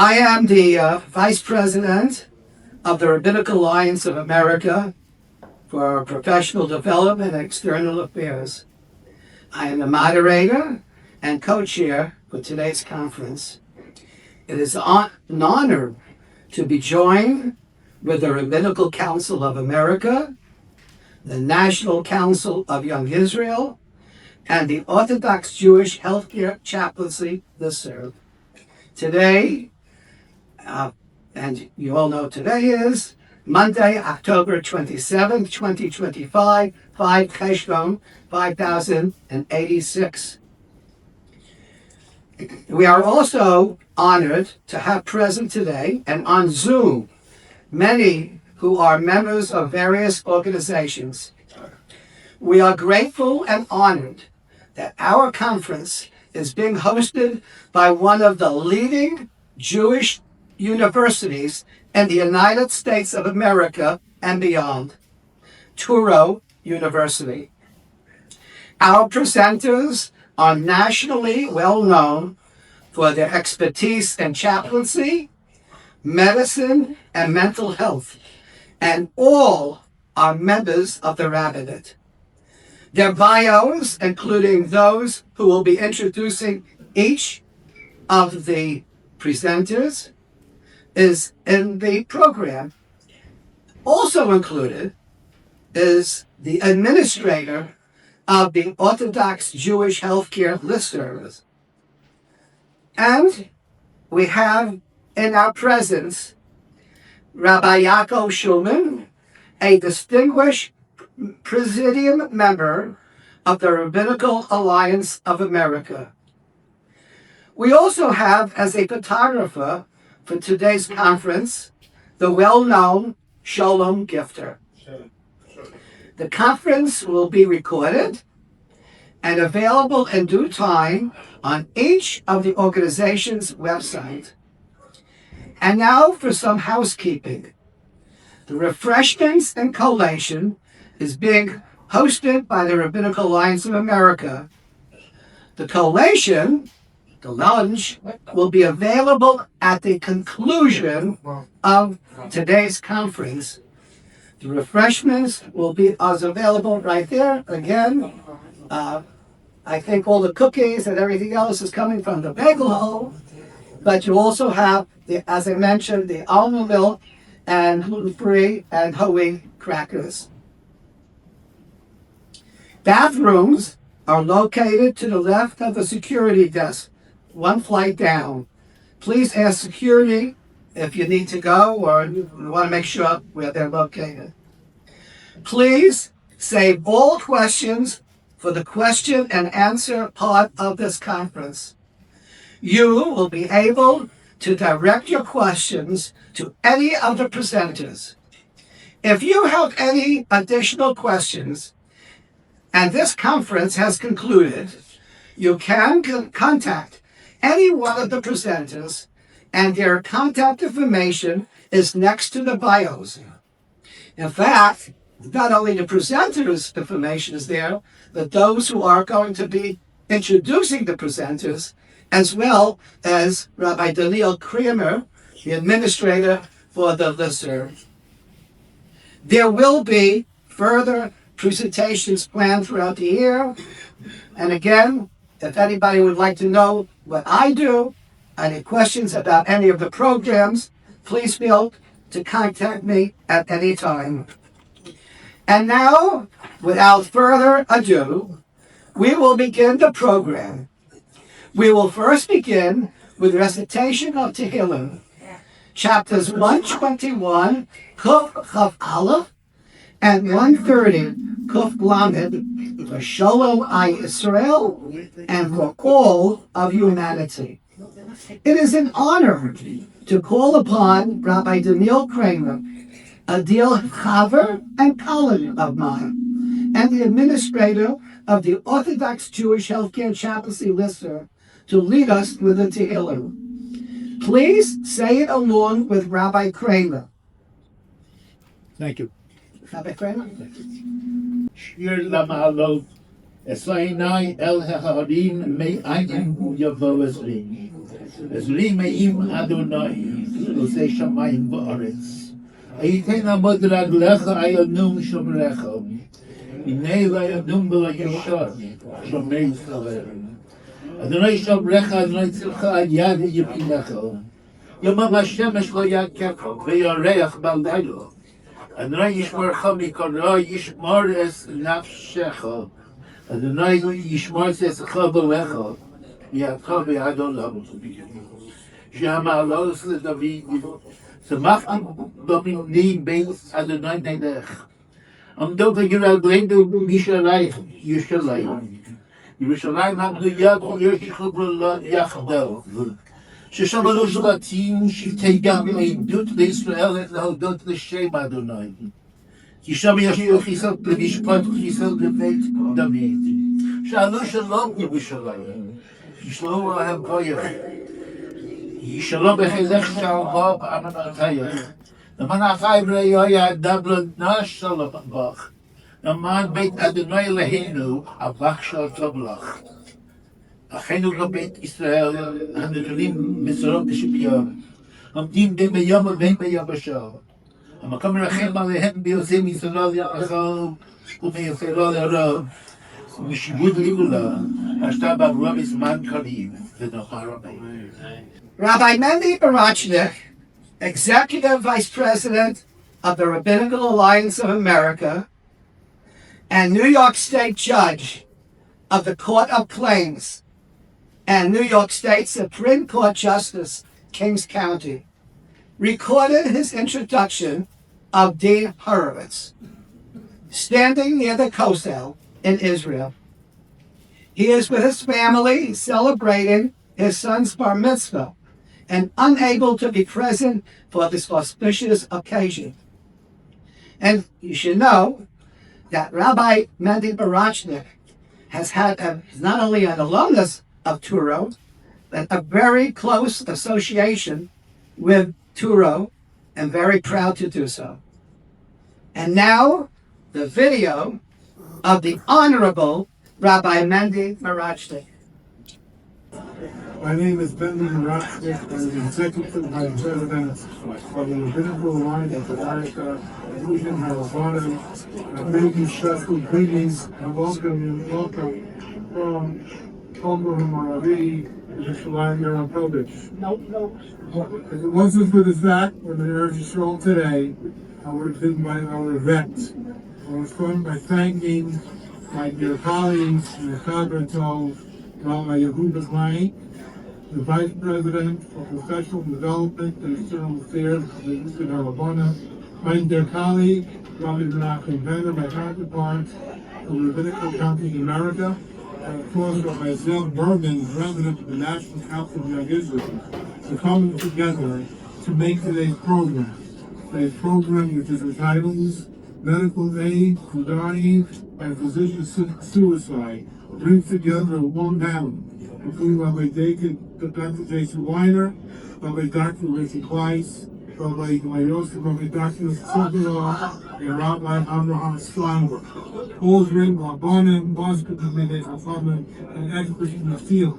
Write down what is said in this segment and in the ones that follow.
I am the Vice President of the Rabbinical Alliance of America for Professional Development and External Affairs. I am the moderator and co-chair for today's conference. It is an honor to be joined with the Rabbinical Council of America, the National Council of Young Israel, and the Orthodox Jewish Healthcare Chaplaincy Listserv. Today, and you all know today is Monday, October 27th, 2025, 5 Cheshvan, 5086. We are also honored to have present today and on Zoom many who are members of various organizations. We are grateful and honored that our conference is being hosted by one of the leading Jewish universities in the United States of America and beyond, Touro University. Our presenters are nationally well known for their expertise in chaplaincy, medicine, and mental health, and all are members of the rabbinate. Their bios, including those who will be introducing each of the presenters, is in the program. Also included is the administrator of the Orthodox Jewish Healthcare Listserv. And we have in our presence Rabbi Yaakov Shulman, a distinguished Presidium member of the Rabbinical Alliance of America. We also have as a photographer for today's conference the well-known Sholem Gifter. The conference will be recorded and available in due time on each of the organization's website. And now for some housekeeping. The refreshments and collation is being hosted by the Rabbinical Alliance of America. The collation, the lunch, will be available at the conclusion of today's conference. The refreshments will be available right there. Again, I think all the cookies and everything else is coming from the bagel hole, but you also have, as I mentioned, the almond milk and gluten-free and whole wheat crackers. Bathrooms are located to the left of the security desk, one flight down. Please ask security if you need to go or you want to make sure where they're located. Please save all questions for the question and answer part of this conference. You will be able to direct your questions to any of the presenters. If you have any additional questions and this conference has concluded, you can contact any one of the presenters, and their contact information is next to the bios. In fact, not only the presenters' information is there, but those who are going to be introducing the presenters, as well as Rabbi Daniel Kramer, the administrator for the listserv. There will be further presentations planned throughout the year. And again, if anybody would like to know what I do, any questions about any of the programs, please feel to contact me at any time. And now, without further ado, we will begin the program. We will first begin with recitation of Tehillim, chapters 121, Kuf Chav Aleph, and 130, Kuf Lamed, for Shalom Israel and for all of humanity. It is an honor to call upon Rabbi Daniel Kramer, a dear chaver and colleague of mine, and the administrator of the Orthodox Jewish Healthcare Chaplaincy Listserv, to lead us with the Tehillim. Please say it along with Rabbi Kramer. Thank you. Rabbi Kramer? Shir Lamalot, Esainai El Haharim May Ayin Yavo Esri. אז לי מאים אדוני, עושה שמיים וארץ. הייתן עמוד רגליך ינום שומרך, הנה לא ינום ולא ישן, שומר ישראל. אדוני שומרך, אדוני צלך על יד ימינך. יומם השמש לא יכך, וירח בלילה. אדוני ישמרך מכל רע, ישמור את נפשך. אדוני ישמור את יצאך ולך, מידך ביד עולם. שהמעלות לדוד, שמחתי במבני בית אדוני נלך. עמדו ורגלינו בירושלים. ירושלים הבנויה עיר שחברה יחדיו. ששם לא שלטים שבטי גם עדות לישראל להודות לשם אדוני. כי שם ישאיר חיסל למשפט חיסל לבית דוד. שאלו שלום ירושלים. ישלום להם כוח. ישלום בחילך שלווה באמנותייך. למען החי וראי אדם לא נש שלום בך. למען בית אדוני אלוהינו אבך של טוב לך. אחינו לבית ישראל הנתונים מסורות בשוויון, עומדים בין בים ובין ביבשה. המקום מרחם עליהם ביוצא מישראל יחל ומישראל לרב, ומשיבוד לגאולה, השתה בעבורה בזמן קריב, ונאמר אמן. Rabbi Mendy Barachnik, Executive Vice President of the Rabbinical Alliance of America and New York State Judge of the Court of Claims and New York State Supreme Court Justice, Kings County, recorded his introduction of Dean Horowitz, standing near the Kosel in Israel. He is with his family celebrating his son's bar mitzvah and unable to be present for this auspicious occasion. And you should know that Rabbi Mendy Barachnik has had not only an alumnus of Turo, but a very close association with Turo, and very proud to do so. And now, the video of the Honorable Rabbi Mendy Barachnik. My name is Benjamin Rochnick. I'm the Executive Vice President of the Rabbinical Alliance of America, Inclusion Havana. I'm making special greetings and welcome from Tomer Maravi, Yerushalayim Yom Kodesh. If it wasn't for the fact when the Eretz Yisrael today, I would have been by our event. I was starting by thanking my dear colleagues, the Chaber Tov, my Igud, the Vice President for Professional Development and External Affairs of the Igud Havana, my dear colleague, Rabbi Menachem Bender, my counterpart from Rabbinical Council of America, and of course Rabbi Zell Berman, President of the National Council of Young Israel, for coming together to make today's program. Today's program, which is entitled Medical Aid for Dying and Physician Suicide, brings together a one panel including Rabbi Dr. Jason Weiner, Rabbi Dr. Richard Weiss, Rabbi Yosef, Rabbi Dr. Sokolov, and Rabbi Abraham Steinberg. All written by Bonim, Boston, and experts in the field.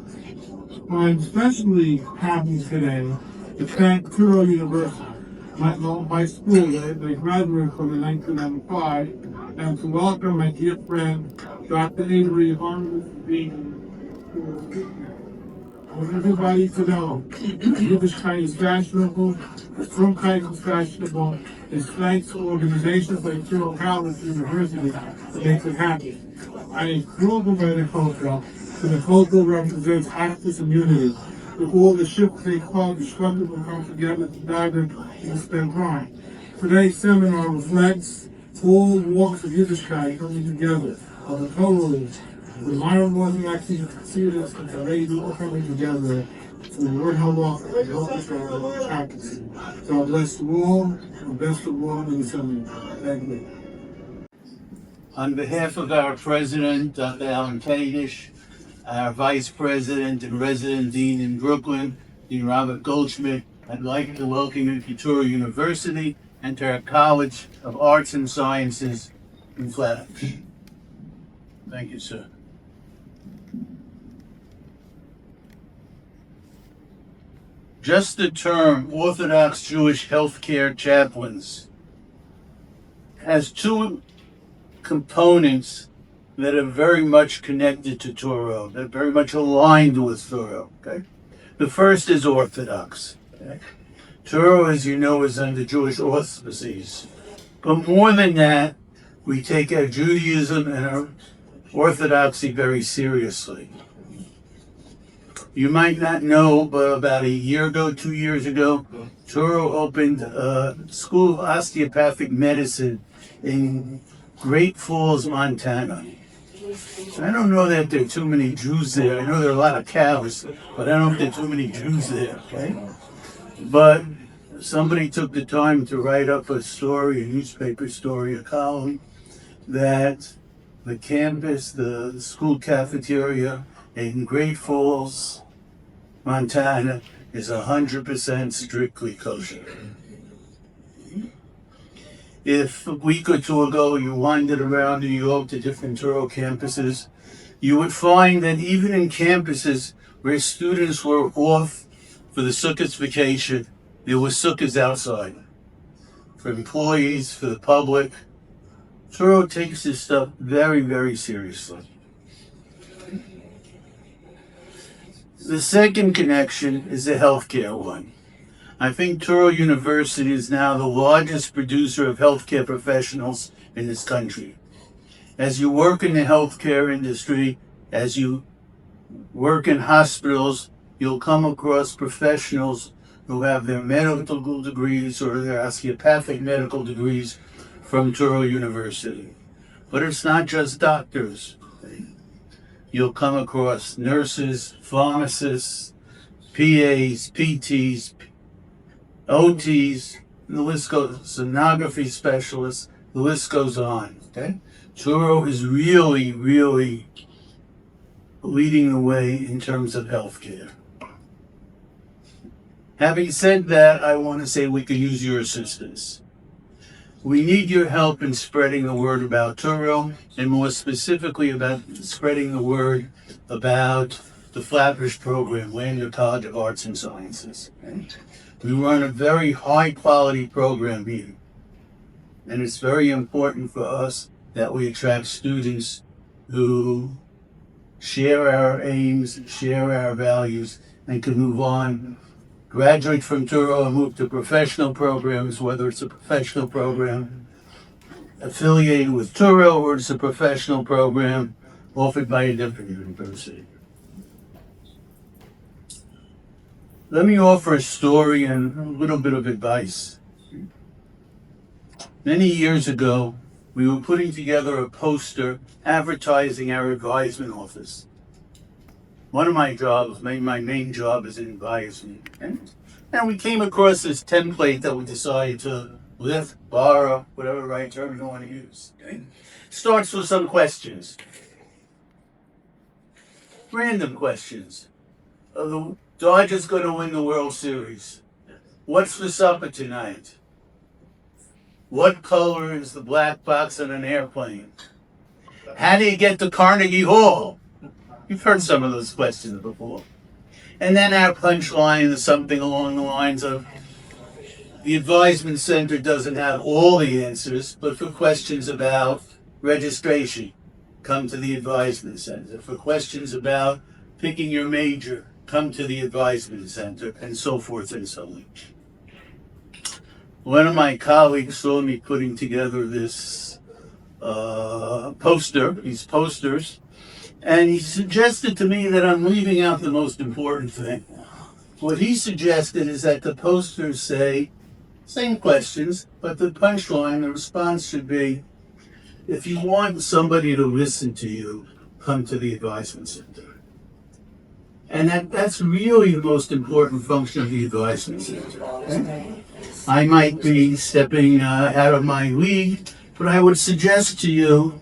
I'm especially happy today to thank Turo University, my school, they graduated from in 1995, and to welcome my dear friend, Dr. Avery Harmon, being I want everybody to know Yiddishkeit is fashionable, Frumkeit is fashionable, it's thanks to organizations like Turo College University that makes it happen. I am thrilled by the culture, so the culture represents access and unity. With all the shifts they call destructive will come together to gather and spend time. Today's seminar reflects all walks of Yiddishkeit coming together on the totally the modern Northern Mexican theaters and the all coming together for the word halach and help practice. God bless you all, and best of all in the seminar. Thank you. On behalf of our President, Dr. Alan Kadish, our Vice President and Resident Dean in Brooklyn, Dean Robert Goldschmidt, I'd like to welcome you to Turo University and to our College of Arts and Sciences in Flatbush. Thank you, sir. Just the term Orthodox Jewish healthcare chaplains has two components that are very much connected to Torah, that are very much aligned with Torah. Okay? The first is Orthodox. Okay? Torah, as you know, is under Jewish auspices. But more than that, we take our Judaism and our Orthodoxy very seriously. You might not know, but about a year ago, 2 years ago, Torah opened a school of osteopathic medicine in Great Falls, Montana. I don't know that there are too many Jews there. I know there are a lot of cows, but I don't know if there are too many Jews there, okay? But somebody took the time to write up a story, a newspaper story, a column, that the campus, the school cafeteria in Great Falls, Montana, is 100% strictly kosher. If a week or two ago you wandered around New York to different Torah campuses, you would find that even in campuses where students were off for the Sukkot vacation, there were sukkahs outside for employees, for the public. Torah takes this stuff very, very seriously. The second connection is the healthcare one. I think Torah University is now the largest producer of healthcare professionals in this country. As you work in the healthcare industry, as you work in hospitals, you'll come across professionals who have their medical degrees or their osteopathic medical degrees from Torah University. But it's not just doctors. You'll come across nurses, pharmacists, PAs, PTs, OTs, and the list goes, sonography specialists, the list goes on. Okay? Torah is really, really leading the way in terms of healthcare. Having said that, I want to say we could use your assistance. We need your help in spreading the word about Torah, and more specifically about spreading the word about the Flatbush program, Lanier College of Arts and Sciences. Okay? We run a very high quality program here, and it's very important for us that we attract students who share our aims, share our values, and can move on, graduate from Torah and move to professional programs, whether it's a professional program affiliated with Torah or it's a professional program offered by a different university. Let me offer a story and a little bit of advice. Many years ago, we were putting together a poster advertising our advisement office. One of my jobs, my main job is in advisement. And we came across this template that we decided to lift, borrow, whatever right term you want to use. Okay? Starts with some questions. Random questions. The Dodgers going to win the World Series. What's for supper tonight? What color is the black box on an airplane? How do you get to Carnegie Hall? You've heard some of those questions before. And then our punchline is something along the lines of, the advisement center doesn't have all the answers, but for questions about registration, come to the advisement center. For questions about picking your major, come to the advisement center, and so forth and so on. One of my colleagues saw me putting together this these posters, and he suggested to me that I'm leaving out the most important thing. What he suggested is that the posters say, same questions, but the punchline, the response should be, if you want somebody to listen to you, come to the advisement center. And that's really the most important function of the advisement center. Okay? I might be stepping out of my league, but I would suggest to you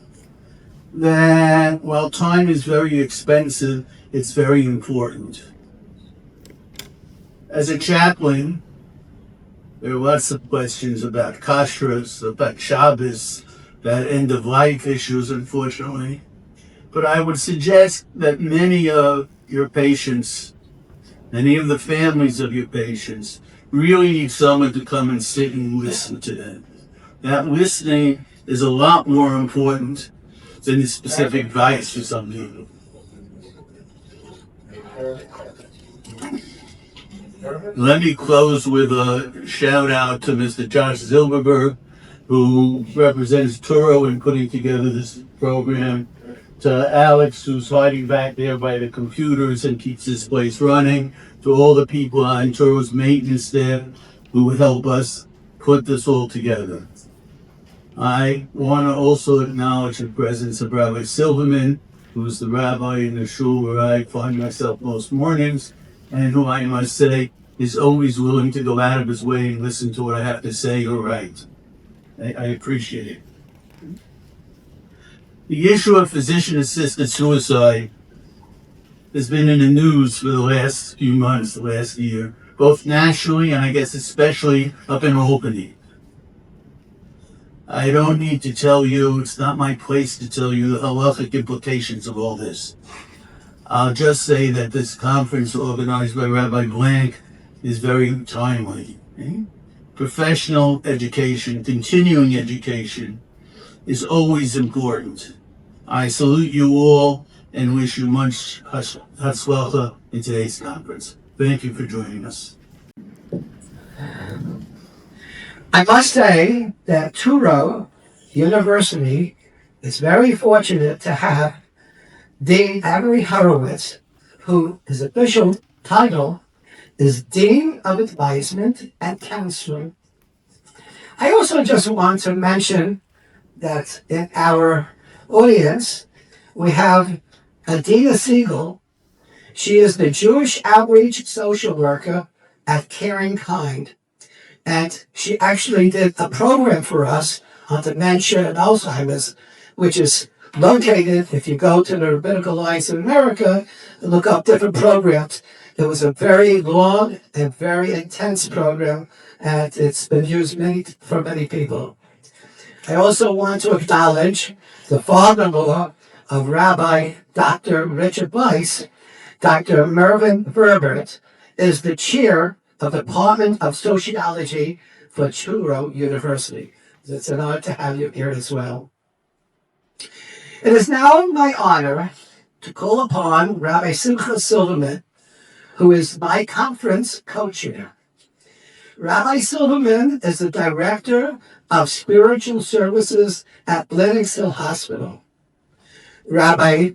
that while time is very expensive, it's very important. As a chaplain, there are lots of questions about kashrus, about Shabbos, about end-of-life issues, unfortunately. But I would suggest that many of your patients Any of the families of your patients really need someone to come and sit and listen to them. That listening is a lot more important than the specific advice for some people. Let me close with a shout out to Mr. Josh Zilberberg, who represents Turo in putting together this program, to Alex, who's hiding back there by the computers and keeps this place running, to all the people on Turo's maintenance staff who would help us put this all together. I want to also acknowledge the presence of Rabbi Silverman, who's the rabbi in the shul where I find myself most mornings, and who I must say is always willing to go out of his way and listen to what I have to say or write. I appreciate it. The issue of physician-assisted suicide has been in the news for the last few months, the last year, both nationally and I guess especially up in Albany. I don't need to tell you, it's not my place to tell you the halachic implications of all this. I'll just say that this conference organized by Rabbi Blank is very timely. Professional education, continuing education, is always important. I salute you all and wish you much hatzlacha in today's conference. Thank you for joining us. I must say that Turo University is very fortunate to have Dean Avery Horowitz, who his official title is Dean of Advisement and Counseling. I also just want to mention that in our audience, we have Adina Siegel. She is the Jewish Outreach Social Worker at Caring Kind. And she actually did a program for us on dementia and Alzheimer's, which is located, if you go to the Rabbinical Alliance of America and look up different programs. It was a very long and very intense program, and it's been used for many people. I also want to acknowledge the father-in-law of Rabbi Dr. Richard Weiss. Dr. Mervyn Verbert is the chair of the Department of Sociology for Turo University. It's an honor to have you here as well. It is now my honor to call upon Rabbi Simcha Silverman, who is my conference co-chair. Rabbi Silverman is the Director of Spiritual Services at Lenox Hill Hospital. Rabbi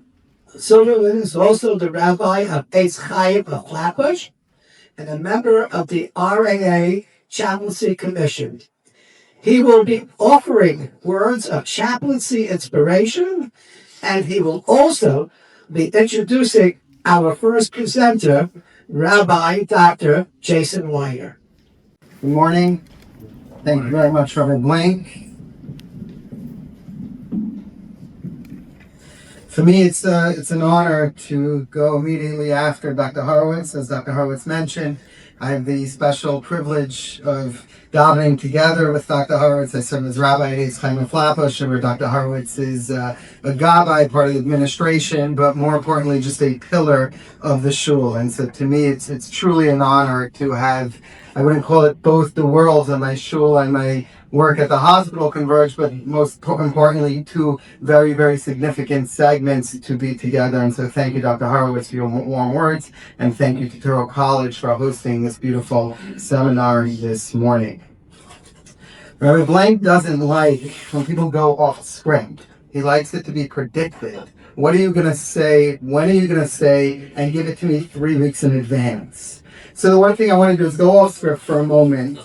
Silverman is also the Rabbi of Eitz Chaim of Flatbush and a member of the RAA Chaplaincy Commission. He will be offering words of chaplaincy inspiration, and he will also be introducing our first presenter, Rabbi Dr. Jason Weiner. Good morning. Thank you very much, Rabbi Blank. For me, it's an honor to go immediately after Dr. Horowitz. As Dr. Horowitz mentioned, I have the special privilege of davening together with Dr. Horowitz. I serve as rabbi at Eitz Chaim Flatbush, where Dr. Horowitz is a gabbai, part of the administration, but more importantly, just a pillar of the shul. And so to me, it's truly an honor to have, I wouldn't call it both the worlds of my shul and my work at the hospital converge, but most importantly, two very, very significant segments to be together. And so thank you, Dr. Horowitz, for your warm words, and thank you to Turo College for hosting this beautiful seminar this morning. Rabbi Blank doesn't like when people go off script. He likes it to be predicted. What are you going to say? When are you going to say? And give it to me 3 weeks in advance. So the one thing I want to do is go off script for a moment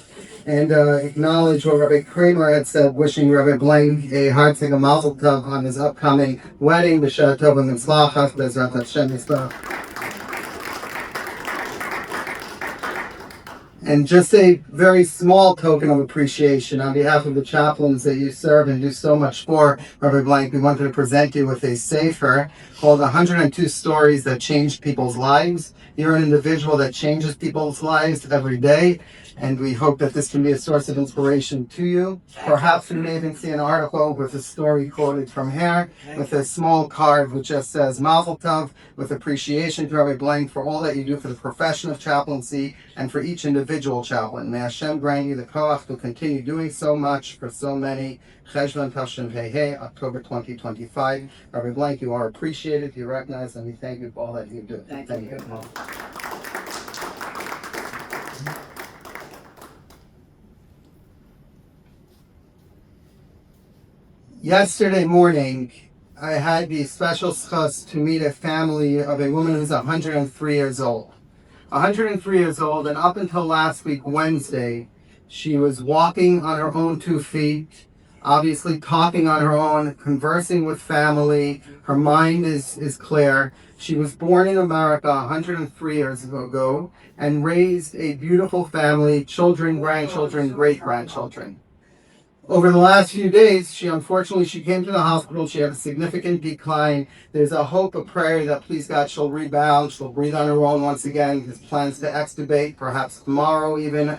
and acknowledge what Rabbi Kramer had said, wishing Rabbi Blank a hearty mazel tov on his upcoming wedding, b'shar tov and mitzlachas, b'ezrat Hashem yisbarach. And just a very small token of appreciation on behalf of the chaplains that you serve and do so much for, Rabbi Blank, we wanted to present you with a sefer called 102 Stories That Changed People's Lives. You're an individual that changes people's lives every day. and we hope that this can be a source of inspiration to you. Perhaps you may even see an article with a story quoted from here, with a small card which just says Mazel Tov, with appreciation to Rabbi Blank for all that you do for the profession of chaplaincy and for each individual chaplain. May Hashem grant you the koach to continue doing so much for so many. Cheshvan Tavshin Pei, October 2025. Rabbi Blank, you are appreciated, you recognize, and we thank you for all that you do. Thank you. Yesterday morning, I had the special schus to meet a family of a woman who's 103 years old. 103 years old, and up until last week, Wednesday, she was walking on her own 2 feet, obviously talking on her own, conversing with family. Her mind is clear. She was born in America 103 years ago and raised a beautiful family, children, grandchildren, great-grandchildren. Over the last few days, she came to the hospital. She had a significant decline. There's a hope, a prayer that please God she'll rebound, she'll breathe on her own once again. His plans to extubate, perhaps tomorrow even.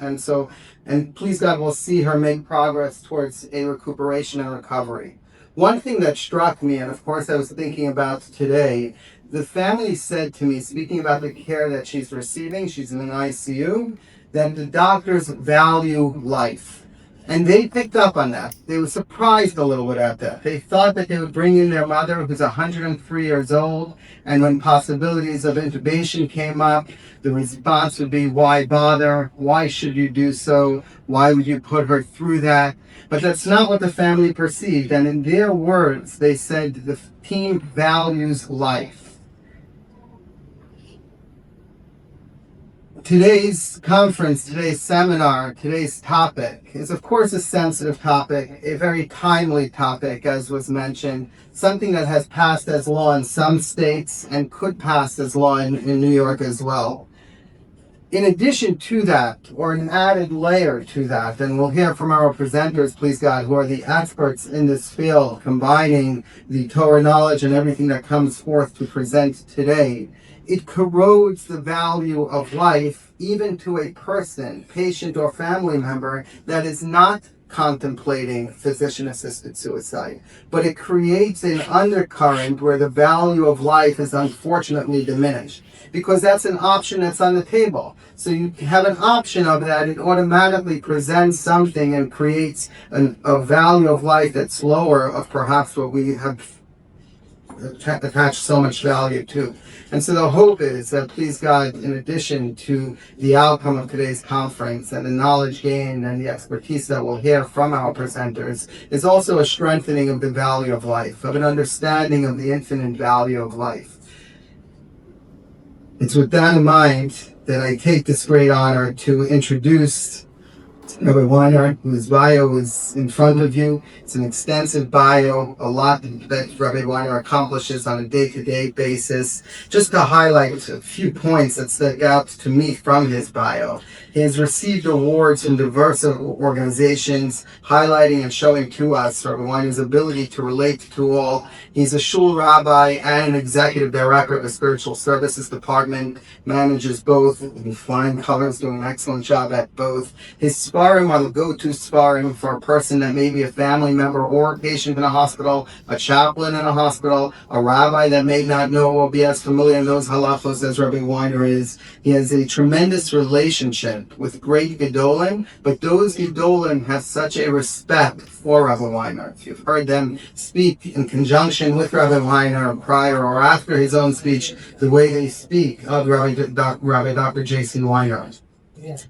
And please God, we'll see her make progress towards a recuperation and recovery. One thing that struck me, and of course I was thinking about today, the family said to me, speaking about the care that she's receiving, she's in an ICU, that the doctors value life. And they picked up on that. They were surprised a little bit at that. They thought that they would bring in their mother, who's 103 years old, and when possibilities of intubation came up, the response would be, why bother? Why should you do so? Why would you put her through that? But that's not what the family perceived. And in their words, they said the team values life. Today's conference, today's seminar, today's topic is of course a sensitive topic, a very timely topic, as was mentioned, something that has passed as law in some states and could pass as law in New York as well. In addition to that, or an added layer to that, and we'll hear from our presenters, please God, who are the experts in this field, combining the Torah knowledge and everything that comes forth to present today, it corrodes the value of life even to a person, patient or family member that is not contemplating physician-assisted suicide. But it creates an undercurrent where the value of life is unfortunately diminished, because that's an option that's on the table. So you have an option of that, it automatically presents something and creates a value of life that's lower of perhaps what we have attach so much value to. And so the hope is that, please God, in addition to the outcome of today's conference and the knowledge gained and the expertise that we'll hear from our presenters, is also a strengthening of the value of life, of an understanding of the infinite value of life. It's with that in mind that I take this great honor to introduce Rabbi Weiner, whose bio is in front of you. It's an extensive bio, a lot that Rabbi Weiner accomplishes on a day-to-day basis. Just to highlight a few points that stick out to me from his bio. He has received awards from diverse organizations, highlighting and showing to us Rabbi Weiner's ability to relate to all. He's a shul rabbi and an executive director of the Spiritual Services Department, manages both, in flying colors, doing an excellent job at both. His Sparring are the go-to sparring for a person that may be a family member or a patient in a hospital, a chaplain in a hospital, a rabbi that may not know or be as familiar in those halachos as Rabbi Weiner is. He has a tremendous relationship with great Gedolim, but those Gedolim have such a respect for Rabbi Weiner. If you've heard them speak in conjunction with Rabbi Weiner prior or after his own speech, the way they speak of Rabbi Dr. J.C. Weiner. Yes.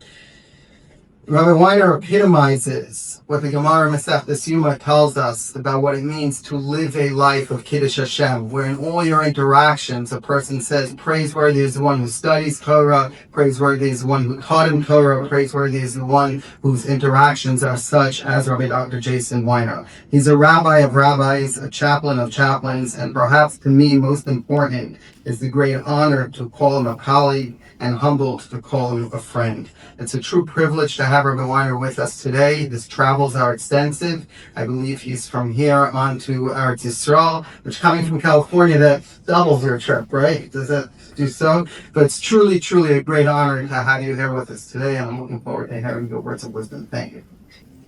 Rabbi Weiner epitomizes what the Gemara Masechtas Yuma tells us about what it means to live a life of Kiddush Hashem, where in all your interactions a person says, praiseworthy is the one who studies Torah, praiseworthy is the one who taught him Torah, praiseworthy is the one whose interactions are such as Rabbi Dr. Jason Weiner. He's a rabbi of rabbis, a chaplain of chaplains, and perhaps to me most important is the great honor to call him a colleague, and humbled to call him a friend. It's a true privilege to have Rabbi Weiner with us today. His travels are extensive. I believe he's from here on to Eretz Yisrael, which coming from California, that doubles your trip, right? Does that do so? But it's truly, truly a great honor to have you here with us today, and I'm looking forward to hearing your words of wisdom. Thank you.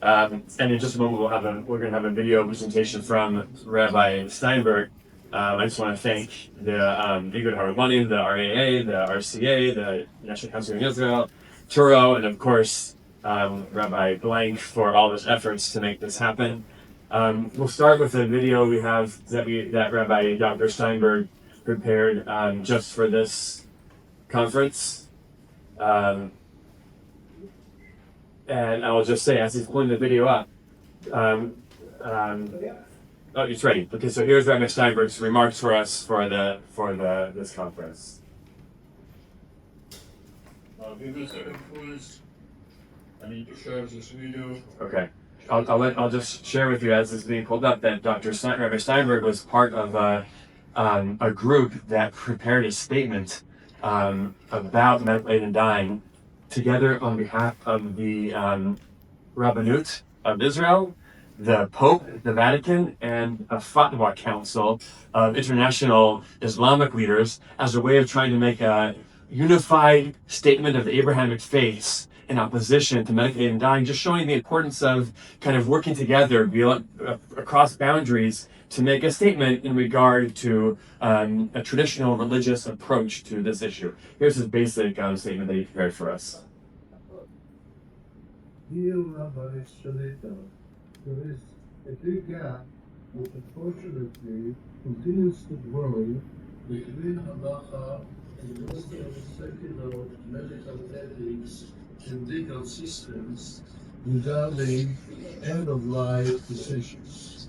And in just a moment, we're going to have a video presentation from Rabbi Steinberg. I just want to thank the Igud Harabbanim, the RAA, the RCA, the National Council of Israel, Turo, and of course Rabbi Blank for all his efforts to make this happen. We'll start with a video we have that Rabbi Dr. Steinberg prepared just for this conference. And I will just say, as he's pulling the video up, oh, it's ready. Okay, so here's Rabbi Steinberg's remarks for us for this conference. I need to share this video. Okay, I'll just share with you as it's being pulled up that Rabbi Steinberg was part of a group that prepared a statement about medical aid and dying, together on behalf of the Rabbanut of Israel, the Pope, the Vatican, and a Fatwa Council of international Islamic leaders as a way of trying to make a unified statement of the Abrahamic faiths in opposition to medical aid and dying, just showing the importance of kind of working together across boundaries to make a statement in regard to a traditional religious approach to this issue. Here's his basic statement that he prepared for us. Dear Rabbi Shalita, there is a big gap which unfortunately continues to grow between halacha and most of the secular medical ethics and legal systems regarding end-of-life decisions.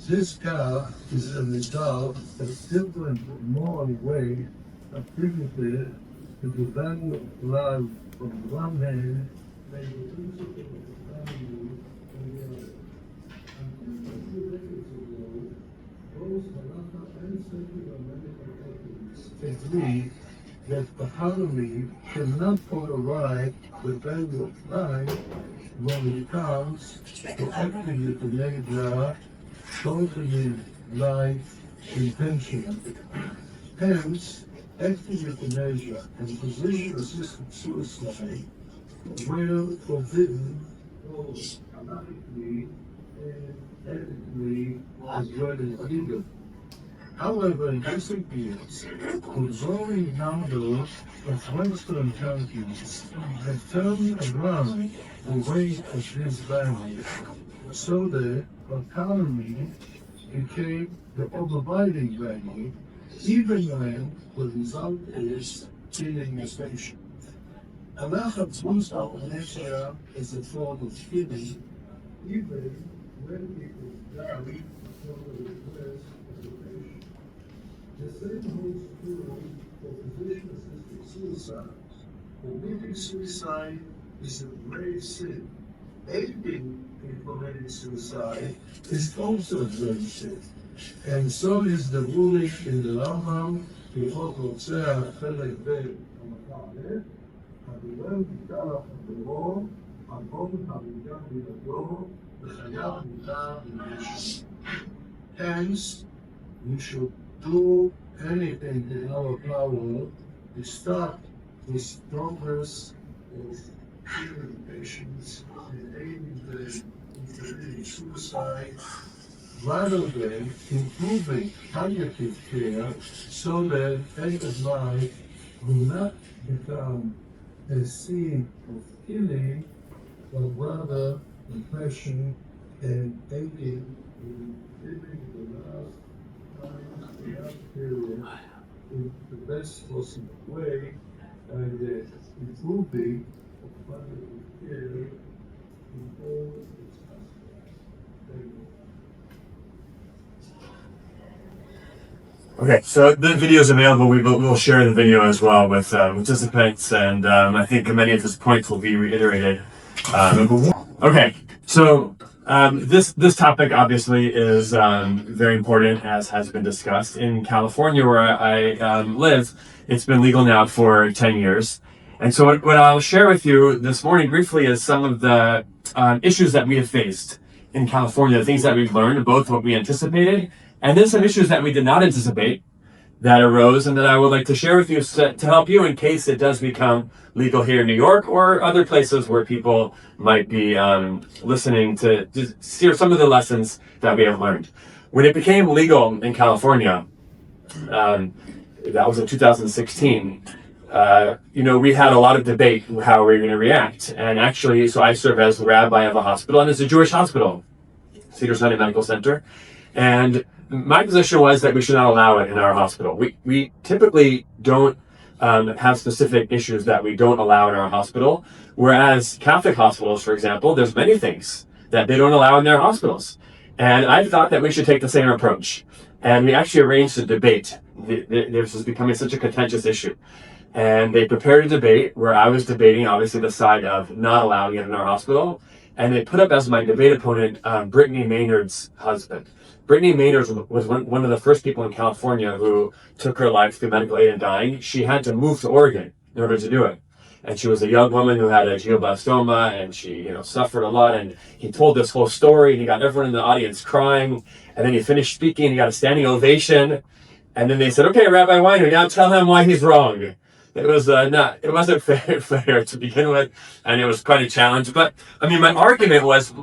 This gap is a result of different moral ways attributed to the value of life on the one hand and the principle of value on the other. Until a few decades ago, both halacha and secular medical ethics agree that autonomy cannot override the value of life when it comes to acting euthanasia, shortening life intentionally. Hence, active euthanasia and physician-assisted suicide were forbidden both halakhically and ethically as well as legally. However, in recent years, a growing number of Western countries have turned around the way of these values, so that autonomy became the overriding value, even when the result is killing a patient. Halacha views euthanasia as a form of killing, even when people die for the request of the patient. The same holds true for physician-assisted suicide. Committing suicide is a grave sin. Aiding in committing suicide is also a grave sin. And so is the ruling in the Rambam, בכל רוצח חלק ב' המחנה, הדיבר ביטל החברו, המון הריגה בידו, וחייו מותר לנשק. Hence, we should do anything in our power to stop this progress of curing patients and aiding them in committing suicide, rather than improving palliative care so that end of life will not become a scene of killing, but rather depression and aiding in living the last period in the best possible way and improving of palliative care in all its aspects. Thank you. Okay, so the video is available. We'll share the video as well with participants, and I think many of his points will be reiterated. Okay, so this topic obviously is very important, as has been discussed. In California, where I live, It's been legal now for 10 years. And so what I'll share with you this morning briefly is some of the issues that we have faced in California, the things that we've learned, both what we anticipated and then some issues that we did not anticipate that arose and that I would like to share with you to help you in case it does become legal here in New York or other places where people might be listening to hear some of the lessons that we have learned. When it became legal in California, that was in 2016, we had a lot of debate how we were going to react. And actually, so I serve as the rabbi of a hospital, and it's a Jewish hospital, Cedars-Sinai Medical Center. And my position was that we should not allow it in our hospital. We typically don't have specific issues that we don't allow in our hospital, whereas Catholic hospitals, for example, there's many things that they don't allow in their hospitals. And I thought that we should take the same approach. And we actually arranged a debate. This was becoming such a contentious issue. And they prepared a debate where I was debating, obviously, the side of not allowing it in our hospital. And they put up as my debate opponent, Brittany Maynard's husband. Brittany Maynard was one of the first people in California who took her life through medical aid and dying. She had to move to Oregon in order to do it. And she was a young woman who had a glioblastoma, and she, suffered a lot. And he told this whole story, and he got everyone in the audience crying. And then he finished speaking, and he got a standing ovation. And then they said, "Okay, Rabbi Weiner, now tell him why he's wrong." It wasn't fair to begin with, and it was quite a challenge. But I mean, my argument was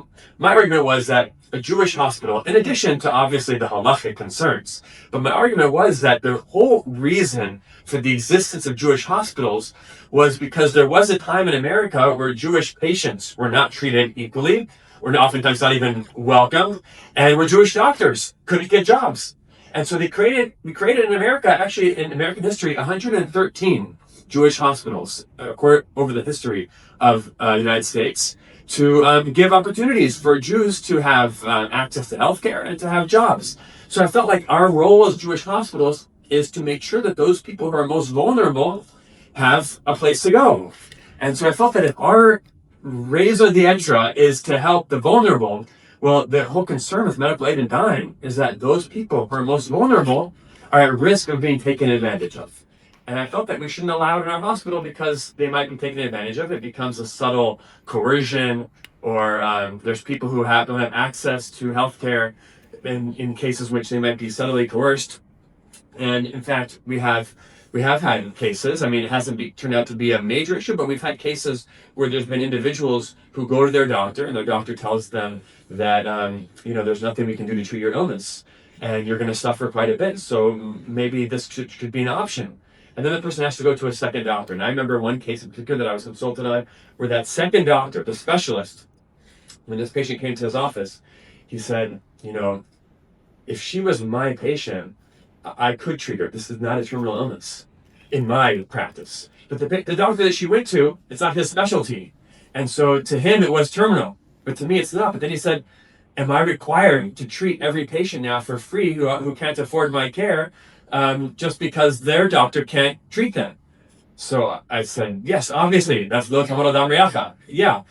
that a Jewish hospital, in addition to obviously the halachic concerns, but my argument was that the whole reason for the existence of Jewish hospitals was because there was a time in America where Jewish patients were not treated equally, were oftentimes not even welcomed, and where Jewish doctors couldn't get jobs. And so we created in America, actually in American history, 113 Jewish hospitals over the history of the United States to give opportunities for Jews to have access to healthcare and to have jobs. So I felt like our role as Jewish hospitals is to make sure that those people who are most vulnerable have a place to go. And so I felt that if our raison d'etre is to help the vulnerable, well, the whole concern with medical aid and dying is that those people who are most vulnerable are at risk of being taken advantage of. And I felt that we shouldn't allow it in our hospital because they might be taken advantage of. It becomes a subtle coercion, or there's people who don't have access to healthcare in cases which they might be subtly coerced. And in fact, we have had cases. I mean, it hasn't turned out to be a major issue, but we've had cases where there's been individuals who go to their doctor, and their doctor tells them that there's nothing we can do to treat your illness, and you're going to suffer quite a bit. So maybe this could be an option. And then the person has to go to a second doctor. And I remember one case in particular that I was consulted on, where that second doctor, the specialist, when this patient came to his office, he said, if she was my patient, I could treat her. This is not a terminal illness in my practice. But the doctor that she went to, it's not his specialty. And so to him, it was terminal. But to me, it's not. But then he said, am I required to treat every patient now for free who can't afford my care just because their doctor can't treat them? So I said, yes, obviously. That's lo tamod adam riacha. Yeah.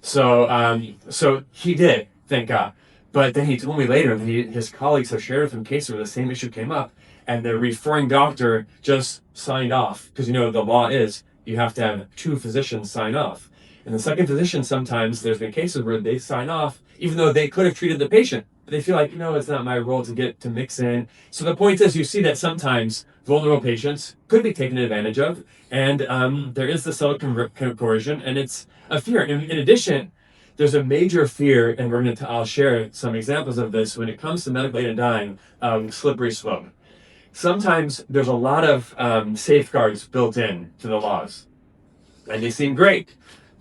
So he did, thank God. But then he told me later that his colleagues have shared with him cases where the same issue came up, and the referring doctor just signed off. Because the law is you have to have two physicians sign off. And the second physician, sometimes there's been cases where they sign off, even though they could have treated the patient. But they feel like, it's not my role to mix in. So the point is, you see that sometimes vulnerable patients could be taken advantage of, and there is the subtle coercion, and it's a fear. In addition, there's a major fear, and I'll share some examples of this when it comes to medical aid and dying, slippery slope. Sometimes there's a lot of safeguards built in to the laws, and they seem great,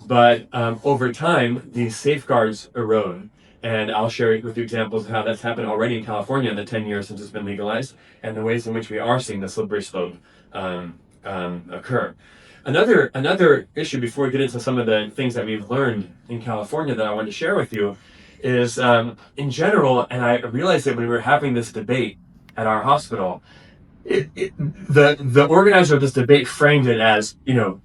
but over time, these safeguards erode. And I'll share with you examples of how that's happened already in California in the 10 years since it's been legalized, and the ways in which we are seeing the slippery slope occur. Another issue before we get into some of the things that we've learned in California that I wanted to share with you is in general, and I realized that when we were having this debate at our hospital, the organizer of this debate framed it as,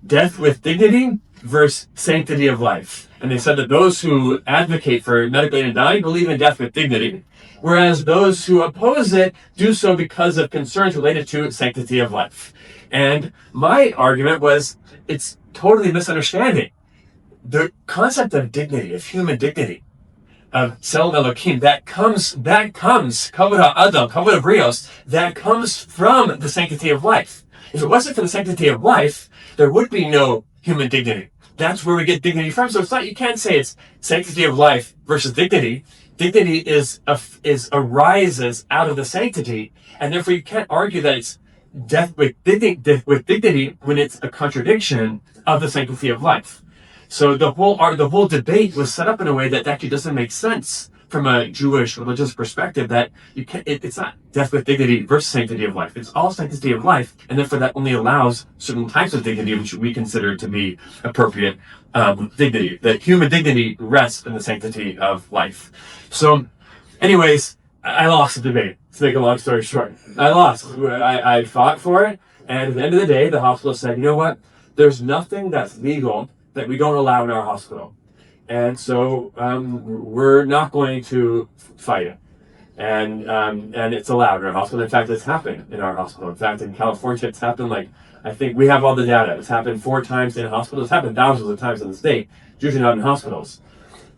death with dignity versus sanctity of life. And they said that those who advocate for medical aid and dying believe in death with dignity, whereas those who oppose it do so because of concerns related to sanctity of life. And my argument was, it's totally misunderstanding. The concept of dignity, of human dignity, of Tselem Elokim, that comes, Kavod HaAdam, Kavod HaBrios, that comes from the sanctity of life. If it wasn't for the sanctity of life, there would be no human dignity. That's where we get dignity from. So it's not, you can't say it's sanctity of life versus dignity. Dignity arises out of the sanctity, and therefore you can't argue that it's death with dignity when it's a contradiction of the sanctity of life. So the whole debate was set up in a way that actually doesn't make sense from a Jewish religious perspective. That you can't. It's not death with dignity versus sanctity of life. It's all sanctity of life, and therefore that only allows certain types of dignity which we consider to be appropriate dignity. That human dignity rests in the sanctity of life. So, anyways, I lost the debate. To make a long story short, I lost. I fought for it, and at the end of the day, the hospital said, you know what? There's nothing that's legal that we don't allow in our hospital. And so we're not going to fight it. And it's allowed in our hospital. In fact, it's happened in our hospital. In fact, in California, it's happened I think we have all the data. It's happened 4 times in hospitals. It's happened thousands of times in the state. It's usually not in hospitals.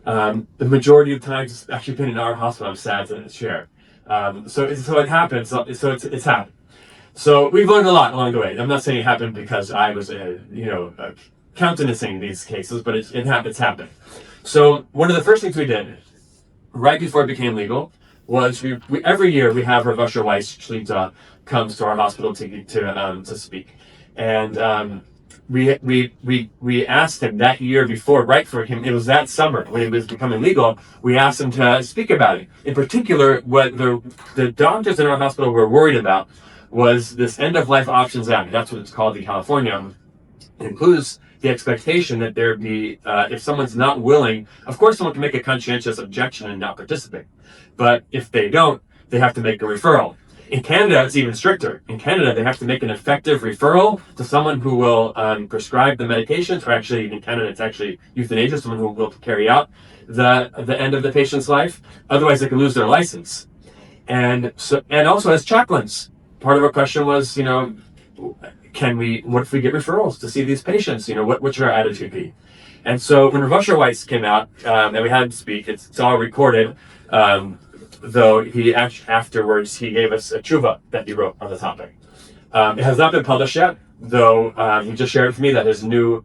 The majority of times it's actually been in our hospital. I'm sad to share. So it happens. So it's happened. So we've learned a lot along the way. I'm not saying it happened because I was countenancing these cases, but it's happened. So one of the first things we did, right before it became legal, was we every year we have Rav Asher Weiss Shlita comes to our hospital to speak, and we asked him that year before, right for him, it was that summer when it was becoming legal. We asked him to speak about it. In particular, what the doctors in our hospital were worried about was this End of Life Options Act. That's what it's called in California. It includes the expectation that there be, if someone's not willing, of course someone can make a conscientious objection and not participate. But if they don't, they have to make a referral. In Canada, it's even stricter. In Canada, they have to make an effective referral to someone who will prescribe the medications, or actually, in Canada, it's actually euthanasia, someone who will carry out the end of the patient's life. Otherwise, they can lose their license. And also as chaplains, part of our question was, what if we get referrals to see these patients? What should our attitude be? And so when Rav Asher Weiss came out, and we had him speak, it's all recorded, though he afterwards, he gave us a tshuva that he wrote on the topic. It has not been published yet, though he just shared with me that his new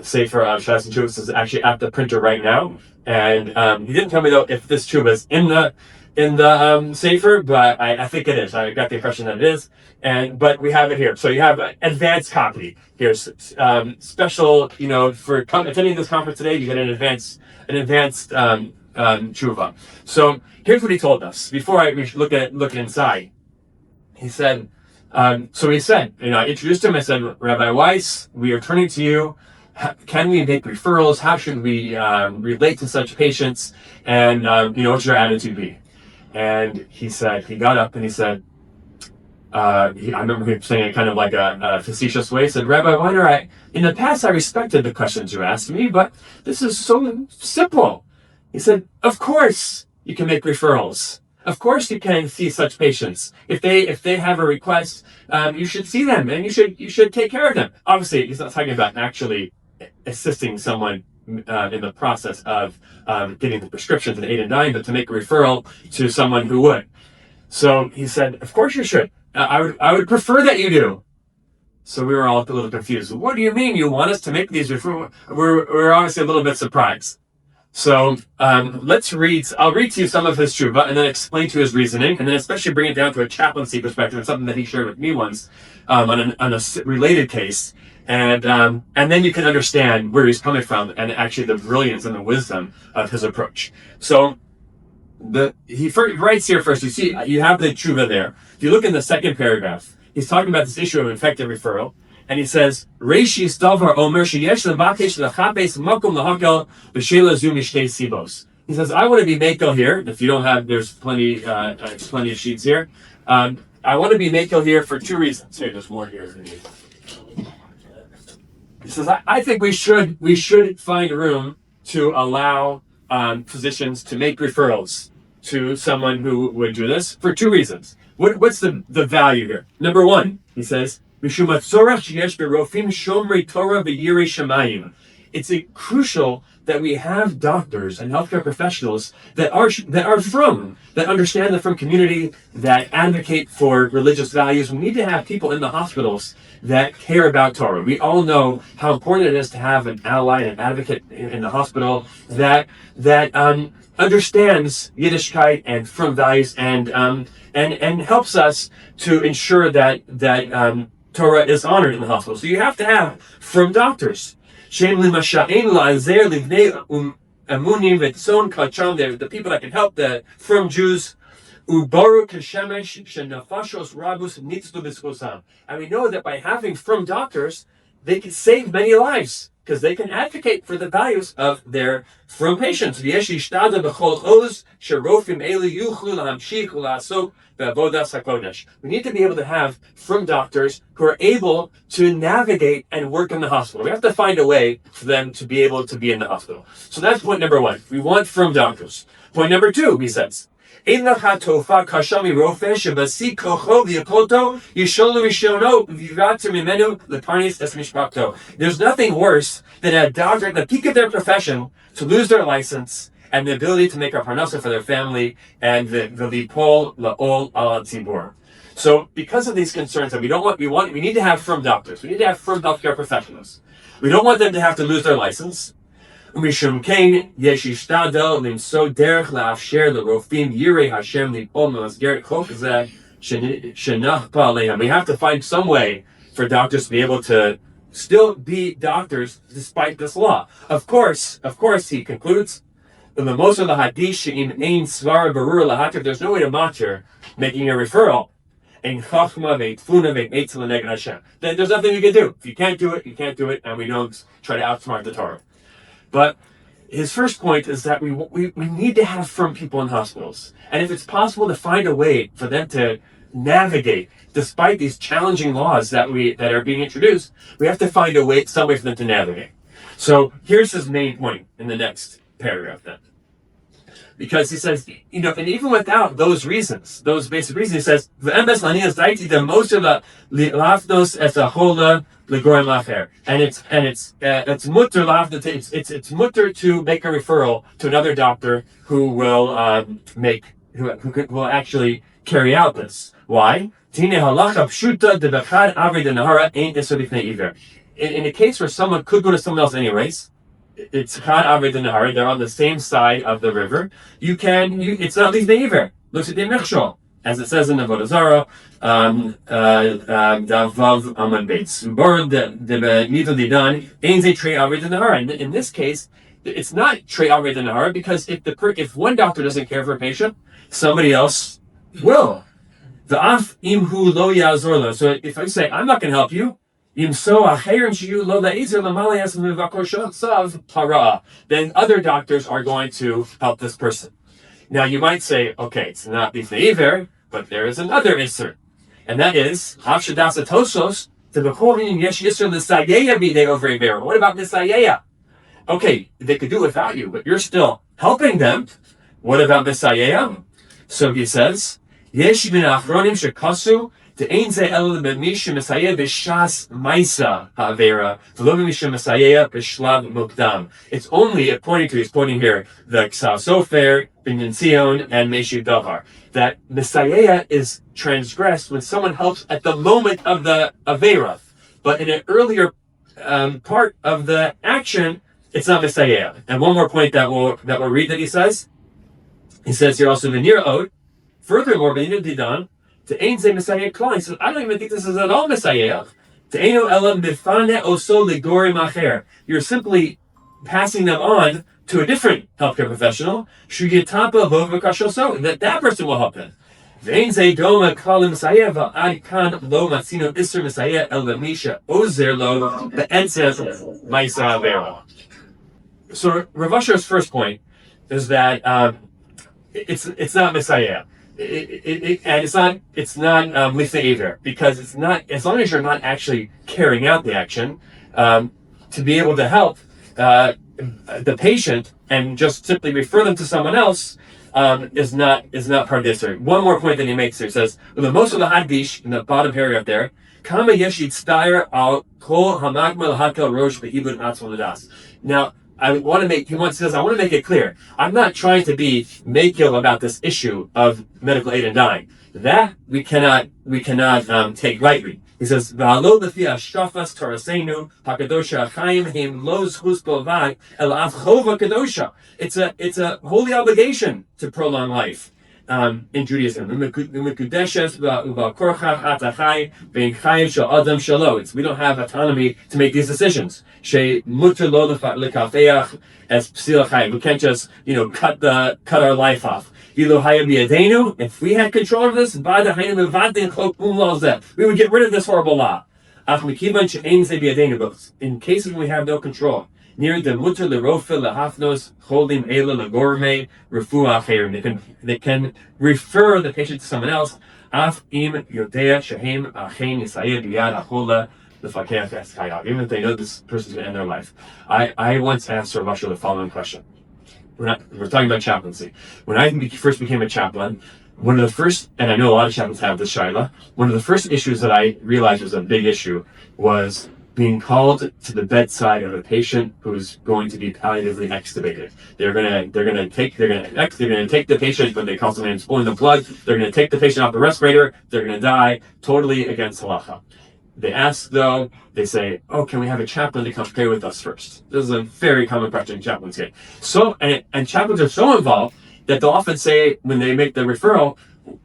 Sefer of Shas and Tshuvas is actually at the printer right now. And he didn't tell me, though, if this tshuva is in the Sefer, but I think it is. I got the impression that it is. But we have it here. So you have an advanced copy. Here's special, for attending this conference today, you get an advanced tshuva. So here's what he told us before we look inside. He said, I introduced him. I said, Rabbi Weiss, we are turning to you. Can we make referrals? How should we relate to such patients? And what should our attitude be? And he got up and he said, I remember him saying it kind of like a facetious way. He said, Rabbi Weiner, in the past I respected the questions you asked me, but this is so simple. He said, of course you can make referrals. Of course you can see such patients. If they have a request, you should see them and you should take care of them. Obviously, he's not talking about actually assisting someone in the process of getting the prescriptions and 8 and 9, but to make a referral to someone who would. So he said, of course you should. I would prefer that you do. So we were all a little confused. What do you mean you want us to make these referrals? We're obviously a little bit surprised. So I'll read to you some of his tshuva and then explain to his reasoning, and then especially bring it down to a chaplaincy perspective, something that he shared with me once on a related case. And then you can understand where he's coming from and actually the brilliance and the wisdom of his approach. So he writes here first. You see, you have the tshuva there. If you look in the second paragraph, he's talking about this issue of effective referral, and he says, "Reishis davar omer sheyesh levakesh lechapes makom lahakel b'shela zu mishtei sibos." He says, "I want to be makel here. If you don't have, there's plenty of sheets here. I want to be makel here for 2 reasons. Here, there's more here. He says, I think we should find room to allow physicians to make referrals to someone who would do this for 2 reasons. What's the value here? Number one, he says, משום הצורך שיש ברופאים שומרי תורה ויראי שמיים. It's crucial that we have doctors and healthcare professionals that understand the frum community, that advocate for religious values. We need to have people in the hospitals that care about Torah. We all know how important it is to have an ally and an advocate in the hospital that understands Yiddishkeit and frum values and helps us to ensure that Torah is honored in the hospital. So you have to have frum doctors. The people that can help the frum Jews. And we know that by having frum doctors, they can save many lives because they can advocate for the values of their frum patients. We need to be able to have frum doctors who are able to navigate and work in the hospital. We have to find a way for them to be able to be in the hospital. So that's point number one. We want frum doctors. Point number two, he says, there's nothing worse than a doctor at the peak of their profession to lose their license and the ability to make a parnasa for their family and the lipol la'ol al tzibur. So because of these concerns that we need to have frum doctors. We need to have frum healthcare professionals. We don't want them to have to lose their license. ומשום כן, יש להשתדל למצוא דרך לאפשר לרופאים יראי השם ליפול במסגרת חוק זה שנכפה עליהם. We have to find some way for doctors to be able to still be doctors despite this law. Of course, he concludes, most of the hadith she'im ein svar barur lahatir, there's no way to matir making a referral. Ein chachma ve'tfuna ve'etzel l'neged Hashem. Then there's nothing you can do. If you can't do it, you can't do it, and we don't try to outsmart the Torah. But his first point is that we need to have frum people in hospitals. And if it's possible to find a way for them to navigate, despite these challenging laws that are being introduced, we have to find some way for them to navigate. So here's his main point in the next paragraph then. Because he says, and even without those reasons, those basic reasons, he says, and it's mutter to make a referral to another doctor who will will actually carry out this. Why? In a case where someone could go to someone else anyways, it's Chad Aved and Nahar, they're on the same side of the river. It's not Liv Neiver. Looks at the Mechshol, as it says in the Avodah Zarah, Davav Aman Beitz. Bor the Nidal Didan, Ein Ze Trei Aved and Nahar. In this case, it's not Trei Aved and Nahar because if one doctor doesn't care for a patient, somebody else will. The Af Imhu Lo Yazorla. So if I say, I'm not going to help you, then other doctors are going to help this person. Now you might say, okay, it's not Bifnei Iver, but there is another Isser. And that is, what about Misayeya? Okay, they could do it without you, but you're still helping them. What about Misayeya? So he says, Yesh min achronim shekasu De'ein ze el b'misha mesayeh b'shas maisa ha'avera v'lo b'misha mesayeh b'shlav mukdam. It's only, he's pointing here, the Ksal Sofer, Binyan Sion, and Meshiv Davar, that mesayeh is transgressed when someone helps at the moment of the avera, but in an earlier part of the action, it's not mesayeh. And one more point that we'll read that he says here also v'nir od. Furthermore, b'nir didan. To Ein Ze Messiah Klal. He says, I don't even think this is at all Messiah. To Eino Ela Mifane Oso Ligori Macher. You're simply passing them on to a different healthcare professional. Shugitapa Vova Kashoso. That person will help them. Vein Ze Doma Klal Messiah Va'ad Kan Lo Matsino Isser Messiah El Misha Ozer Lo Be'etzes Maisa Vera. So Rav Asher's first point is that it's not Messiah. And it's not Lifnei Iver, because it's not, as long as you're not actually carrying out the action, to be able to help the patient and just simply refer them to someone else is not part of this. One more point that he makes here. He says, the most of the hadvish in the bottom paragraph there, Kama yesh yitztayer al kol hamagma lahakel rosh be'ibud atzma l'das. Now, I want to make it clear. I'm not trying to be makil about this issue of medical aid and dying. That we cannot take lightly. He says, "V'alo lefi hashkafas torasenu hakadosha achayim heim lo zchus bilvad el af chova kadosha." It's a holy obligation to prolong life. In Judaism, we don't have autonomy to make these decisions. We can't just cut our life off. If we had control of this, we would get rid of this horrible law. But in cases when we have no control, near the mutter lerofe lehafnos cholim ela legorme refuah acherim. They can refer the patient to someone else. Af im yodea shehem achein yisayed biyad achola lefakeach eskayav. Even if they know this person's going to end their life. I once asked Rav Asher the following question. We're talking about chaplaincy. When I first became a chaplain, one of the first, and I know a lot of chaplains have this shaila, one of the first issues that I realized was a big issue was being called to the bedside of a patient who's going to be palliatively extubated. They're gonna take the patient when they call someone and pulling the plug. They're gonna take the patient off the respirator. They're gonna die, totally against halacha. They ask though, they say, "Oh, can we have a chaplain to come pray with us first?" This is a very common question chaplains get. So, and chaplains are so involved that they'll often say when they make the referral,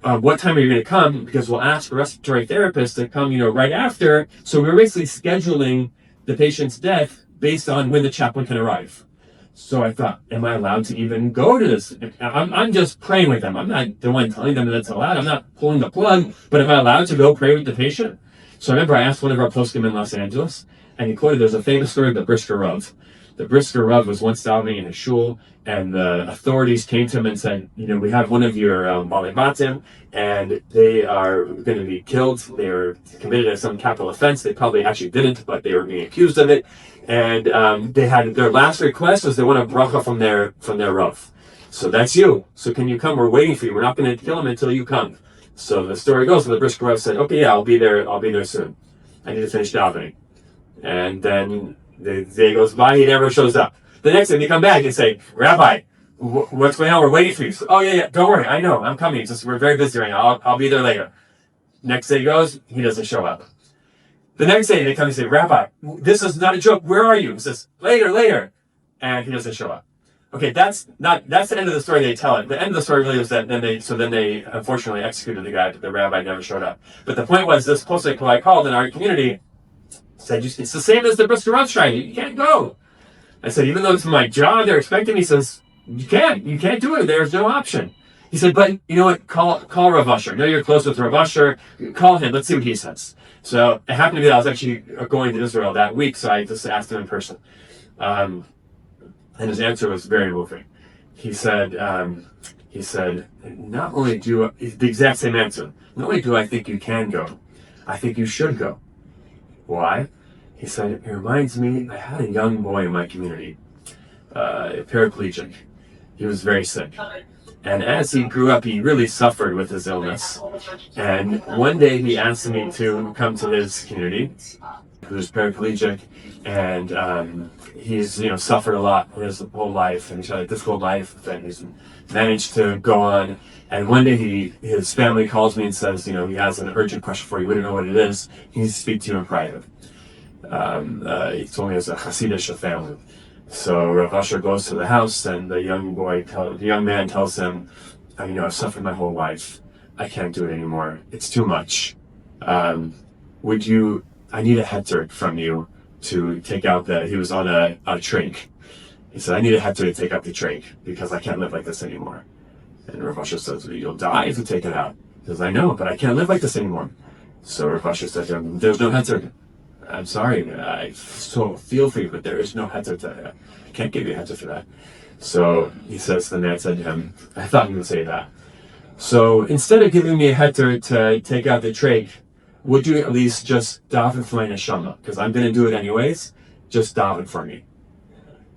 what time are you going to come? Because we'll ask a respiratory therapist to come, right after. So we're basically scheduling the patient's death based on when the chaplain can arrive. So I thought, am I allowed to even go to this? I'm just praying with them. I'm not the one telling them that it's allowed. I'm not pulling the plug, but am I allowed to go pray with the patient? So I remember I asked one of our poskim in Los Angeles, and he quoted, there's a famous story of the Brisker Rav. The Brisker Rav was once davening in a shul, and the authorities came to him and said, we have one of your Balei Batim, and they are going to be killed. They were committed some capital offense. They probably actually didn't, but they were being accused of it. And they had their last request was they want a bracha from their Rav. So that's you. So can you come? We're waiting for you. We're not going to kill him until you come. So the story goes, the Brisker Rav said, okay, yeah, I'll be there soon. I need to finish davening. And then the day goes by, he never shows up. The next time they come back and say, Rabbi, what's going on? We're waiting for you. So, oh yeah, don't worry, I know, I'm coming. Just we're very busy right now. I'll be there later. Next day goes, he doesn't show up. The next day they come and say, Rabbi, this is not a joke. Where are you? He says, later, and he doesn't show up. Okay, that's the end of the story. They tell it. The end of the story really was that then they unfortunately executed the guy, but the rabbi never showed up. But the point was, this posting who I called in our community said, it's the same as the Brisker Rav shrine. You can't go. I said, even though it's my job, they're expecting me. He says, you can't do it. There's no option. He said, but you know what? Call Rav Asher. I know you're close with Rav Asher. Call him. Let's see what he says. So it happened to be that I was actually going to Israel that week, so I just asked him in person. And his answer was very moving. He said, not only the exact same answer. Not only do I think you can go, I think you should go. Why? He said, it reminds me, I had a young boy in my community, paraplegic. He was very sick. And as he grew up, he really suffered with his illness. And one day he asked me to come to his community, who's paraplegic, and he's suffered a lot his whole life, and he's had a difficult life, and he's managed to go on. And one day his family calls me and says, he has an urgent question for you. We don't know what it is. He needs to speak to you in private. He told me it's a Hasidic family. So Rav Asher goes to the house, and the young man tells him, I've suffered my whole life. I can't do it anymore. It's too much. I need a heter from you to take out he was on a trach. He said, I need a heter to take out the trach because I can't live like this anymore. And Rav Asher says, you'll die if you take it out. He says, I know, but I can't live like this anymore. So Rav Asher said to him, there's no heter. I'm sorry, I so feel for you, but there is no heter to that. I can't give you a heter for that. So the man said to him, I thought you would say that. So instead of giving me a heter to take out the trach, would you at least just daven for my neshama? Because I'm going to do it anyways. Just daven for me.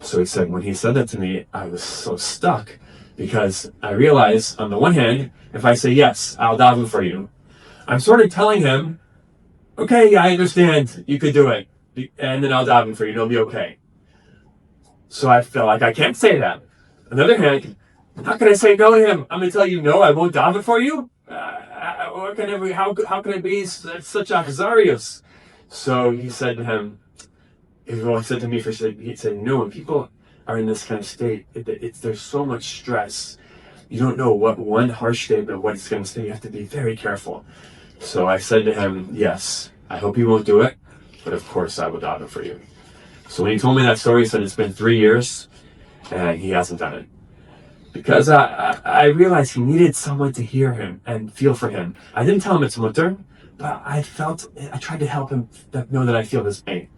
So he said, when he said that to me, I was so stuck because I realized, on the one hand, if I say yes, I'll daven for you, I'm sort of telling him, okay, yeah, I understand. You could do it. And then I'll daven for you. It'll be okay. So I felt like I can't say that. On the other hand, how can I say no to him? I'm going to tell you no, I won't daven for you? How can I be such achzarius? So he said to him, he said to me, he said, when people are in this kind of state, there's so much stress. You don't know what one harsh statement, what it's going to say. You have to be very careful. So I said to him, yes, I hope you won't do it, but of course I will daven for you. So when he told me that story, he said it's been 3 years and he hasn't done it. Because I realized he needed someone to hear him and feel for him. I didn't tell him it's mutter, but I tried to help him know that I feel his pain.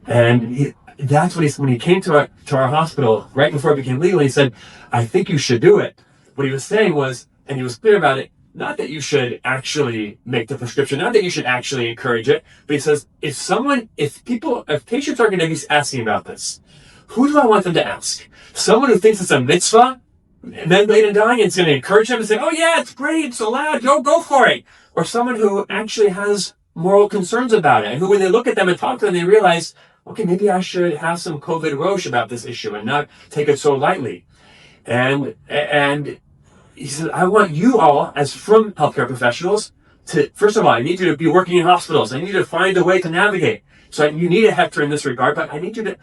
And that's when he came to our hospital, right before it became legal, he said, I think you should do it. What he was saying was, and he was clear about it, not that you should actually make the prescription, not that you should actually encourage it, but he says, if patients are going to be asking about this, who do I want them to ask? Someone who thinks it's a mitzvah, and then later dying, it's going to encourage them and say, oh yeah, it's great, it's allowed, go for it. Or someone who actually has moral concerns about it, and who when they look at them and talk to them, they realize, okay, maybe I should have some COVID roche about this issue and not take it so lightly. And he said, I want you all, as from healthcare professionals, to, first of all, I need you to be working in hospitals. I need you to find a way to navigate. So you need a Hector in this regard, but I need you to,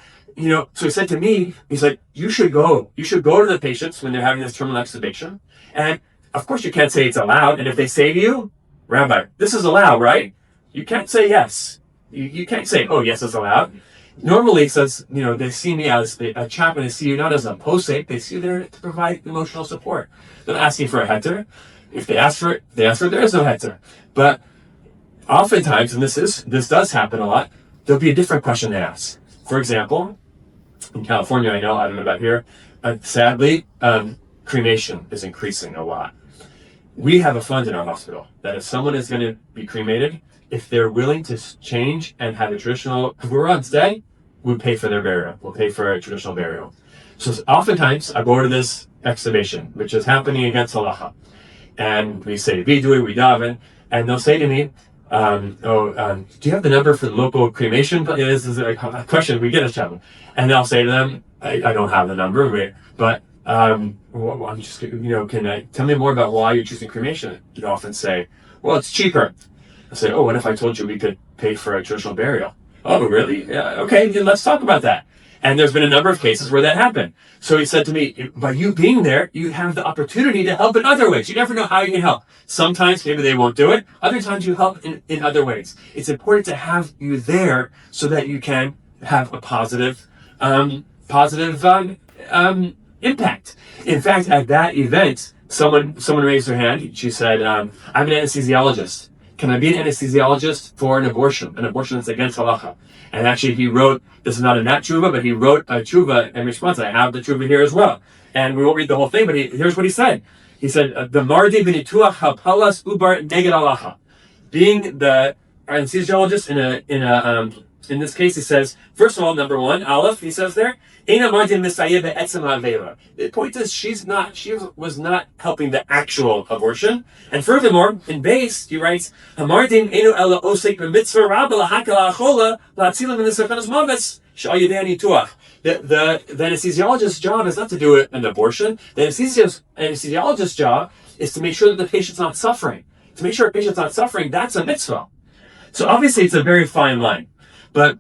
so he said to me, he's like, you should go to the patients when they're having this terminal extubation. And of course you can't say it's allowed. And if they say to you, Rabbi, this is allowed, right? You can't say yes. You can't say, oh, yes, it's allowed. Normally, it says, they see me as a chaplain. They see you not as a posek. They see you there to provide emotional support. They're not asking for a heter. If they ask for it, there is no heter. But oftentimes, and this does happen a lot, there'll be a different question they ask. For example, in California, I don't know about here, sadly, cremation is increasing a lot. We have a fund in our hospital that if someone is going to be cremated, if they're willing to change and have a traditional kavura instead, we'll pay for their burial. We'll pay for a traditional burial. So oftentimes, I go to this exhumation, which is happening against halacha. And we say, we daven, and they'll say to me, do you have the number for the local cremation? This is a question we get as chaplain. And I'll say to them, I don't have the number, but I'm just, tell me more about why you're choosing cremation? You'd often say, well, it's cheaper. I say, oh, what if I told you we could pay for a traditional burial? Oh, really? Yeah, okay, let's talk about that. And there's been a number of cases where that happened. So he said to me, by you being there, you have the opportunity to help in other ways. You never know how you can help. Sometimes maybe they won't do it. Other times you help in other ways. It's important to have you there so that you can have a positive impact. In fact, at that event, someone raised their hand. She said, I'm an anesthesiologist. Can I be an anesthesiologist for an abortion that's against halacha? And actually he wrote, this is not a nat tshuva, but he wrote a tshuva in response. I have the tshuva here as well. And we won't read the whole thing, but here's what he said. He said, the mardi b'nituach hapalas ubar neged halacha. Being the anesthesiologist in this case, he says, first of all, number one, Aleph, he says there, the point is, she was not helping the actual abortion. And furthermore, in base, he writes, the anesthesiologist's job is not to do an abortion. The anesthesiologist's job is to make sure that the patient's not suffering. To make sure a patient's not suffering, that's a mitzvah. So obviously it's a very fine line. But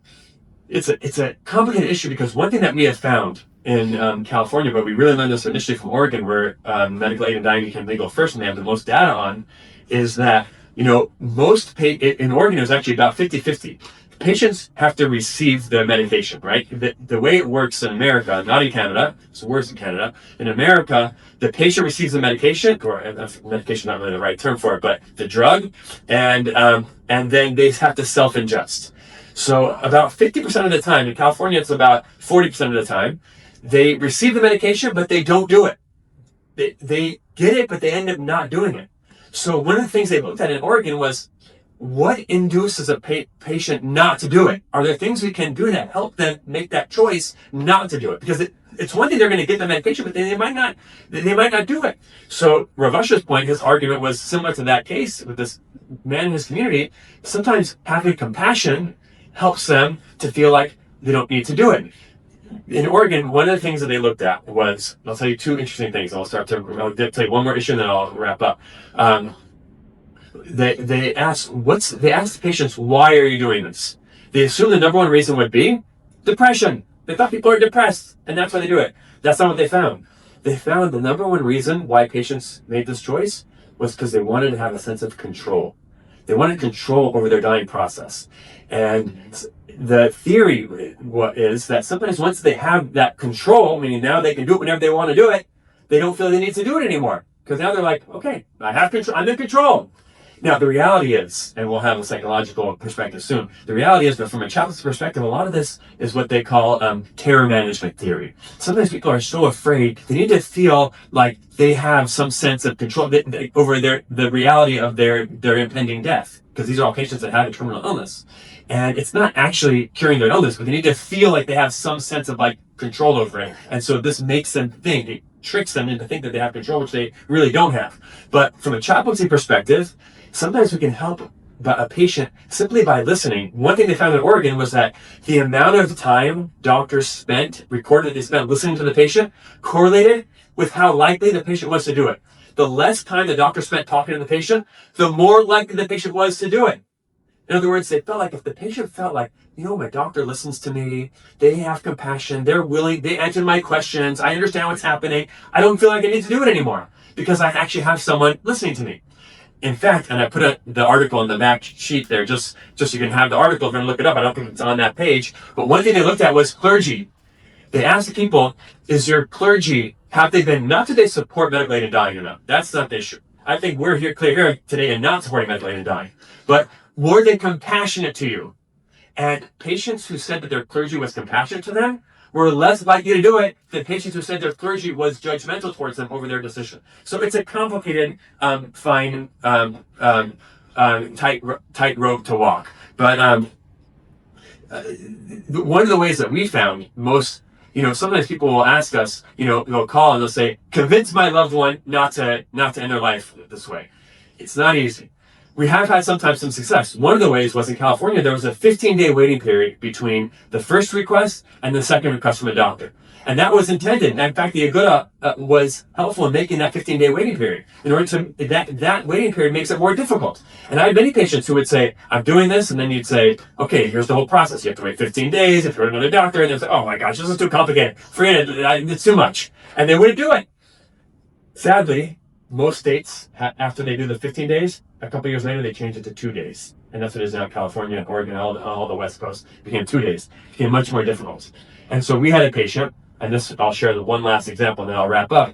it's a complicated issue because one thing that we have found in California, but we really learned this initially from Oregon, where medical aid and dying became legal first, and they have the most data on, is that in Oregon it was actually about 50-50. Patients have to receive the medication, right? The way it works in America, not in Canada, it's worse in Canada. In America, the patient receives the medication, or medication not really the right term for it, but the drug, and then they have to self-ingest. So about 50% of the time, in California it's about 40% of the time, they receive the medication, but they don't do it. They get it, but they end up not doing it. So one of the things they looked at in Oregon was, what induces a patient not to do it? Are there things we can do to help them make that choice not to do it? Because it's one thing they're going to get the medication, but they might not do it. So Rav Asher's point, his argument was similar to that case with this man in his community. Sometimes having compassion helps them to feel like they don't need to do it. In Oregon, one of the things that they looked at was, I'll tell you two interesting things. I'll tell you one more issue and then I'll wrap up. They asked the patients, why are you doing this? They assumed the number one reason would be depression. They thought people are depressed and that's why they do it. That's not what they found. They found the number one reason why patients made this choice was because they wanted to have a sense of control. They wanted control over their dying process. And the theory is that sometimes once they have that control, meaning now they can do it whenever they want to do it, they don't feel they need to do it anymore. Because now they're like, okay, I have control, I'm in control. Now, the reality is, and we'll have a psychological perspective soon, the reality is that from a chaplain's perspective, a lot of this is what they call terror management theory. Sometimes people are so afraid, they need to feel like they have some sense of control over the reality of their impending death. Because these are all patients that have a terminal illness. And it's not actually curing their illness, but they need to feel like they have some sense of like control over it. And so this makes them think, it tricks them into think that they have control, which they really don't have. But from a chaplaincy perspective, sometimes we can help a patient simply by listening. One thing they found in Oregon was that the amount of time doctors recorded they spent listening to the patient correlated with how likely the patient was to do it. The less time the doctor spent talking to the patient, the more likely the patient was to do it. In other words, they felt like if the patient felt like, my doctor listens to me, they have compassion, they're willing, they answer my questions, I understand what's happening, I don't feel like I need to do it anymore because I actually have someone listening to me. In fact, and I put the article on the back sheet there, just so you can have the article if you're going to look it up. I don't think it's on that page. But one thing they looked at was clergy. They asked the people, is your clergy, not that they support medical aid in dying or not. That's not the issue. I think we're clear here today in not supporting medical aid in dying. But were they compassionate to you? And patients who said that their clergy was compassionate to them were less likely to do it than patients who said their clergy was judgmental towards them over their decision. So it's a complicated, fine, tight rope to walk. But one of the ways that we found most, sometimes people will ask us, they'll call and they'll say, convince my loved one not to end their life this way. It's not easy. We have had sometimes some success. One of the ways was in California, there was a 15-day waiting period between the first request and the second request from a doctor. And that was intended. And in fact, the Igud was helpful in making that 15-day waiting period. In order to, that waiting period makes it more difficult. And I had many patients who would say, I'm doing this. And then you'd say, okay, here's the whole process. You have to wait 15 days. You have to go to another doctor. And they'd say, oh my gosh, this is too complicated. Forget it. It's too much. And they wouldn't do it. Sadly, most states, after they do the 15 days, a couple years later, they changed it to 2 days. And that's what it is now. California, Oregon, all the West Coast became 2 days. It became much more difficult. And so we had a patient, and this, I'll share the one last example, and then I'll wrap up.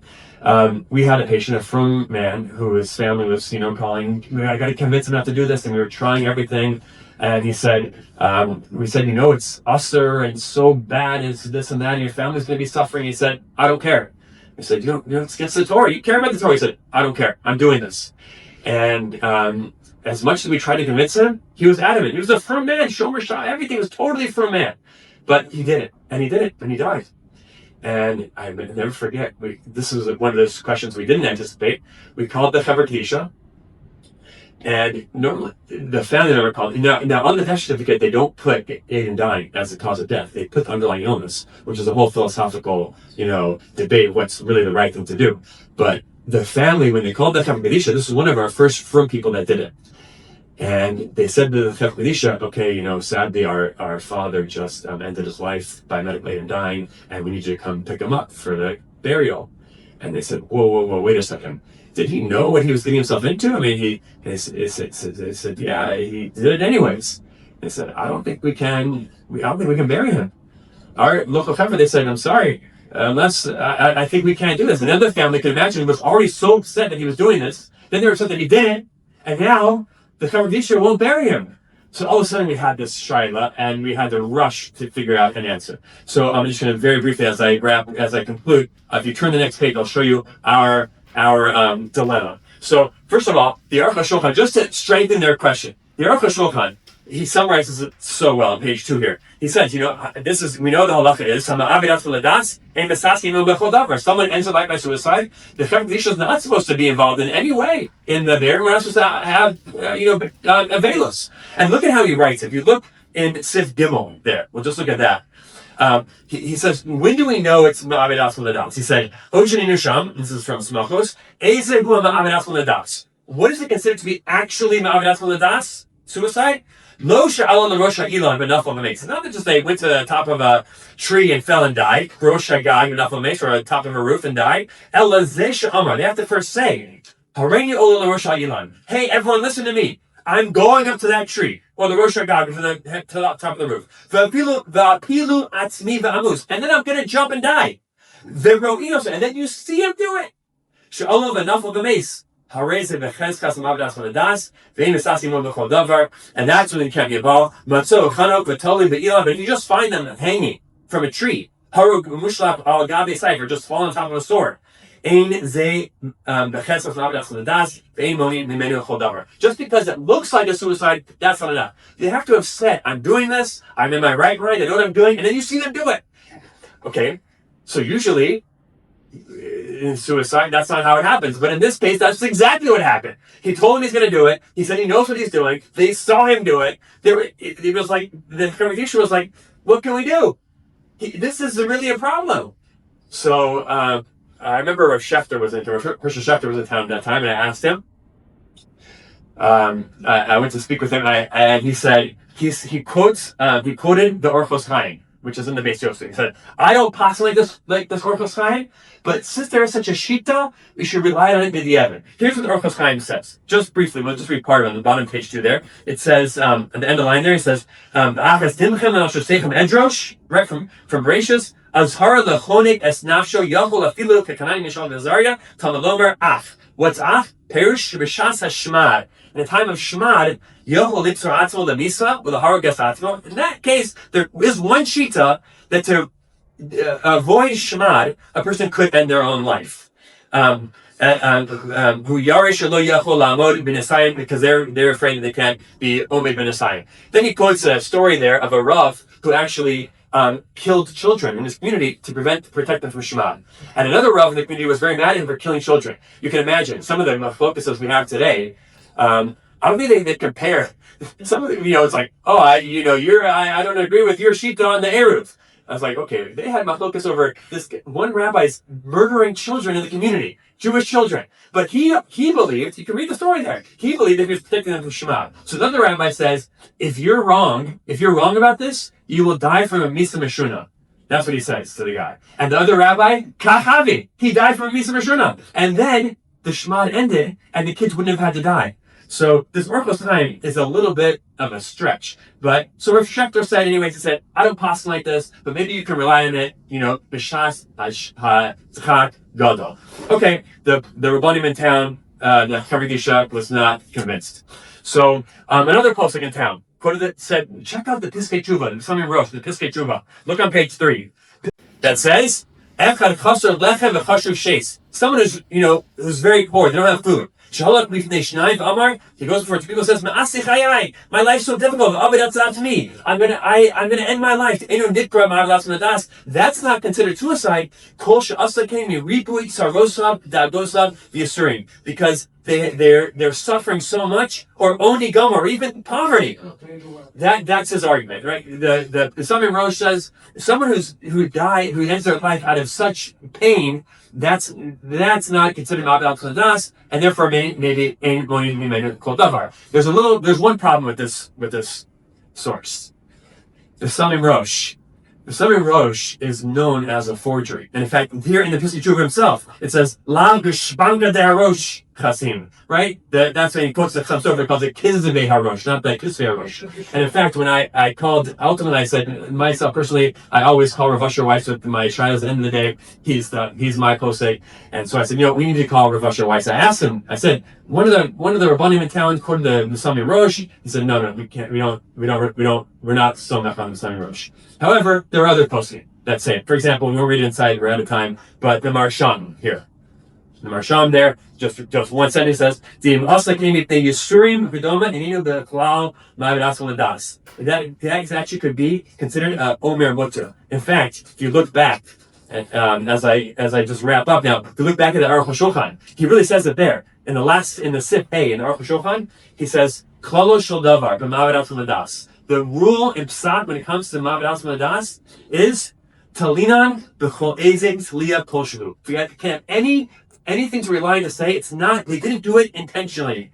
We had a patient, a frum man, who his family was, calling, I got to convince him not to do this, and we were trying everything. And he said, we said, it's usher and so bad, it's this and that, and your family's going to be suffering. He said, I don't care. I said, it's against the Torah. You care about the Torah? He said, I don't care. I'm doing this. And as much as we tried to convince him, he was adamant. He was a firm man, shomer shah, everything was totally firm man. But he did it, and he died. And I will never forget, this was one of those questions we didn't anticipate. We called the Chaver Kedisha, and normally the family member called. Now on the death certificate, they don't put aid in dying as the cause of death. They put the underlying illness, which is a whole philosophical, debate of what's really the right thing to do. But the family, when they called the Chaver Kedisha, this is one of our first frum people that did it. And they said to the Chaver Kedisha, okay, sadly our father just ended his life by medical aid in dying, and we need you to come pick him up for the burial. And they said, whoa, wait a second. Did he know what he was getting himself into? I mean, they said, yeah, he did it anyways. They said, I don't think we can bury him. Our local Chaver, they said, I'm sorry, unless I think we can't do this. And the other family could imagine was already so upset that he was doing this. Then they were upset that he didn't, and now the Chaver Kedisha won't bury him. So all of a sudden we had this shaila, and we had to rush to figure out an answer. So I'm just going to very briefly, as I conclude, if you turn the next page, I'll show you our dilemma. So first of all, the Aruch HaShulchan, just to strengthen their question, the Aruch HaShulchan he summarizes it so well on page 2 here. He says, we know the halacha is, someone ends their life by suicide, the Kadisha is not supposed to be involved in any way in the there. We're not supposed to have, availus. And look at how he writes. If you look in Sif Gimel there, we'll just look at that. He says, when do we know it's Ma'avidas L'Adas? He said, Ojani Nusham, this is from Smachos, Eze Hu Ma'avidas L'Adas. What is it considered to be actually Ma'avidas L'Adas? Suicide? Lo Sha'ala L'Rosh Ha'ilon B'Nafal V'Meis. It's not that just they went to the top of a tree and fell and died, Rosh Ha'gag B'Nafal V'Meis, or the top of a roof and died. Ela Zeh She'amar. They have to first say, Hareini Ola L'Rosh Ha'ilon. Hey, everyone, listen to me. I'm going up to that tree, or the Rosh Hagag, to the top of the roof. And then I'm going to jump and die. And then you see him do it. And that's when you can't be involved. But you just find them hanging from a tree, or just fall on top of a sword. Just because it looks like a suicide, that's not enough. They have to have said, I'm doing this, I'm in my right mind, I know what I'm doing, and then you see them do it. Okay, so usually in suicide, that's not how it happens. But in this case, that's exactly what happened. He told him he's going to do it. He said he knows what he's doing. They saw him do it. It was like, the congregation was like, what can we do? This is really a problem. So, I remember Rav Schefter was in town at that time, and I asked him. I went to speak with him, and he said he quoted the Orchos Chaim, which is in the Beis Yosef. He said, I don't possibly like this Orchos Chaim, but since there is such a shita, we should rely on it b'di'evet. Here's what the Orchos Chaim says. Just briefly, we'll just read part of it on the bottom page 2 there. It says, at the end of the line there, it says, edrosh, right from Bereshis, Azhar lechonik es nafsho yachol afilu kekanani mishal v'zaria tamalomer ach. What's ach? Perush b'shas hashmad. In the time of shmad, yachol litzor atzmo lemisa with a harogas atzmo. In that case, there is one shita that to avoid shmad, a person could end their own life. Who yarish lo yachol lamod b'nesayim, because they're afraid that they can't be omed b'nesayim. Then he quotes a story there of a Rav who actually killed children in his community to protect them from shmad. And another Rav in the community was very mad at him for killing children. You can imagine some of the focuses we have today. I don't think they compare. Some of them, it's like, I don't agree with your shita on the Eruv. I was like, okay, they had machlokas over this one rabbi's murdering children in the community, Jewish children. But he believed, you can read the story there, he believed that he was protecting them from shmad. So the other rabbi says, if you're wrong about this, you will die from a misa meshuna. That's what he says to the guy. And the other rabbi, kachavi, he died from a misa meshuna. And then the shmad ended, and the kids wouldn't have had to die. So this Orchos Chaim is a little bit of a stretch. But so Rav Schefter said, anyways, he said, I don't pass like this, but maybe you can rely on it, b'shas ha'tzchak gadol. Okay, the Rabbanim in town, the Chavidisha was not convinced. So another posting in town quoted it, said, check out the Piskei Tshuva, the Samim Rosh, the Piskei Tshuva. Look on page 3. That says, someone who's very poor, they don't have food. He goes before two people, says, my life's so difficult. That's not to me. I'm gonna end my life. That's not considered suicide. Because they're suffering so much, or oni gum, or even poverty. That's his argument, right? The Samim Rosh says someone who ends their life out of such pain, that's not considered ma'avidas l'das, and therefore maybe ain't going to be made kol davar. There's one problem with this source. The Samim Rosh. The Samim Rosh is known as a forgery. And in fact, here in the Piskei Tshuva himself, it says, La Geshbanga de Harosh Chasim, right? That's when he quotes the Chassam Sofer, calls it Kizvei Harosh, not the Kisvei Harosh. And in fact, when I called, ultimately I said, myself personally, I always call Rav Asher Weiss with my shaylas at the end of the day. He's my posek. And so I said, we need to call Rav Asher Weiss. I asked him, I said, one of the Rabbanim in town quoted the Samim Rosh. He said, no, we can't, we're not so much on the Samim Rosh. However, there are other posting that say it. For example, we won't read it inside, we're out of time, but the Marshan here. The Marsham there, just one sentence says, that actually could be considered Omer Mutter. In fact, if you look back, and as I just wrap up now, if you look back at the Aruch HaShulchan, he really says it there. In the Sif A in the Aruch HaShulchan, he says, Klalo shel davar b'ma'av das. The rule in Psat when it comes to ma'av das is talinan b'chol ezek tliya kol shehu. If you can't have anything to rely on to say, it's not, they didn't do it intentionally.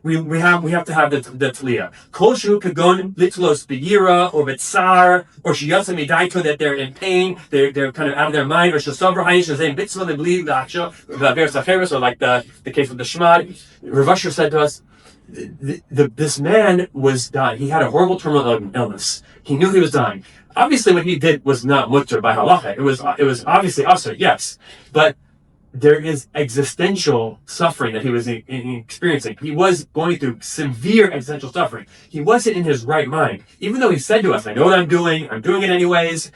We have to have the tliya. Kol shehu kagon litlos b'yira or b'tsar or sheyatsa midaito, that they're in pain, they're kind of out of their mind, or shesavra hayish shazem bitzvah lebli l'achsho v'aver sacheres, or like the case with the Shmad. Rav Asher said to us, this man was dying. He had a horrible terminal illness. He knew he was dying. Obviously, what he did was not mutter by halacha. It was obviously usher, yes, but there is existential suffering that he was experiencing. He was going through severe existential suffering. He wasn't in his right mind. Even though he said to us, I know what I'm doing it anyways,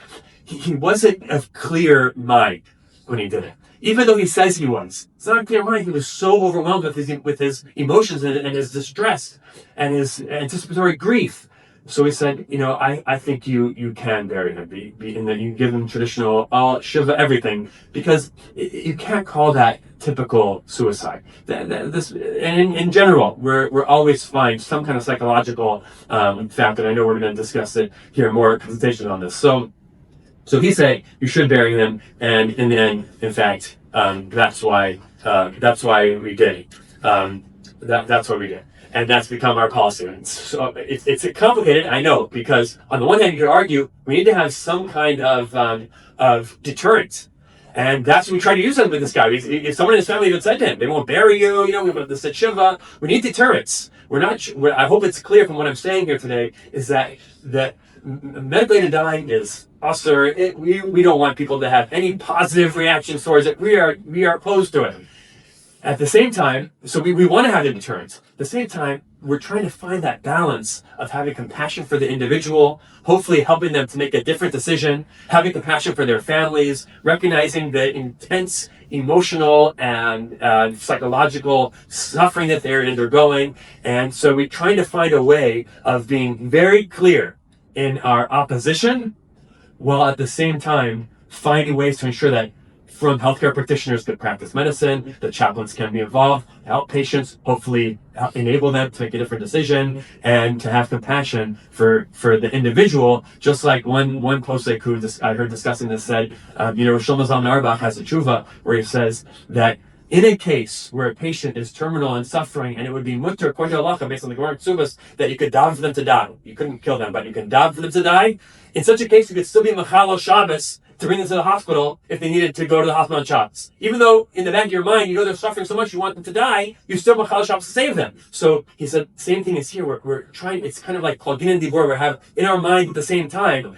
he wasn't of clear mind when he did it. Even though he says he was. It's not a clear mind. He was so overwhelmed with his emotions and his distress and his anticipatory grief. So he said, I think you can bury him, be in that you give him traditional shiva everything, because you can't call that typical suicide. And in general, we're always find some kind of psychological factor. I know we're going to discuss it here, more presentation on this. So he said you should bury him, and in the end, in fact, that's why we did. That's what we did. And that's become our policy. And so it's complicated, I know, because on the one hand, you could argue we need to have some kind of deterrent. And that's what we try to use with this guy. If someone in his family even said to him, they won't bury you, we want the Shiva. We need deterrents. I hope it's clear from what I'm saying here today, is that medicated dying is usher. We don't want people to have any positive reactions towards it. We are opposed to it. At the same time, so we want to have the deterrence. At the same time, we're trying to find that balance of having compassion for the individual, hopefully helping them to make a different decision, having compassion for their families, recognizing the intense emotional and psychological suffering that they're undergoing. And so we're trying to find a way of being very clear in our opposition, while at the same time finding ways to ensure that from healthcare practitioners could practice medicine, the chaplains can be involved, help patients, hopefully enable them to make a different decision, and to have compassion for the individual. Just like one posek who I heard discussing this said, Shlomo Zalman Auerbach has a tshuva where he says that in a case where a patient is terminal and suffering, and it would be mutter according to halacha based on the Gemara Ksubas that you could daven for them to die. You couldn't kill them, but you can daven for them to die. In such a case, you could still be machal Shabbos to bring them to the hospital if they needed to go to the hospital on Shabbos. Even though in the back of your mind, they're suffering so much, you want them to die, you still machal Shabbos to save them. So he said, same thing is here. We're trying, it's kind of like Klagin and Dibor, we have in our mind at the same time,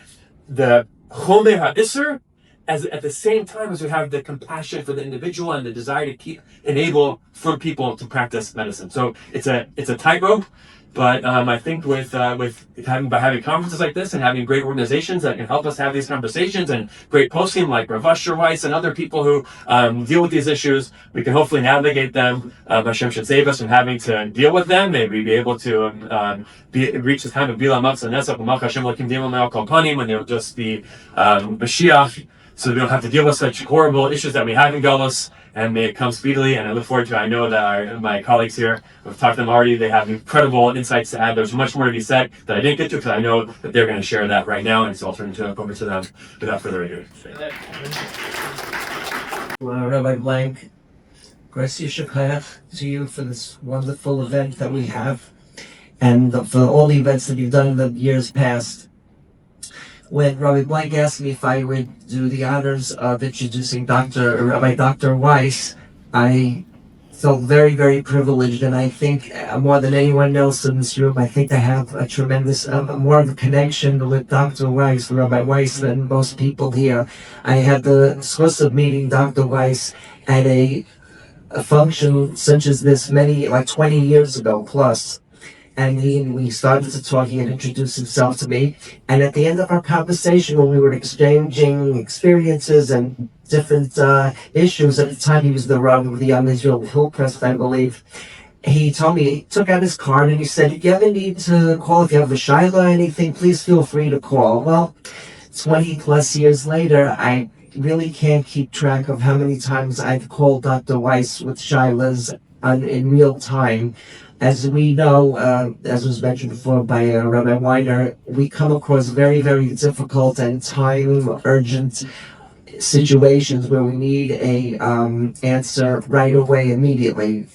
the Chomer HaIsser, at the same time as we have the compassion for the individual and the desire to enable for people to practice medicine. So it's a tightrope, but I think by having conferences like this and having great organizations that can help us have these conversations, and great posting like Rav Asher Weiss and other people who deal with these issues, we can hopefully navigate them. Hashem should save us from having to deal with them. Maybe be able to reach the time of Bila Matzah Nesach L'Malch Hashem L'Kim Dima Me'al Kol Panim, when they'll just be Mashiach, so we don't have to deal with such horrible issues that we have in Galus, and may it come speedily. And I look forward to it. I know that my colleagues here, we've talked to them already, they have incredible insights to add. There's much more to be said that I didn't get to, because I know that they're going to share that right now, and so I'll turn it over to them without further ado. Rabbi Blank, grace Yishachayach to you for this wonderful event that we have, and for all the events that you've done in the years past. When Rabbi Blank asked me if I would do the honors of introducing Rabbi Dr. Weiss, I felt very, very privileged, and I think more than anyone else in this room, I think I have a tremendous, more of a connection with Dr. Weiss, Rabbi Weiss, than most people here. I had the source of meeting Dr. Weiss at a function such as this 20 years ago plus. and we started to talk. He had introduced himself to me, and at the end of our conversation, when we were exchanging experiences and different issues, at the time he was the Rav of the Israel Hillcrest, I believe. He told me, he took out his card and he said, if you ever need to call, if you have a shaila or anything, please feel free to call. Well, 20 plus years later, I really can't keep track of how many times I've called Dr. Weiss with shailas in real time. As we know, as was mentioned before by Rabbi Weiner, we come across very, very difficult and time urgent situations where we need a answer right away, immediately.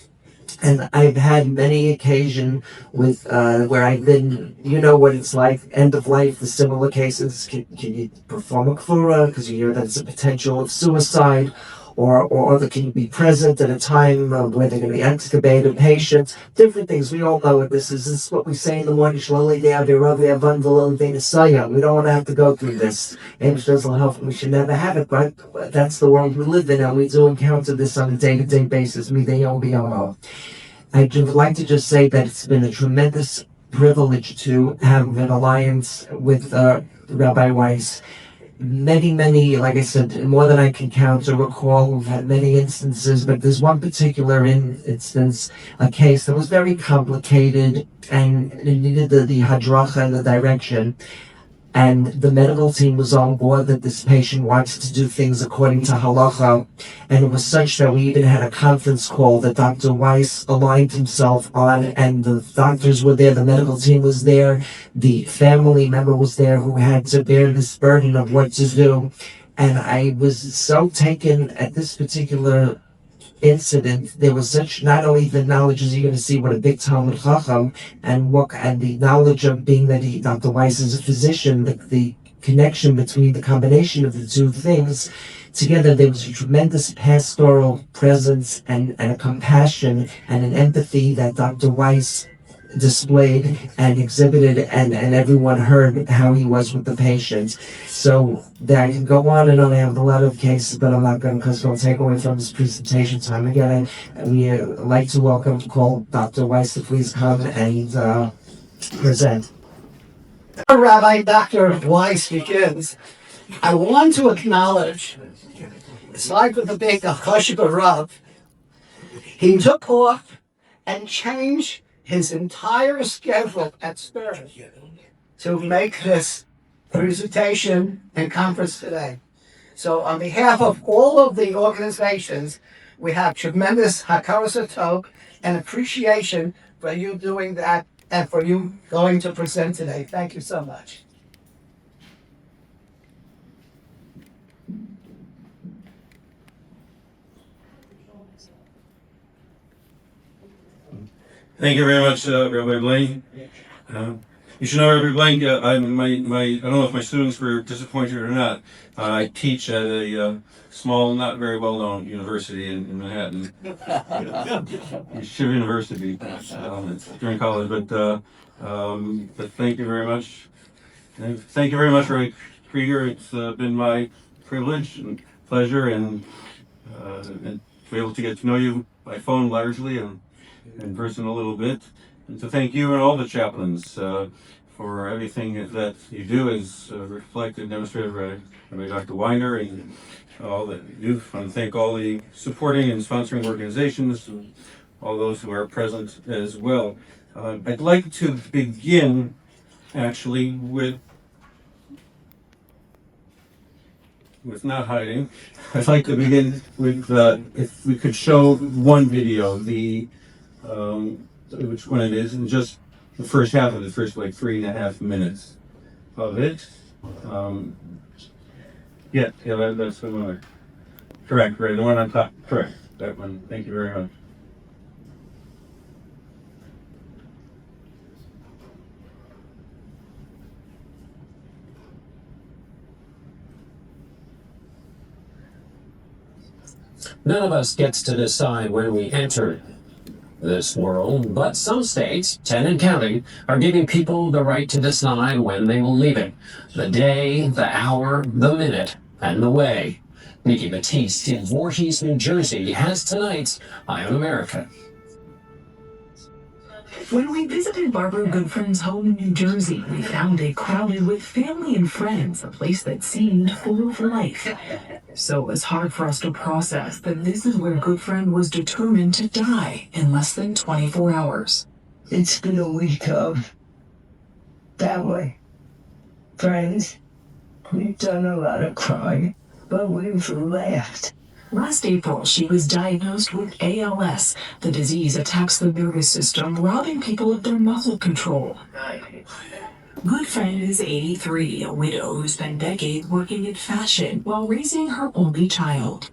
And I've had many occasions with where I've been, you know what it's like, end of life, the similar cases. Can you perform a kfura because you hear that it's a potential of suicide, or can you be present at a time where they're going to be extubated patients, different things. We all know what this is. This is what we say in the morning. We don't want to have to go through this. Amos doesn't help. We should never have it, but that's the world we live in, and we do encounter this on a day-to-day basis. I'd like to just say that it's been a tremendous privilege to have an alliance with Rabbi Weiss. Many, like I said, more than I can count or recall. We've had many instances, but there's one particular instance, a case that was very complicated and it needed the hadracha and the direction. And the medical team was on board that this patient wanted to do things according to halacha. And it was such that we even had a conference call that Dr. Weiss aligned himself on, and the doctors were there, the medical team was there, the family member was there who had to bear this burden of what to do. And I was so taken at this particular incident. There was such, not only the knowledge, as you're going to see, what a big Talmud Chacham, and the knowledge of being that Dr. Weiss is a physician, the connection between the combination of the two things together. There was a tremendous pastoral presence and a compassion and an empathy that Dr. Weiss displayed and exhibited, and everyone heard how he was with the patients. So I can go on and on. I have a lot of cases, but I'm not going to, because it'll take away from his presentation time. Again, we like to call Dr. Weiss to please come and present. Rabbi Dr. Weiss begins. I want to acknowledge, it's like with the big Chashiva Rav, he took off and changed his entire schedule at Spirit to make this presentation and conference today. So on behalf of all of the organizations, we have tremendous hakaras hatov and appreciation for you doing that and for you going to present today. Thank you so much. Thank you very much, Rabbi Blaine. You should know, Rabbi Blaine, I don't know if my students were disappointed or not. I teach at a small, not very well-known university in Manhattan. Shiv University during college, but thank you very much. And thank you very much, Ray Krieger. It's been my privilege and pleasure and to be able to get to know you by phone largely and in person a little bit, and to thank you and all the chaplains for everything that you do is reflected and demonstrated by Dr. Weiner and all that you do. I want to thank all the supporting and sponsoring organizations and all those who are present as well. I'd like to begin actually with not hiding. I'd like to begin with if we could show one video, which one it is, and just the first half of the first 3.5 minutes of it. That's the one. Correct, right? The one on top. Correct. That one. Thank you very much. None of us gets to decide when we enter this world, but some states, 10 and counting, are giving people the right to decide when they will leave it. The day, the hour, the minute, and the way. Nikki Batiste in Voorhees, New Jersey has tonight's Eye on America. When we visited Barbara Goodfriend's home in New Jersey, we found it crowded with family and friends, a place that seemed full of life. So it was hard for us to process that this is where Goodfriend was determined to die in less than 24 hours. It's been a week of family, friends. We've done a lot of crying, but we've laughed. Last April, she was diagnosed with ALS. The disease attacks the nervous system, robbing people of their muscle control. Goodfriend is 83, a widow who spent decades working in fashion while raising her only child.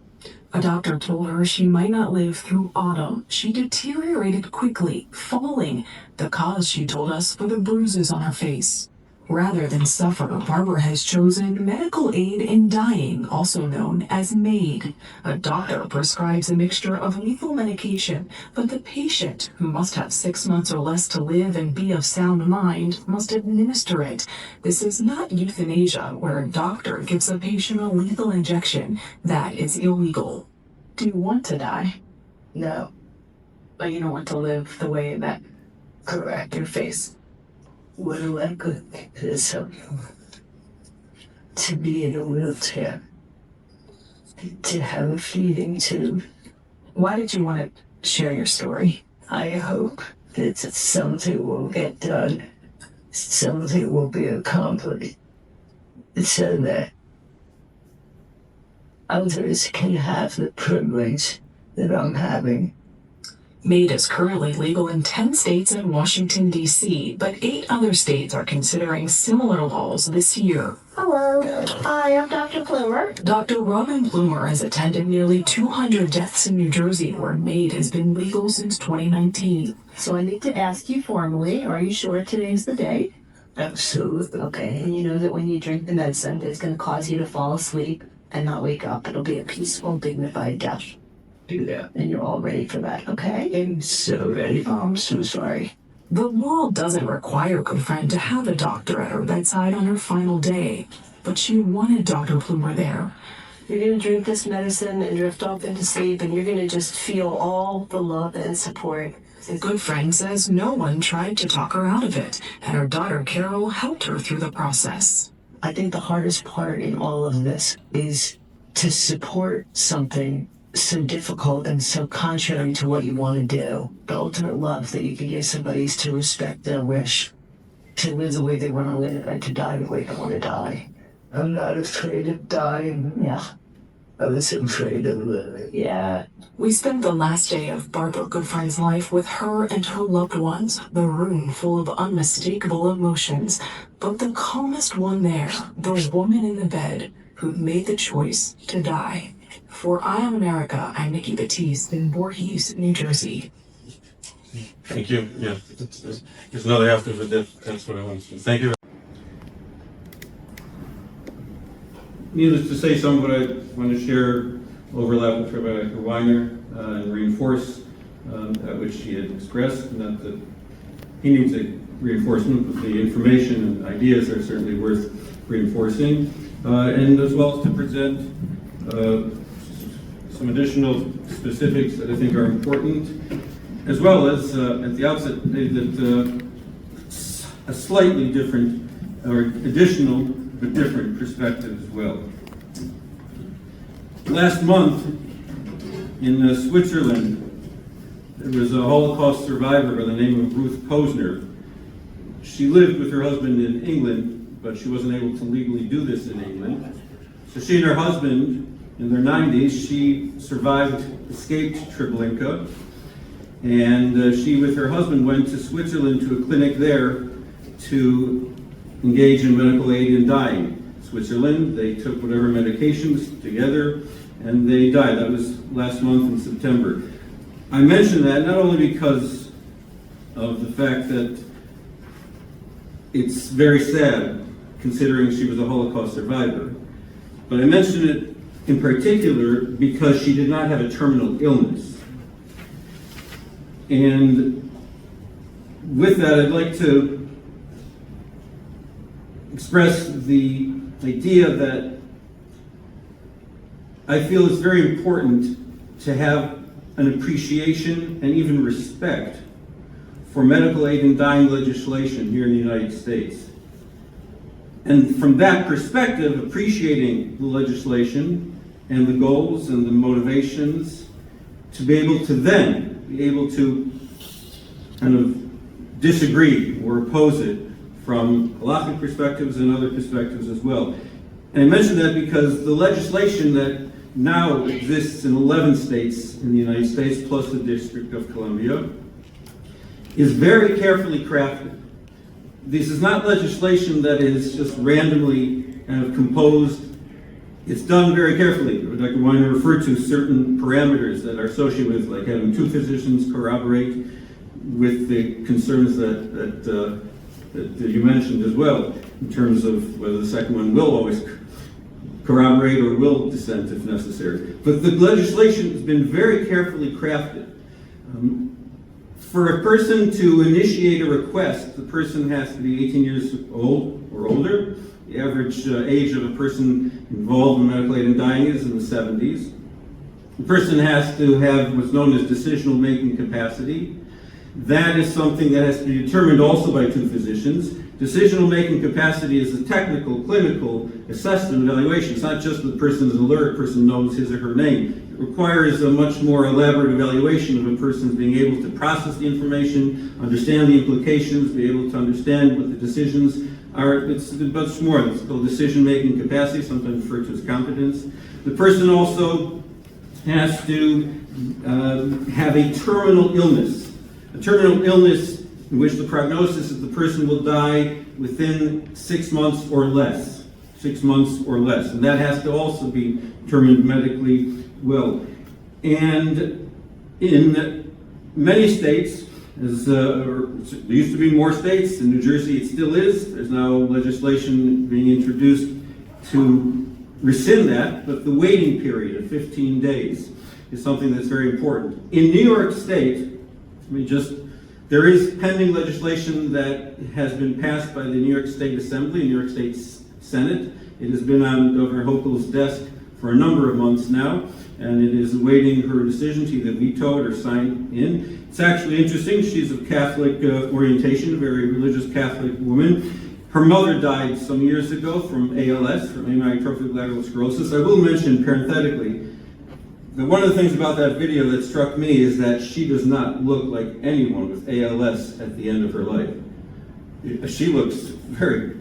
A doctor told her she might not live through autumn. She deteriorated quickly, falling. The cause, she told us, were the bruises on her face. Rather than suffer, Barbara has chosen medical aid in dying, also known as MAID. A doctor prescribes a mixture of lethal medication, but the patient, who must have 6 months or less to live and be of sound mind, must administer it. This is not euthanasia, where a doctor gives a patient a lethal injection. That is illegal. Do you want to die? No, But you don't want to live the way that correct. your face. What do I could is to be in a wheelchair, to have a feeding tube. Why did you want to share your story? I hope that something will get done, something will be accomplished, so that others can have the privilege that I'm having. MAID is currently legal in 10 states and Washington, D.C., but 8 other states are considering similar laws this year. Hello, I am Dr. Plumer. Dr. Robin Plumer has attended nearly 200 deaths in New Jersey, where MAID has been legal since 2019. So I need to ask you formally, are you sure today's the day? Absolutely. Okay, and you know that when you drink the medicine, it's going to cause you to fall asleep and not wake up. It'll be a peaceful, dignified death. Do that. And you're all ready for that, okay? I'm so ready. Oh, I'm so sorry. The law doesn't require Goodfriend to have a doctor at her bedside on her final day, but she wanted Dr. Plumer there. You're going to drink this medicine and drift off into sleep, and you're going to just feel all the love and support. Goodfriend says no one tried to talk her out of it, and her daughter Carol helped her through the process. I think the hardest part in all of this is to support something so difficult and so contrary to what you want to do. The ultimate love that you can give somebody is to respect their wish, to live the way they want to live, and to die the way they want to die. I'm not afraid of dying. Yeah. I was afraid of living. Yeah. We spent the last day of Barbara Goodfriend's life with her and her loved ones, the room full of unmistakable emotions. But the calmest one there, the woman in the bed who made the choice to die. For Eye on America, I'm Nikki Batiste in Voorhees, New Jersey. Thank you. Yeah, there's another after the death. That's what I want to say. Thank you. Needless to say, some of what I want to share overlap with Rabbi Weiner and reinforce that which he had expressed. Not that he needs a reinforcement, but the information and ideas are certainly worth reinforcing, and as well as to present some additional specifics that I think are important, as well as at the outset that a slightly different or additional but different perspective as well. Last month in Switzerland, there was a Holocaust survivor by the name of Ruth Posner. She lived with her husband in England, but she wasn't able to legally do this in England. So she and her husband, in their 90s, she escaped Treblinka, and she with her husband went to Switzerland to a clinic there to engage in medical aid in dying. Switzerland, they took whatever medications together, and they died. That was last month in September. I mention that not only because of the fact that it's very sad, considering she was a Holocaust survivor, but I mention it in particular because she did not have a terminal illness. And with that, I'd like to express the idea that I feel it's very important to have an appreciation and even respect for medical aid in dying legislation here in the United States. And from that perspective, appreciating the legislation and the goals and the motivations, to be able to then be able to kind of disagree or oppose it from halachic perspectives and other perspectives as well. And I mention that because the legislation that now exists in 11 states in the United States, plus the District of Columbia, is very carefully crafted. This is not legislation that is just randomly kind of composed. It's done very carefully. Dr. Weiner referred to certain parameters that are associated with, like having two physicians corroborate with the concerns that you mentioned as well, in terms of whether the second one will always corroborate or will dissent if necessary. But the legislation has been very carefully crafted. For a person to initiate a request, the person has to be 18 years old or older. The average age of a person involved in medical aid and dying is in the 70s. The person has to have what's known as decisional-making capacity. That is something that has to be determined also by two physicians. Decisional-making capacity is a technical, clinical assessment evaluation. It's not just that the person is alert, the person knows his or her name. It requires a much more elaborate evaluation of a person being able to process the information, understand the implications, be able to understand what the decisions are. It's much more. It's called decision-making capacity, sometimes referred to as competence. The person also has to have a terminal illness. A terminal illness in which the prognosis is the person will die within 6 months or less. 6 months or less. And that has to also be determined medically well. And in many states, there used to be more states. In New Jersey, it still is. There's now legislation being introduced to rescind that, but the waiting period of 15 days is something that's very important. In New York State, there is pending legislation that has been passed by the New York State Assembly, New York State Senate. It has been on Governor Hochul's desk for a number of months now, and it is awaiting her decision to either veto it or sign in. It's actually interesting. She's of Catholic orientation, a very religious Catholic woman. Her mother died some years ago from ALS, from amyotrophic lateral sclerosis. I will mention parenthetically that one of the things about that video that struck me is that she does not look like anyone with ALS at the end of her life. She looks very...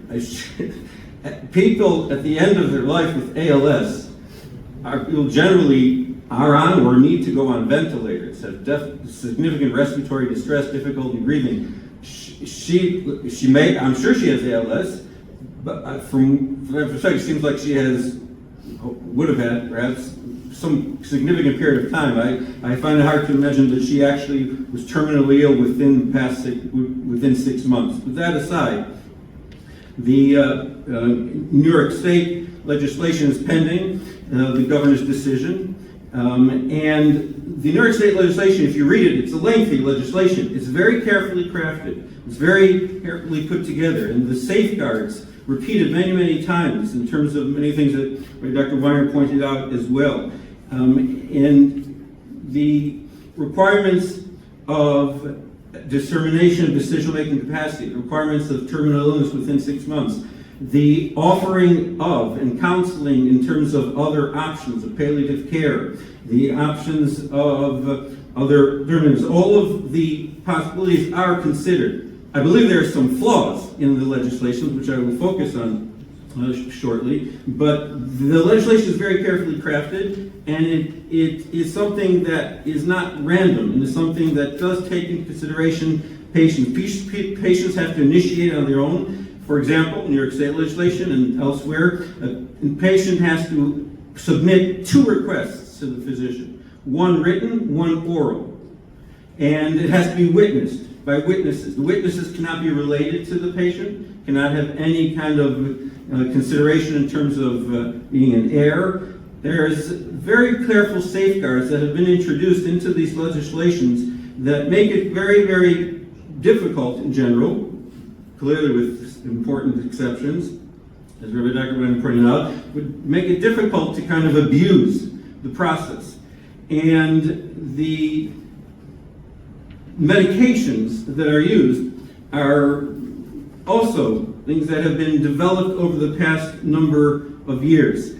People at the end of their life with ALS generally are on or need to go on ventilators, have significant respiratory distress, difficulty breathing. She may, I'm sure she has ALS, but from that perspective, it seems like she would have had perhaps some significant period of time. I find it hard to imagine that she actually was terminally ill within 6 months. With that aside, the New York State legislation is pending, the governor's decision, and the New York State legislation, if you read it, it's a lengthy legislation. It's very carefully crafted. It's very carefully put together, and the safeguards repeated many, many times in terms of many things that Dr. Weiner pointed out as well. And the requirements of determination of decision-making capacity, the requirements of terminal illness within 6 months, the offering of and counseling in terms of other options of palliative care, the options of other alternatives, all of the possibilities are considered. I believe there are some flaws in the legislation, which I will focus on shortly, but the legislation is very carefully crafted, and it is something that is not random, and is something that does take into consideration patients. Patients have to initiate on their own. For example, New York State legislation and elsewhere, a patient has to submit 2 requests to the physician, one written, one oral, and it has to be witnessed by witnesses. The witnesses cannot be related to the patient, cannot have any kind of consideration in terms of being an heir. There's very careful safeguards that have been introduced into these legislations that make it very, very difficult in general, clearly with important exceptions, as Rabbi Dr. Weiner pointed out, would make it difficult to kind of abuse the process. And medications that are used are also things that have been developed over the past number of years.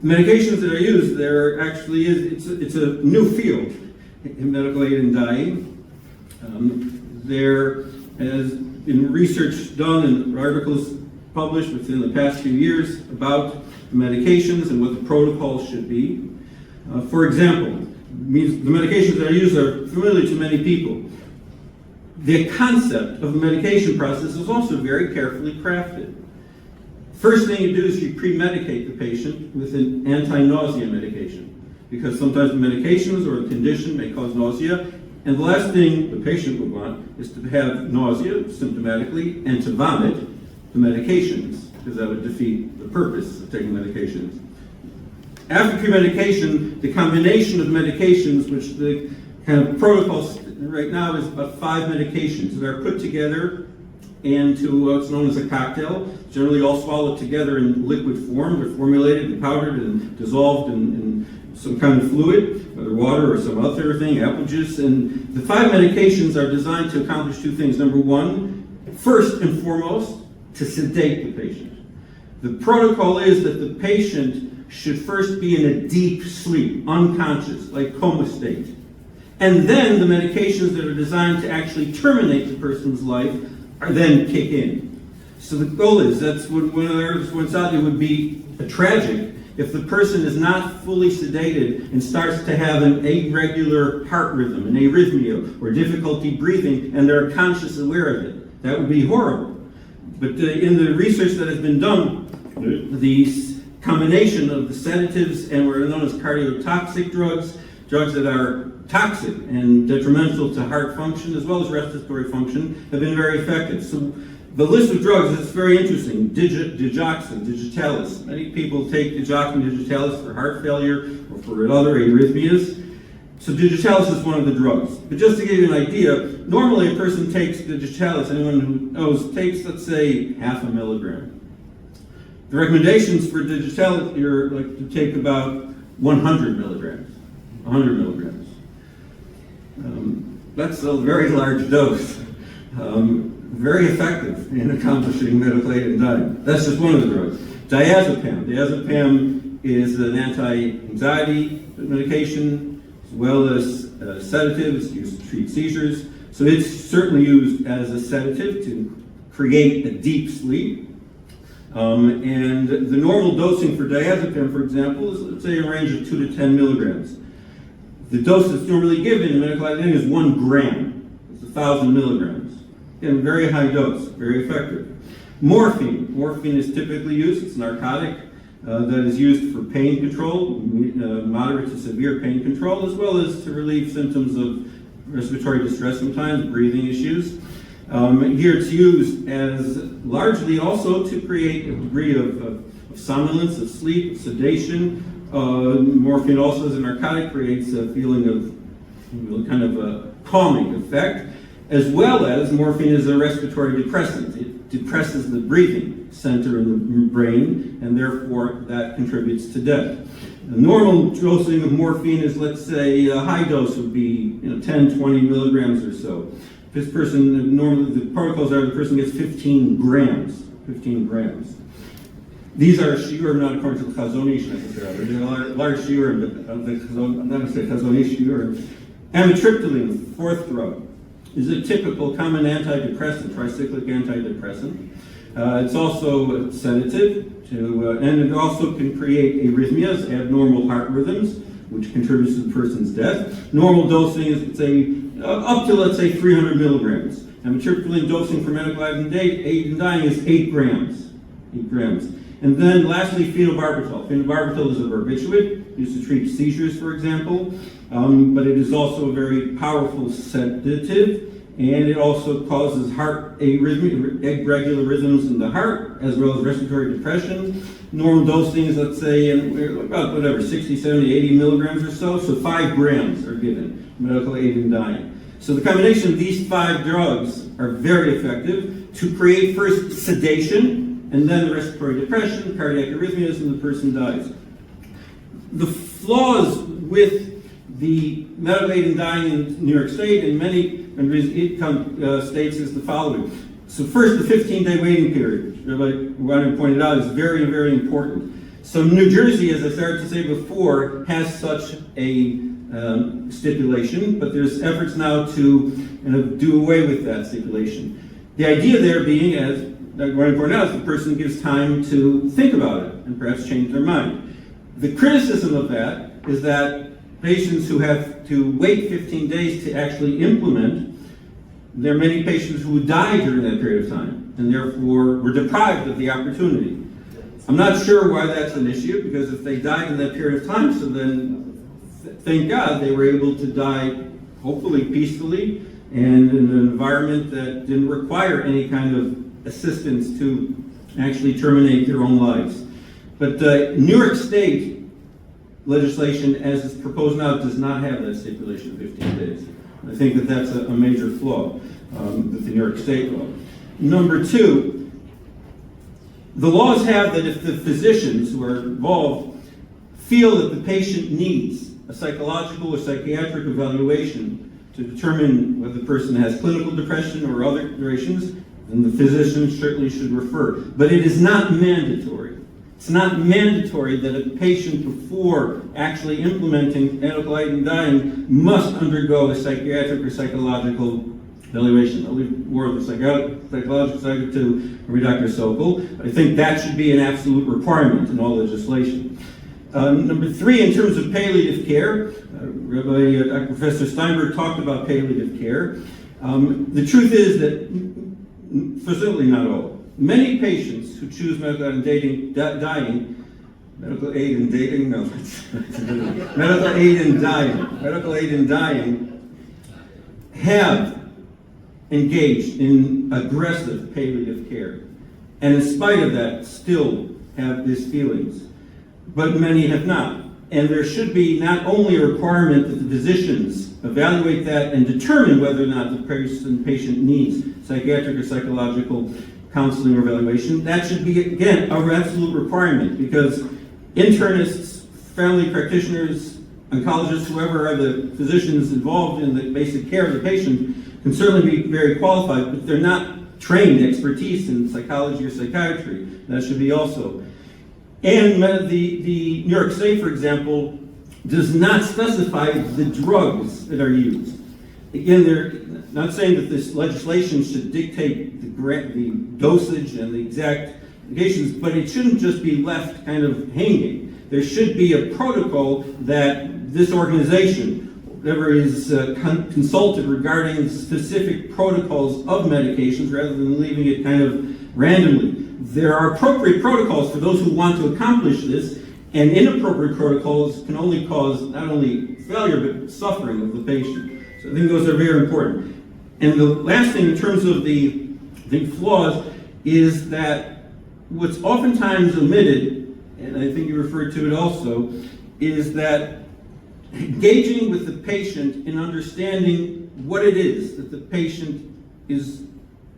Medications that are used, there actually is, it's a new field in medical aid in dying. There has been research done and articles published within the past few years about medications and what the protocols should be. For example, the medications that are used are familiar to many people. The concept of the medication process is also very carefully crafted. First thing you do is you pre-medicate the patient with an anti-nausea medication, because sometimes the medications or the condition may cause nausea, and the last thing the patient would want is to have nausea symptomatically and to vomit the medications, because that would defeat the purpose of taking medications. After pre-medication, the combination of medications, which the kind of protocols right now is about 5 medications that are put together into what's known as a cocktail. Generally all swallowed together in liquid form. They're formulated and powdered and dissolved in some kind of fluid, whether water or some other thing, apple juice. And the 5 medications are designed to accomplish 2 things. Number 1, first and foremost, to sedate the patient. The protocol is that the patient should first be in a deep sleep, unconscious, like coma state. And then the medications that are designed to actually terminate the person's life are then kick in. So the goal is, that's when others points out, it would be tragic if the person is not fully sedated and starts to have an irregular heart rhythm, an arrhythmia, or difficulty breathing, and they're conscious aware of it. That would be horrible. But in the research that has been done, the combination of the sedatives and what are known as cardiotoxic drugs, drugs that are toxic and detrimental to heart function as well as respiratory function, have been very effective. So the list of drugs is very interesting. Digoxin, digitalis. Many people take digoxin, digitalis for heart failure or for other arrhythmias. So digitalis is one of the drugs. But just to give you an idea, normally a person takes digitalis, anyone who knows, takes, let's say, 0.5 milligram. The recommendations for digitalis are like to take about 100 milligrams. 100 milligrams. That's a very large dose. Very effective in accomplishing medical aid in dying. That's just one of the drugs. Diazepam. Diazepam is an anti-anxiety medication as well as sedative. It's used to treat seizures. So it's certainly used as a sedative to create a deep sleep. And the normal dosing for diazepam, for example, is, let's say, a range of 2 to 10 milligrams. The dose that's normally given in medical aid is 1 gram. It's 1,000 milligrams. Again, very high dose, very effective. Morphine. Morphine is typically used, it's narcotic, that is used for pain control, moderate to severe pain control, as well as to relieve symptoms of respiratory distress sometimes, breathing issues. Here it's used as largely also to create a degree of somnolence, of sleep, of sedation. Morphine also as a narcotic creates a feeling of kind of a calming effect, as well as morphine is a respiratory depressant. It depresses the breathing center in the brain, and therefore that contributes to death. The normal dosing of morphine is, let's say, a high dose would be 10, 20 milligrams or so. This person, normally the protocols are the person gets 15 grams. 15 grams. These are shiurim not according to Chazon Ish necessarily. They're large shiurim, but I'm not going to say Chazon Ish shiurim. Amitriptyline, 4th drug, is a typical common antidepressant, tricyclic antidepressant. It's also a sedative, and it also can create arrhythmias, abnormal heart rhythms, which contributes to the person's death. Normal dosing is, let's say, up to, let's say, 300 milligrams. Amitriptyline dosing for medical aid in dying is 8 grams. 8 grams. And then lastly, phenobarbital. Phenobarbital is a barbiturate, used to treat seizures, for example, but it is also a very powerful sedative, and it also causes heart irregular rhythms in the heart, as well as respiratory depression. Normal dosing is, let's say, about 60, 70, 80 milligrams or so 5 grams are given, medical aid in dying. So the combination of these 5 drugs are very effective to create first sedation, and then respiratory depression, cardiac arrhythmias, and the person dies. The flaws with the medical aid in dying in New York State and many states is the following. So first, the 15-day waiting period, like Ryan pointed out, is very, very important. So New Jersey, as I started to say before, has such a stipulation, but there's efforts now to do away with that stipulation. The idea there being, as Ryan pointed out, is the person gives time to think about it and perhaps change their mind. The criticism of that is that patients who have to wait 15 days to actually implement, there are many patients who die during that period of time, and therefore were deprived of the opportunity. I'm not sure why that's an issue, because if they died in that period of time, so then thank God they were able to die hopefully peacefully and in an environment that didn't require any kind of assistance to actually terminate their own lives. But New York State legislation, as it's proposed now, does not have that stipulation of 15 days. I think that that's a major flaw with the New York State law. Number two, the laws have that if the physicians who are involved feel that the patient needs a psychological or psychiatric evaluation to determine whether the person has clinical depression or other durations, then the physician certainly should refer. But it is not mandatory. It's not mandatory that a patient, before actually implementing medical aid in dying, must undergo a psychiatric or psychological evaluation. I'll leave more of the psychological side to Dr. Sokol. I think that should be an absolute requirement in all legislation. Number three, in terms of palliative care, Professor Steinberg talked about palliative care. The truth is that, certainly not all, many patients who choose medical aid in dying, medical aid in dying, have engaged in aggressive palliative care, and in spite of that, still have these feelings. But many have not. And there should be not only a requirement that the physicians evaluate that and determine whether or not the patient needs psychiatric or psychological counseling or evaluation. That should be, again, an absolute requirement, because internists, family practitioners, oncologists, whoever are the physicians involved in the basic care of the patient can certainly be very qualified, but they're not trained expertise in psychology or psychiatry. That should be also. And the New York State, for example, does not specify the drugs that are used. Again, they're not saying that this legislation should dictate the dosage and the exact indications, but it shouldn't just be left kind of hanging. There should be a protocol that this organization, whatever is consulted regarding specific protocols of medications, rather than leaving it kind of randomly. There are appropriate protocols for those who want to accomplish this, and inappropriate protocols can only cause not only failure, but suffering of the patient. So I think those are very important. And the last thing in terms of the flaws is that what's oftentimes omitted, and I think you referred to it also, is that engaging with the patient in understanding what it is that the patient is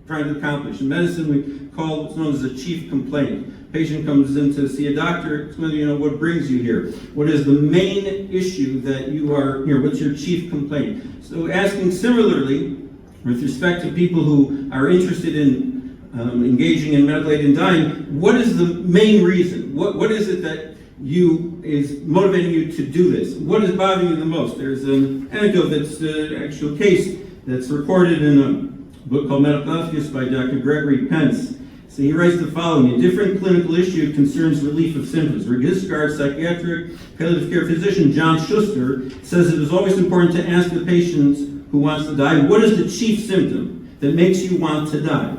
trying to accomplish. In medicine, we call what's known as a chief complaint. Patient comes in to see a doctor, it's going to, what brings you here? What is the main issue that you are here? What's your chief complaint? So asking similarly, with respect to people who are interested in engaging in medical aid in dying, what is the main reason? What is it that is motivating you to do this? What is bothering you the most? There's an anecdote that's an actual case that's recorded in a book called Medical Ethics by Dr. Gregory Pence. So he writes the following: a different clinical issue concerns relief of symptoms. Registrar psychiatric palliative care physician John Schuster says it is always important to ask the patient who wants to die, what is the chief symptom that makes you want to die?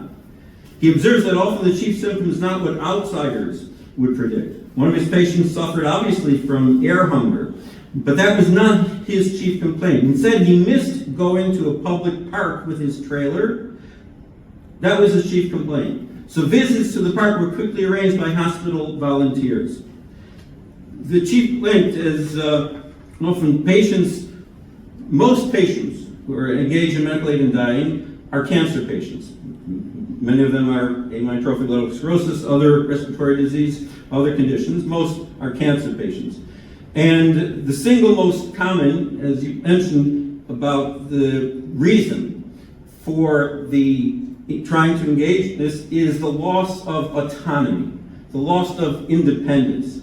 He observes that often the chief symptom is not what outsiders would predict. One of his patients suffered obviously from air hunger, but that was not his chief complaint. Instead, he missed going to a public park with his trailer. That was his chief complaint. So visits to the park were quickly arranged by hospital volunteers. The chief complaint is often most patients who are engaged in medical aid in dying are cancer patients. Many of them are amyotrophic lateral sclerosis, other respiratory disease, other conditions. Most are cancer patients. And the single most common, as you mentioned, about the reason for the trying to engage this is the loss of autonomy, the loss of independence.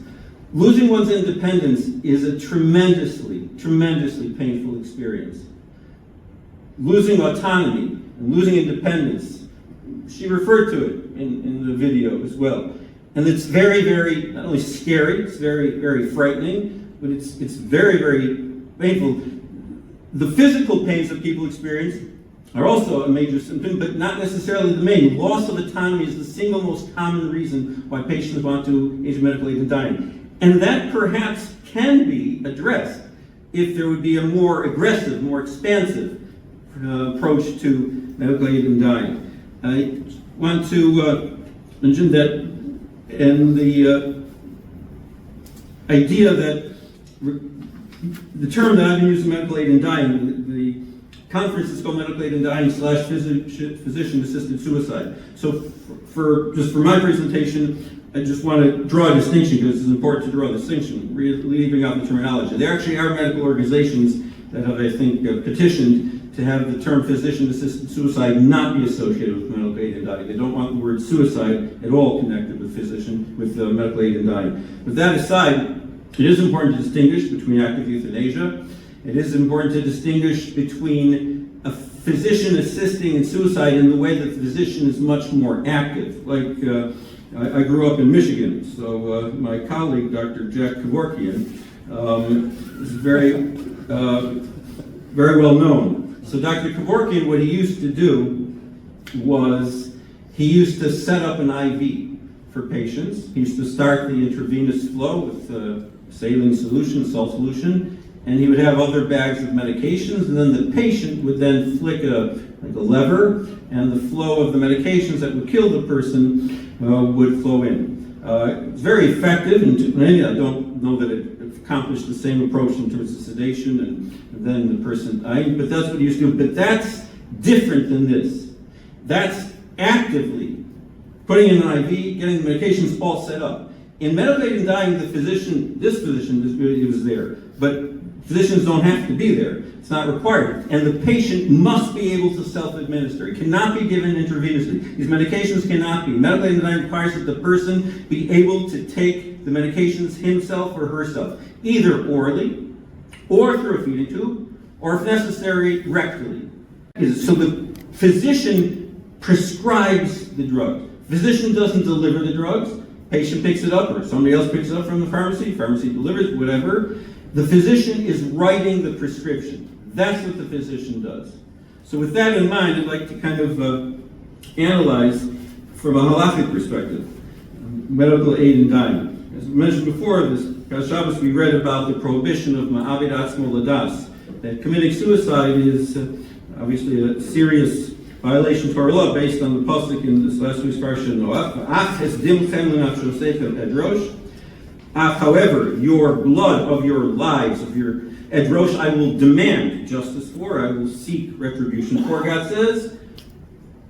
Losing one's independence is a tremendously, tremendously painful experience. Losing autonomy and losing independence, she referred to it in the video as well. And it's very, very, not only scary, it's very, very frightening, but it's very, very painful. The physical pains that people experience are also a major symptom, but not necessarily the main. Loss of autonomy is the single most common reason why patients want to engage medical aid in dying. And that perhaps can be addressed if there would be a more aggressive, more expansive approach to medical aid in dying. I want to mention that in the idea that the term that I've been using, medical aid in dying, the conference is called medical aid in dying / physician-assisted suicide. So for my presentation, I just want to draw a distinction because it's important to draw a distinction, leaving out the terminology. There actually are medical organizations that have, I think, petitioned to have the term physician-assisted suicide not be associated with medical aid in dying. They don't want the word suicide at all connected with medical aid in dying. With that aside, it is important to distinguish between active euthanasia. It is important to distinguish between a physician assisting in suicide in the way that the physician is much more active. Like, I grew up in Michigan, so my colleague, Dr. Jack Kevorkian, is very, very well known. So Dr. Kevorkian, what he used to do was he used to set up an IV for patients. He used to start the intravenous flow with saline solution, salt solution, and he would have other bags of medications, and then the patient would then flick a lever, and the flow of the medications that would kill the person would flow in. It's very effective, and I don't know that it accomplished the same approach in terms of sedation and then the person dying, but that's what he used to do. But that's different than this. That's actively putting in an IV, getting the medications all set up. In medical aid in dying, this physician was there, but physicians don't have to be there. It's not required. And the patient must be able to self-administer. It cannot be given intravenously. These medications cannot be. Medical aid in dying requires that the person be able to take the medications himself or herself, either orally, or through a feeding tube, or if necessary, rectally. So the physician prescribes the drug. Physician doesn't deliver the drugs. Patient picks it up, or somebody else picks it up from the pharmacy delivers, whatever. The physician is writing the prescription. That's what the physician does. So with that in mind, I'd like to kind of analyze from a halakhic perspective, medical aid in dying. As we mentioned before, this Shabbos we read about the prohibition of ma'avid atzmo ladas, that committing suicide is obviously a serious violation to our law based on the pasuk in this last week's parsha Noach. However, your blood of your lives, of your edrosh, I will demand justice for, I will seek retribution for, God says.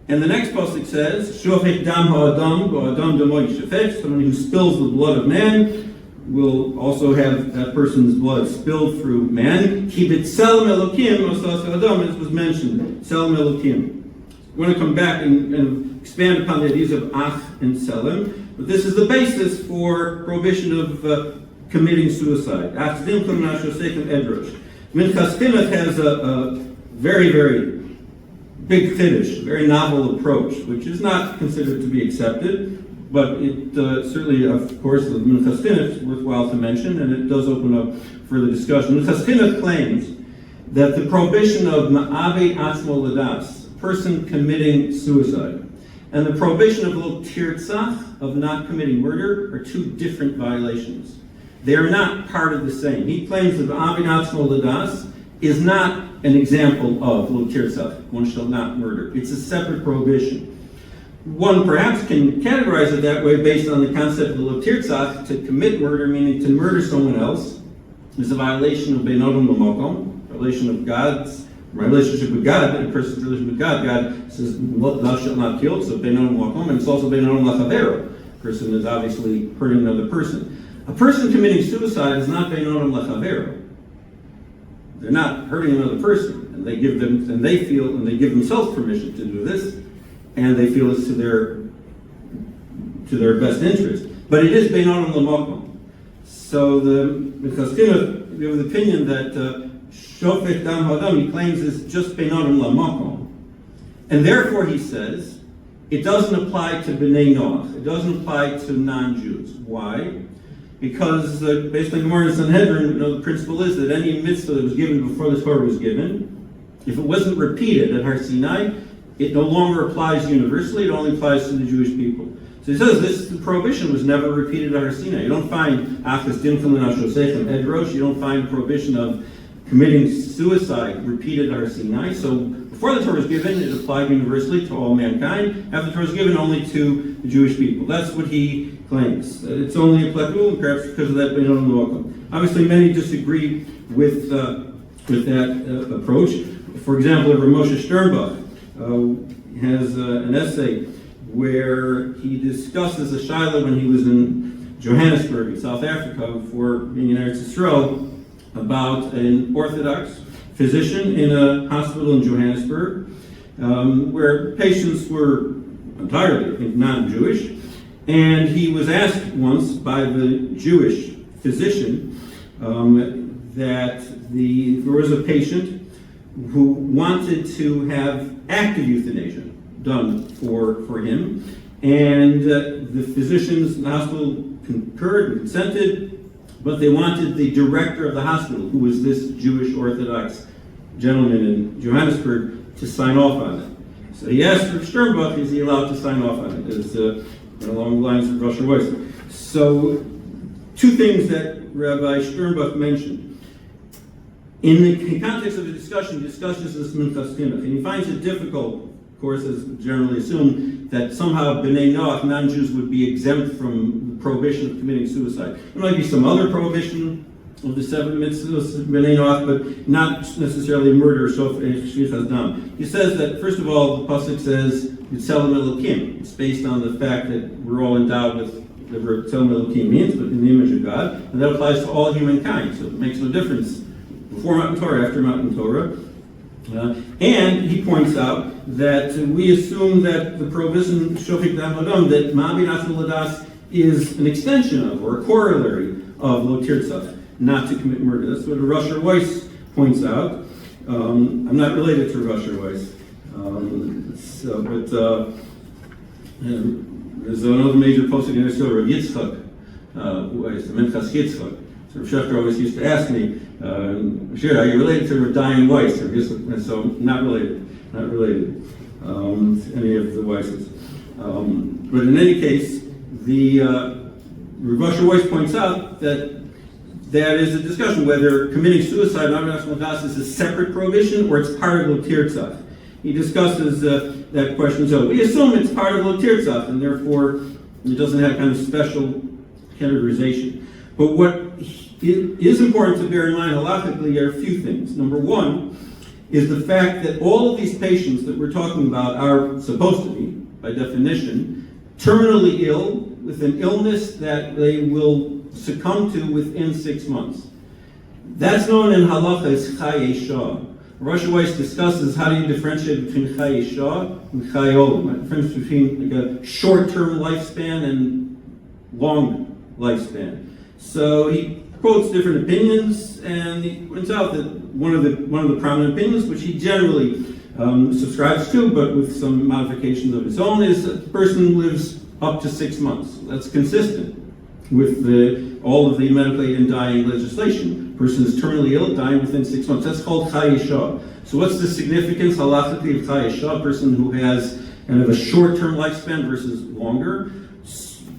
And the next pasuk says, Shofech dam ha'adam, ha'adam damo yishafech, someone who spills the blood of man will also have that person's blood spilled through man. Ki b'tselem elokim, osas ha'adam, as was mentioned, tselem elokim. I want to come back and expand upon the ideas of ach and tselem. But this is the basis for prohibition of committing suicide. Minchas Chinuch has a very, very big chiddush, very novel approach, which is not considered to be accepted, but it certainly, of course, the Minchas Chinuch is worthwhile to mention, and it does open up further discussion. Minchas Chinuch claims that the prohibition of ma'ave atzmo ladas, person committing suicide, and the prohibition of lo tirtzach, of not committing murder, are two different violations. They are not part of the same. He claims that ma'ave atzmo ladas is not an example of lo tirtzach, one shall not murder. It's a separate prohibition. One perhaps can categorize it that way based on the concept of lo tirtzach, to commit murder, meaning to murder someone else, is a violation of beinodom l'mokom, violation of God's relationship with God, a person's relationship with God. God says, thou shalt not kill, so beinodom l'mokom, and it's also beinodom l'chavero. Person is obviously hurting another person. A person committing suicide is not beinonim lachavero. They're not hurting another person, and they give themselves permission to do this, and they feel it's to their best interest. But it is beinonim lamakom. So because we have the opinion that shofet dam hadam, he claims, is just beinonim lamakom, and therefore he says it doesn't apply to bnei Noach. It doesn't apply to non-Jews. Why? Because based on Gemara and Sanhedrin, the principle is that any mitzvah that was given before the Torah was given, if it wasn't repeated at Har Sinai, it no longer applies universally. It only applies to the Jewish people. So he says this prohibition was never repeated at Har Sinai. You don't find achas dimchel nashosechem edrosh. You don't find prohibition of committing suicide repeated at Har Sinai. So before the Torah was given, it applied universally to all mankind. After the Torah was given, only to the Jewish people. That's what he claims. It's only applicable, perhaps because of that beinonim lamakom. Obviously, many disagree with that approach. For example, Rav Moshe Sternbach has an essay where he discusses a shaila when he was in Johannesburg in South Africa for being in Eretz Yisrael about an Orthodox physician in a hospital in Johannesburg where patients were entirely, I think, non-Jewish. And he was asked once by the Jewish physician that there was a patient who wanted to have active euthanasia done for him, and the physicians in the hospital concurred and consented, but they wanted the director of the hospital, who was this Jewish Orthodox gentleman in Johannesburg, to sign off on it. So he asked Rav Sternbach, is he allowed to sign off on it? It's along the lines of Rosh Weiss. So, two things that Rabbi Sternbach mentioned. In the context of the discussion, he discusses this Minchas Chinuch, and he finds it difficult, of course, as generally assumed, that somehow Bnei Noach, non-Jews, would be exempt from the prohibition of committing suicide. There might be some other prohibition of the 7 mitzvahs of Bnei Noach, but not necessarily murder or shvichas dam. He says that, first of all, the pasuk says, Yitzelem Elokim. It's based on the fact that we're all endowed with whatever Yitzelem Elokim means, but in the image of God, and that applies to all humankind, so it makes no difference before Matan Torah, after Matan Torah. And he points out that we assume that the prohibition Shofik Dam Hadam, that Ma'abin Atzil Ladas is an extension of, or a corollary of Lo Tirtzach, not to commit murder. That's what Rosh Weiss points out. I'm not related to Rosh Weiss. There's another major posting in Israel, Rav Yitzchak, who is the Minchas Yitzchak. So Rav Shechter always used to ask me, sure, are you related to Rav Dayan Weiss? And so, not related to any of the Weisses. But in any case, the Rav Weiss points out that there is a discussion whether committing suicide is a separate prohibition or it's part of Lo Tirtzach. He discusses that question. So we assume it's part of Lo Tirtzach, and therefore it doesn't have kind of special categorization. But what is important to bear in mind halachically are a few things. Number one is the fact that all of these patients that we're talking about are supposed to be, by definition, terminally ill with an illness that they will succumb to within 6 months. That's known in halacha as Chayei Shah. Rosh Weiss discusses how do you differentiate between Chayei Shah and Chayei Olam, the difference between like a short-term lifespan and long lifespan. So he quotes different opinions, and he points out that one of the prominent opinions, which he generally subscribes to, but with some modifications of his own, is that the person lives up to 6 months. That's consistent with all of the medical aid and dying legislation. A person is terminally ill, dying within 6 months. That's called Chayei Shah. So what's the significance halachically of Chayei Shah? A person who has kind of a short-term lifespan versus longer.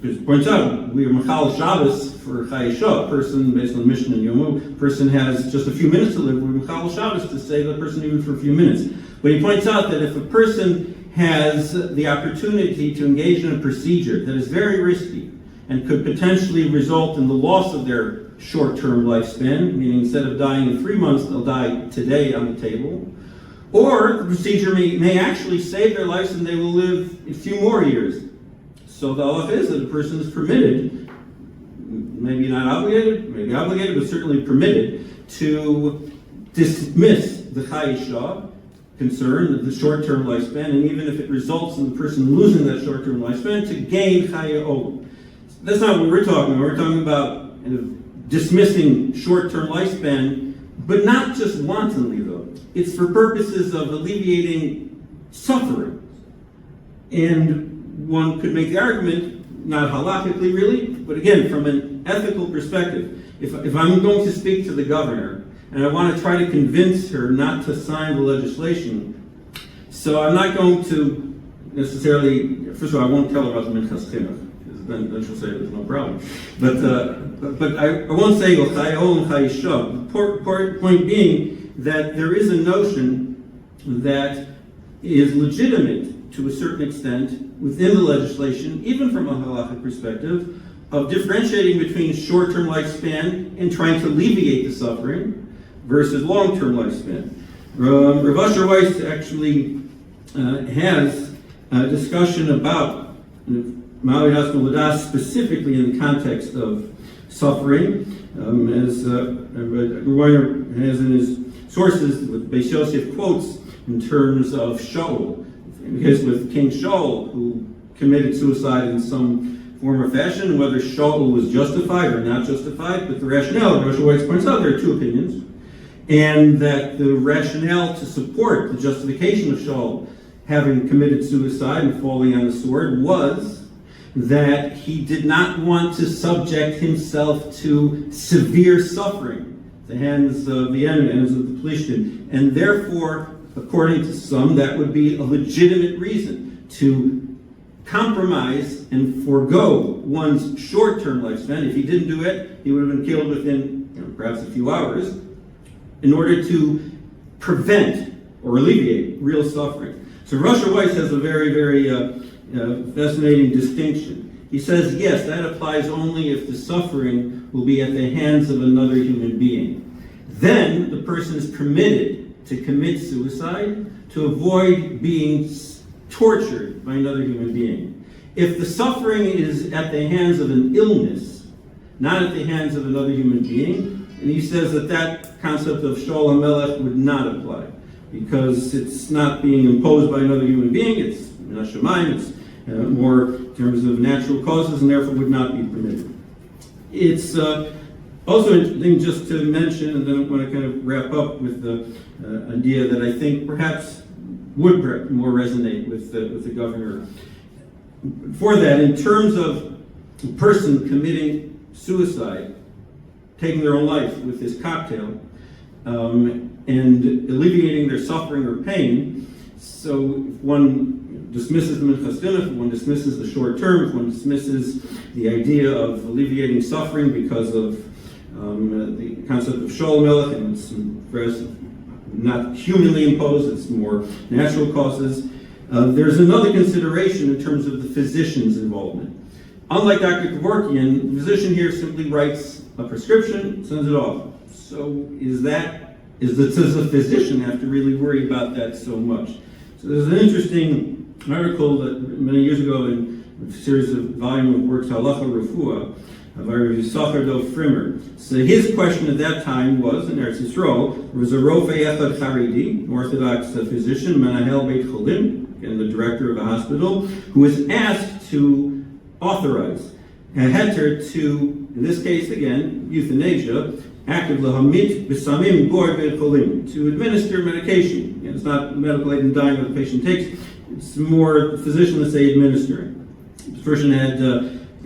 It points out, we are Machal Shabbos for Chayei Shah. A person, based on Mishnah and Yomu, a person has just a few minutes to live. We're Machal Shabbos to save the person even for a few minutes. But he points out that if a person has the opportunity to engage in a procedure that is very risky and could potentially result in the loss of their short-term lifespan, meaning instead of dying in 3 months, they'll die today on the table, or the procedure may actually save their lives and they will live a few more years. So the halacha is that a person is permitted, maybe not obligated, maybe obligated, but certainly permitted to dismiss the chayisha concern, the short-term lifespan, and even if it results in the person losing that short-term lifespan, to gain chaya olam. That's not what we're talking about. We're talking about dismissing short-term lifespan, but not just wantonly, though. It's for purposes of alleviating suffering. And one could make the argument, not halakhically really, but again, from an ethical perspective. If I'm going to speak to the governor, and I want to try to convince her not to sign the legislation, so I'm not going to necessarily, first of all, I won't tell her about the minchas chinuch, because then she'll say there's no problem. But I won't say l'chayol and chayishav. The point being that there is a notion that is legitimate to a certain extent within the legislation, even from a halachic perspective, of differentiating between short-term lifespan and trying to alleviate the suffering versus long-term lifespan. Rav Asher Weiss actually has a discussion about Ma'alei Ladas specifically in the context of suffering, as Weiner has in his sources, with Beis Yosef quotes in terms of Shaul. Because with King Shaul, who committed suicide in some form or fashion, whether Shaul was justified or not justified, but the rationale, Rav Asher Weiss points out, there are two opinions. And that the rationale to support the justification of Shaul having committed suicide and falling on the sword was that he did not want to subject himself to severe suffering at the hands of the enemy, hands of the Plishtim. And therefore, according to some, that would be a legitimate reason to compromise and forego one's short-term lifespan. If he didn't do it, he would have been killed within perhaps a few hours, in order to prevent or alleviate real suffering. So Rav Asher Weiss has a very, very fascinating distinction. He says, yes, that applies only if the suffering will be at the hands of another human being. Then the person is permitted to commit suicide to avoid being tortured by another human being. If the suffering is at the hands of an illness, not at the hands of another human being, and he says that concept of Shaul HaMelech would not apply, because it's not being imposed by another human being, it's min hashamayim, it's more in terms of natural causes, and therefore would not be permitted. It's also interesting just to mention, and then I want to kind of wrap up with the idea that I think perhaps would more resonate with the governor. For that, in terms of a person committing suicide, taking their own life with this cocktail, and alleviating their suffering or pain. So if one dismisses the minchas chinuch, if one dismisses the short term, if one dismisses the idea of alleviating suffering because of the concept of Shaul HaMelech, and it's not humanly imposed, it's more natural causes, there's another consideration in terms of the physician's involvement. Unlike Dr. Kevorkian, the physician here simply writes a prescription, sends it off. So does the physician have to really worry about that so much? So there's an interesting article that many years ago in a series of volume of works, Halacha Refuah, by Rav Yisachar Dov Frimer. So his question at that time was, in Eretz Yisrael, there was a Rofei Echad Charedi, an Orthodox physician, Menahel Beit Cholim, and the director of a hospital, who was asked to authorize a heter to, in this case again, euthanasia, active lahamit b'samim gor beit cholim, to administer medication. Again, it's not medical aid in dying that the patient takes, it's more the physician, let's say, administering. This person had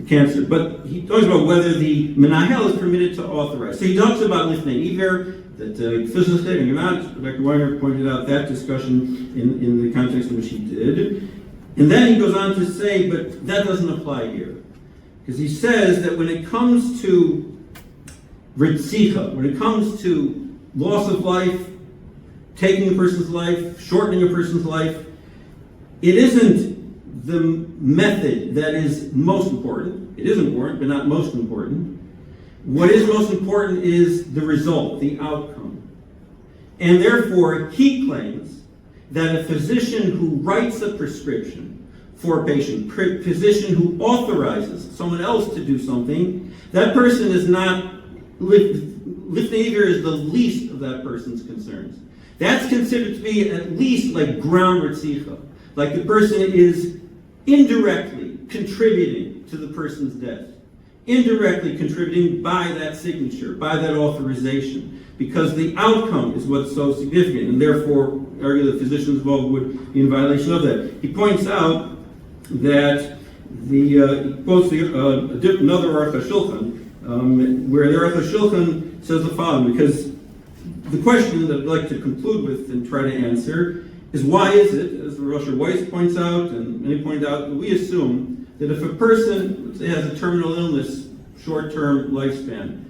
cancer, but he talks about whether the menahel is permitted to authorize. So he talks about lifnei iver, that physicians stating or not. Dr. Weiner pointed out that discussion in the context in which he did. And then he goes on to say, but that doesn't apply here. Because he says that when it comes to ritzicha, when it comes to loss of life, taking a person's life, shortening a person's life, it isn't the method that is most important. It is important, but not most important. What is most important is the result, the outcome. And therefore, he claims that a physician who writes a prescription for a patient, physician who authorizes someone else to do something, that person is not, Lifnei is the least of that person's concerns. That's considered to be at least like ground retzicha, like the person is indirectly contributing to the person's death, indirectly contributing by that signature, by that authorization, because the outcome is what's so significant, and therefore, argue the physicians involved would be in violation of that. He points out that he quotes another Aruch HaShulchan, where the Aruch HaShulchan says the following, because the question that I'd like to conclude with and try to answer is why is it, as Rosh Weiss points out, and many point out, that we assume that if a person, let's say, has a terminal illness, short-term lifespan,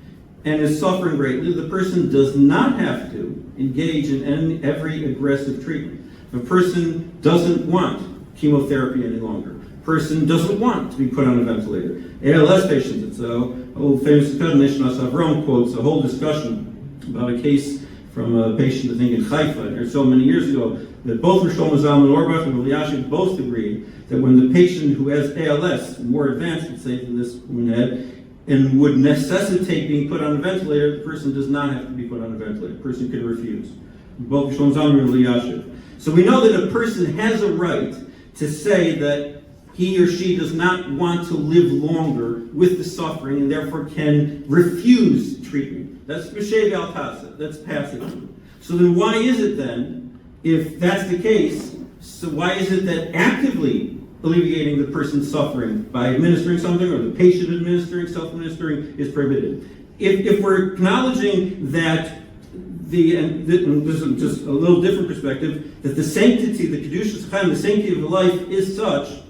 and is suffering greatly, the person does not have to engage in every aggressive treatment. If a person doesn't want chemotherapy any longer, a person doesn't want to be put on a ventilator. ALS patients, it's an old famous discussion, Nishnas Avram quotes a whole discussion about a case from a patient, I think, in Haifa, or so many years ago, that both Rosh Zalman Auerbach and Eliashib both agree that when the patient who has ALS, more advanced, let's say, than this woman had, and would necessitate being put on a ventilator, the person does not have to be put on a ventilator. The person can refuse. Both Rosh Zalman and Eliashib. So we know that a person has a right to say that he or she does not want to live longer with the suffering and therefore can refuse treatment. That's B'Shev al Tasa. That's passive. So then why is it then, if that's the case, so why is it that actively alleviating the person's suffering by administering something, or the patient administering, self-administering, is prohibited? If we're acknowledging that and this is just a little different perspective, that the sanctity, the Kedushas Chaim, the sanctity of the life is such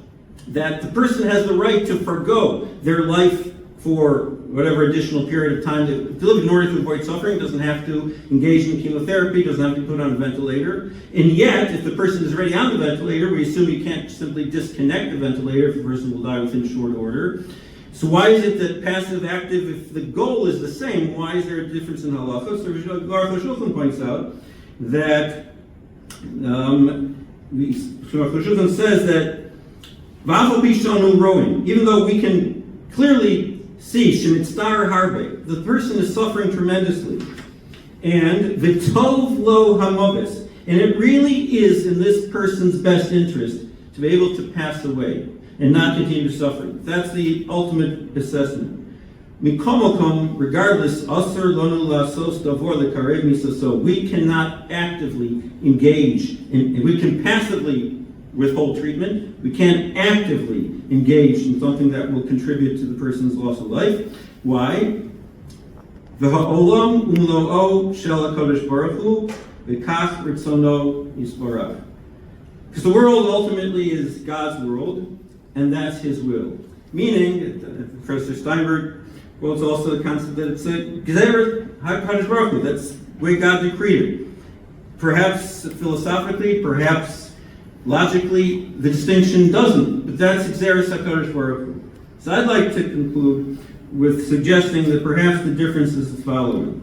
that the person has the right to forgo their life for whatever additional period of time to live in order to avoid suffering, doesn't have to engage in chemotherapy, doesn't have to be put on a ventilator. And yet, if the person is already on the ventilator, we assume you can't simply disconnect the ventilator if the person will die within short order. So why is it that passive, active, if the goal is the same, why is there a difference in halacha? So Aruch HaShulchan points out that Aruch HaShulchan says that even though we can clearly see Shemitzar Harbe, the person is suffering tremendously, and V'tov lo hamovis, and it really is in this person's best interest to be able to pass away and not continue suffering. That's the ultimate assessment. Mikomokom, regardless, asur lonu lasos davor lekarev misaso. We cannot actively engage, we can passively withhold treatment. We can't actively engage in something that will contribute to the person's loss of life. Why? V'ha'olam umlo'o shel HaKadosh Baruch Hu v'kach ritzono yisborach. Because the world ultimately is God's world, and that's His will. Meaning, Professor Steinberg quotes also the concept that it's a Gzeir HaKadosh Baruch Hu. That's the way God decreed it. Perhaps philosophically, perhaps logically, the distinction doesn't, but that's Gzeir HaKadosh Baruch Hu. So I'd like to conclude with suggesting that perhaps the difference is the following.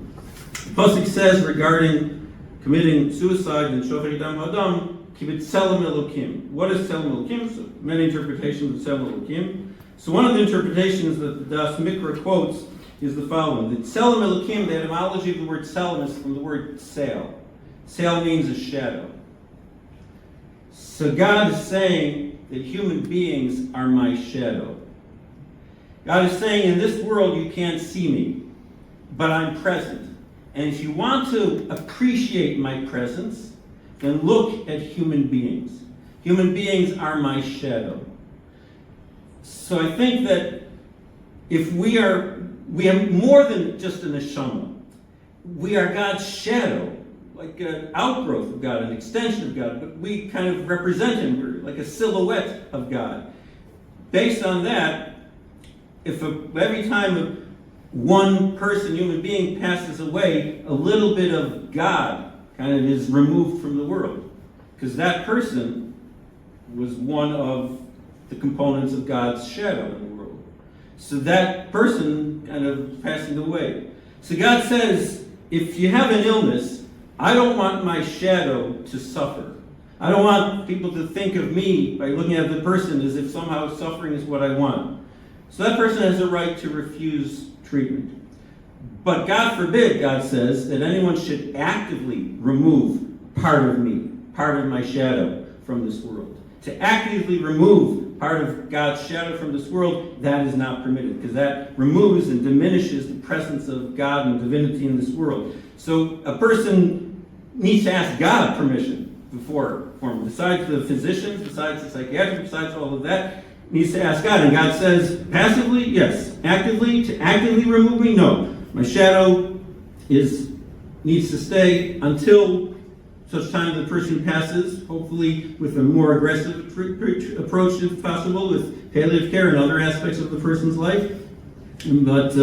The Pasuk says regarding committing suicide and Shofet Dam Adam, Kibit Tselem Elokim. What is Tselem Elokim? So many interpretations of Tselem Elokim. So one of the interpretations that the Das Mikra quotes is the following. The Tselem Elokim, the etymology of the word Tselem is from the word sail. Sail means a shadow. So God is saying that human beings are my shadow. God is saying in this world you can't see me, but I'm present. And if you want to appreciate my presence, then look at human beings. Human beings are my shadow. So I think that if we have more than just an neshama. We are God's shadow, like an outgrowth of God, an extension of God, but we kind of represent Him. We're like a silhouette of God. Based on that, if every time one person, human being, passes away, a little bit of God kind of is removed from the world, because that person was one of the components of God's shadow in the world. So that person kind of passing away. So God says, if you have an illness, I don't want my shadow to suffer. I don't want people to think of me by looking at the person as if somehow suffering is what I want. So that person has a right to refuse treatment. But God forbid, God says, that anyone should actively remove part of me, part of my shadow from this world. To actively remove part of God's shadow from this world, that is not permitted, because that removes and diminishes the presence of God and divinity in this world. So a person needs to ask God permission before performing. Besides the physicians, besides the psychiatrist, besides all of that, needs to ask God. And God says, passively, yes. Actively, to actively remove me, no. My shadow needs to stay until such time the person passes, hopefully with a more aggressive approach if possible, with palliative care and other aspects of the person's life, but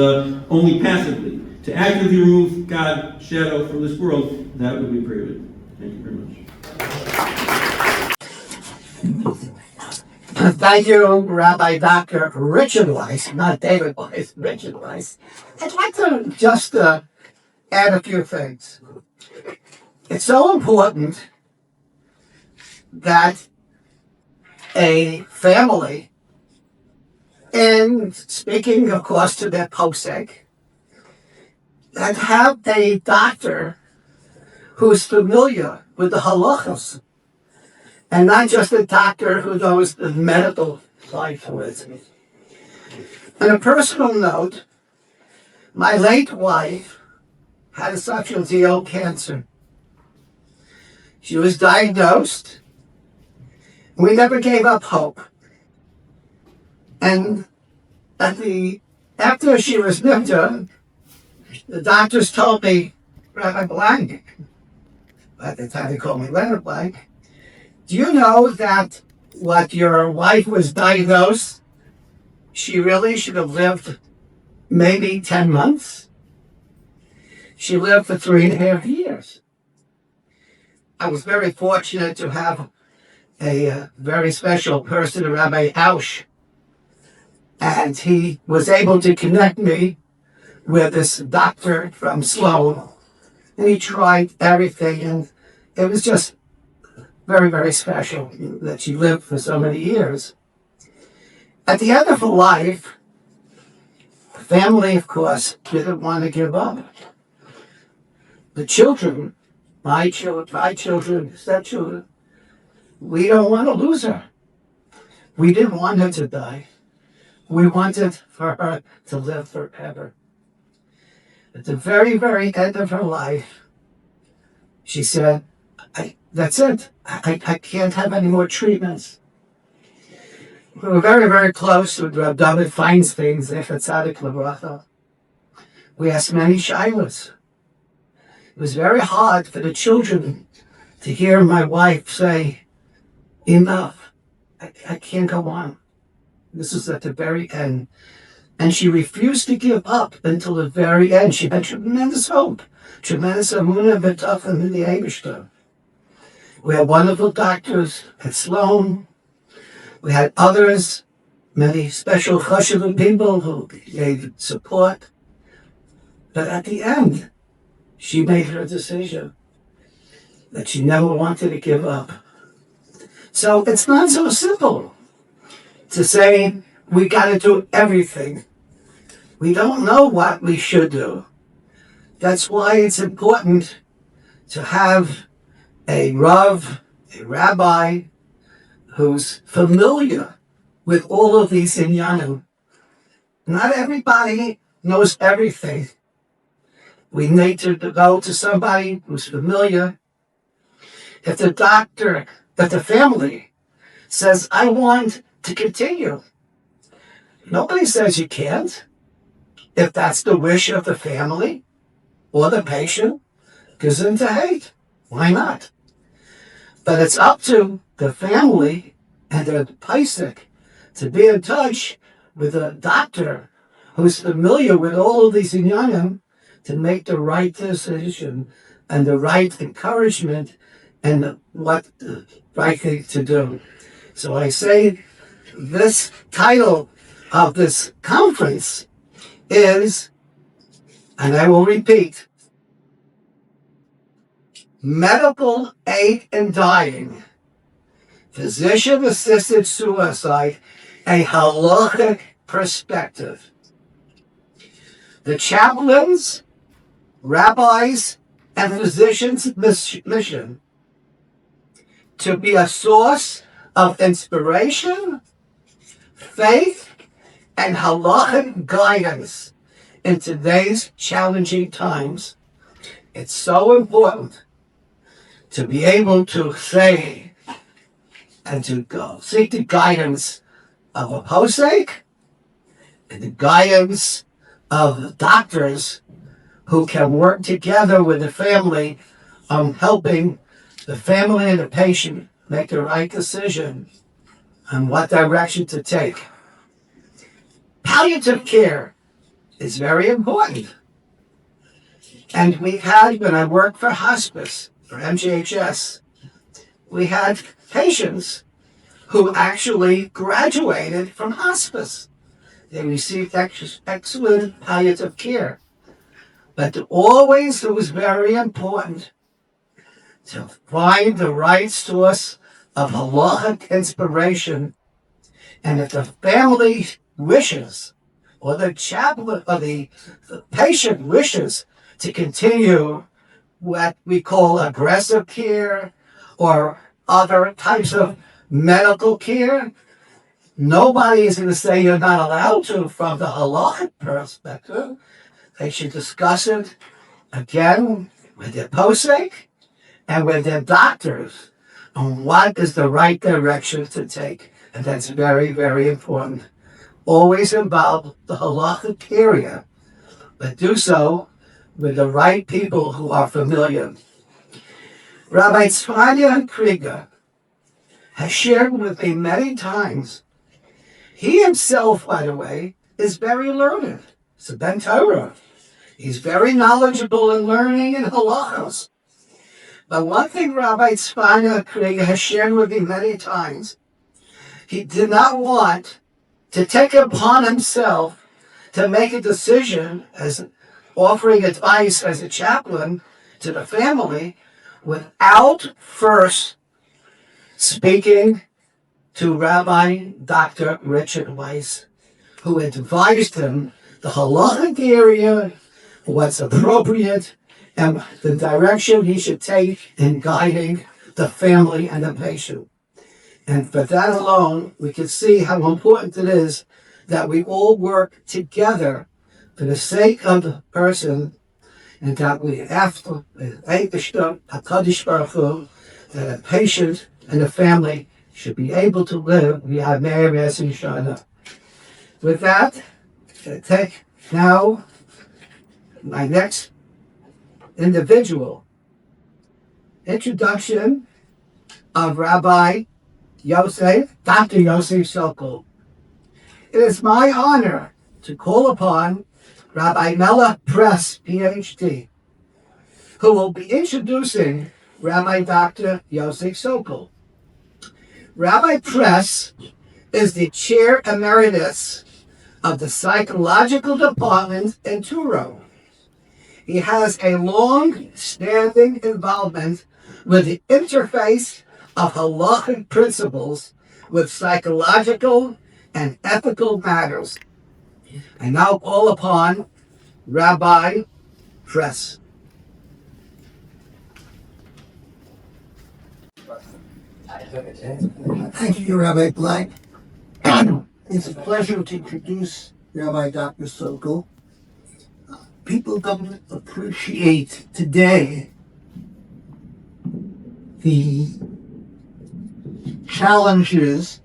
only passively. To actively remove God's shadow from this world, that would be prohibited. Thank you very much. Thank you, Rabbi Dr. Richard Weiss, not David Weiss, Richard Weiss. I'd like to just add a few things. It's so important that a family, and speaking, of course, to their posek, that have a doctor who's familiar with the halachos, and not just a doctor who knows the medical side of it. On a personal note, my late wife had esophageal cancer. She was diagnosed. We never gave up hope. And after she was nifta, the doctors told me, Rabbi Blank, at the time they called me Leonard Blank, do you know that what your wife was diagnosed, she really should have lived maybe 10 months? She lived for 3.5 years. I was very fortunate to have a very special person, Rabbi Ausch, and he was able to connect me with this doctor from Sloan, and he tried everything, and it was just very, very special that she lived for so many years. At the end of her life, the family, of course, didn't want to give up. The children, my children, stepchildren, we don't want to lose her. We didn't want her to die. We wanted for her to live forever. At the very, very end of her life, she said, that's it. I can't have any more treatments. We were very, very close with Reb David Feinstein, Zecher Tzadik Livracha. We asked many shilas. It was very hard for the children to hear my wife say, enough. I can't go on. This is at the very end. And she refused to give up until the very end. She had tremendous hope, tremendous amunah v'tachlim in the Eibishter. We had wonderful doctors at Sloan. We had others, many special chashuv people who gave support. But at the end, she made her decision that she never wanted to give up. So it's not so simple to say we got to do everything. We don't know what we should do. That's why it's important to have a rav, a rabbi, who's familiar with all of these inyanim. Not everybody knows everything. We need to go to somebody who's familiar. If the doctor, if the family says, I want to continue, nobody says you can't. If that's the wish of the family or the patient, gesund to hate. Why not? But it's up to the family and the paisik to be in touch with a doctor who's familiar with all of these inyanim to make the right decision and the right encouragement and what the right thing to do. So I say this title of this conference is, and I will repeat, Medical Aid in Dying, Physician-Assisted Suicide, a Halachic perspective. The chaplains, rabbis, and physicians' mission to be a source of inspiration, faith, and halachic guidance in today's challenging times. It's so important to be able to say and to go seek the guidance of a posek and the guidance of doctors who can work together with the family on helping the family and the patient make the right decision on what direction to take. Palliative care is very important. And we had, when I worked for hospice, for MGHS, we had patients who actually graduated from hospice. They received excellent palliative care. But always it was very important to find the right source of halachic inspiration. And if the family wishes, or the chaplain, or the patient wishes to continue what we call aggressive care or other types of medical care, nobody is going to say you're not allowed to from the halachic perspective. They should discuss it again with their posek and with their doctors on what is the right direction to take. And that's very, very important. Always involve the halachic area, but do so with the right people who are familiar. Rabbi Tzfanya Krieger has shared with me many times. He himself, by the way, is very learned. He's a Ben Torah. He's very knowledgeable in learning in halachos. But one thing Rabbi Tzfanya Krieger has shared with me many times, he did not want to take it upon himself to make a decision as offering advice as a chaplain to the family without first speaking to Rabbi Dr. Richard Weiss, who advised him the halachic area, what's appropriate, and the direction he should take in guiding the family and the patient. And for that alone, we can see how important it is that we all work together for the sake of the person, and that we have to, HaKadosh Baruch Hu, that a patient and the family should be able to live Yamei V'Esrim Shana. With that, I take now my next individual introduction of Rabbi Yosef, Dr. Yosef Sokol. It is my honor to call upon Rabbi Mela Press, PhD, who will be introducing Rabbi Dr. Yosef Sokol. Rabbi Press is the chair emeritus of the psychological department in Truro. He has a long-standing involvement with the interface of halachic principles with psychological and ethical matters. I now call upon Rabbi Press. Thank you, Rabbi Blank. It's a pleasure to introduce Rabbi Dr. Sokol. People don't appreciate today the challenges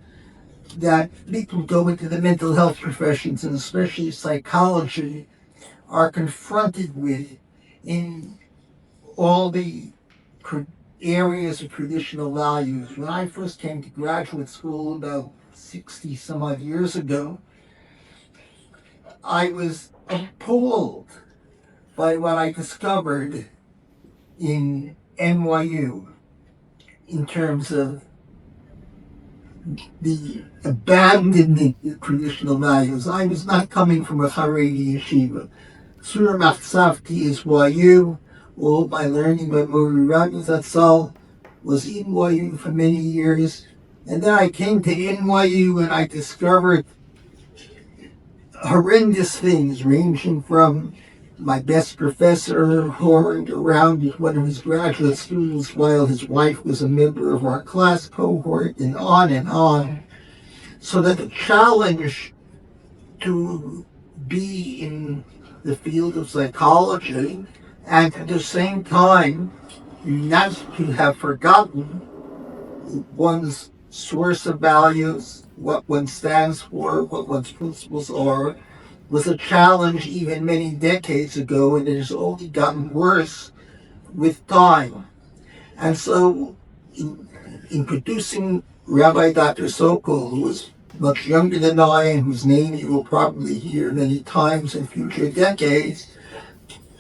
that people go into the mental health professions, and especially psychology, are confronted with in all the areas of traditional values. When I first came to graduate school about 60 some odd years ago, I was appalled by what I discovered in NYU in terms of the abandoning of traditional values. I was not coming from a Haredi yeshiva. Surah Machsavti is YU. All my learning by Mori Rabbi Zatzal was in NYU for many years. And then I came to NYU and I discovered horrendous things, ranging from my best professor whoring around with one of his graduate students while his wife was a member of our class cohort, and on and on. So that the challenge to be in the field of psychology and at the same time not to have forgotten one's source of values, what one stands for, what one's principles are, was a challenge even many decades ago, and it has only gotten worse with time. And so, in producing Rabbi Dr. Sokol, who was much younger than I and whose name you will probably hear many times in future decades,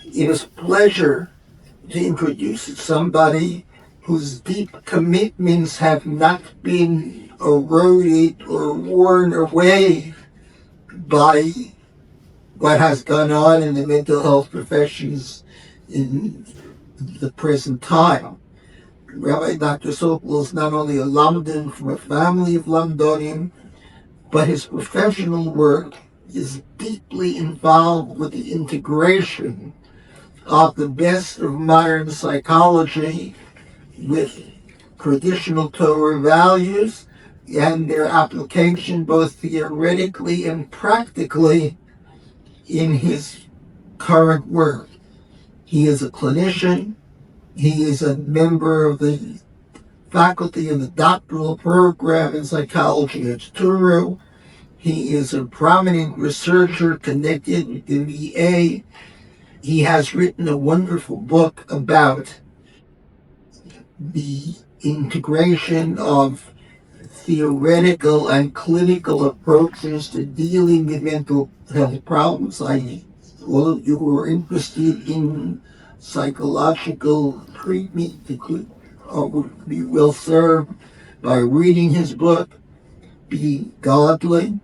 it is a pleasure to introduce somebody whose deep commitments have not been eroded or worn away by what has gone on in the mental health professions in the present time. Rabbi Dr. Sokol is not only a Lamdan from a family of Lamdonim, but his professional work is deeply involved with the integration of the best of modern psychology with traditional Torah values and their application both theoretically and practically in his current work. He is a clinician. He is a member of the faculty of the doctoral program in psychology at Touro. He is a prominent researcher connected with the VA. He has written a wonderful book about the integration of theoretical and clinical approaches to dealing with mental health problems. All of you who are interested in psychological treatment would be well served by reading his book, Be Godly.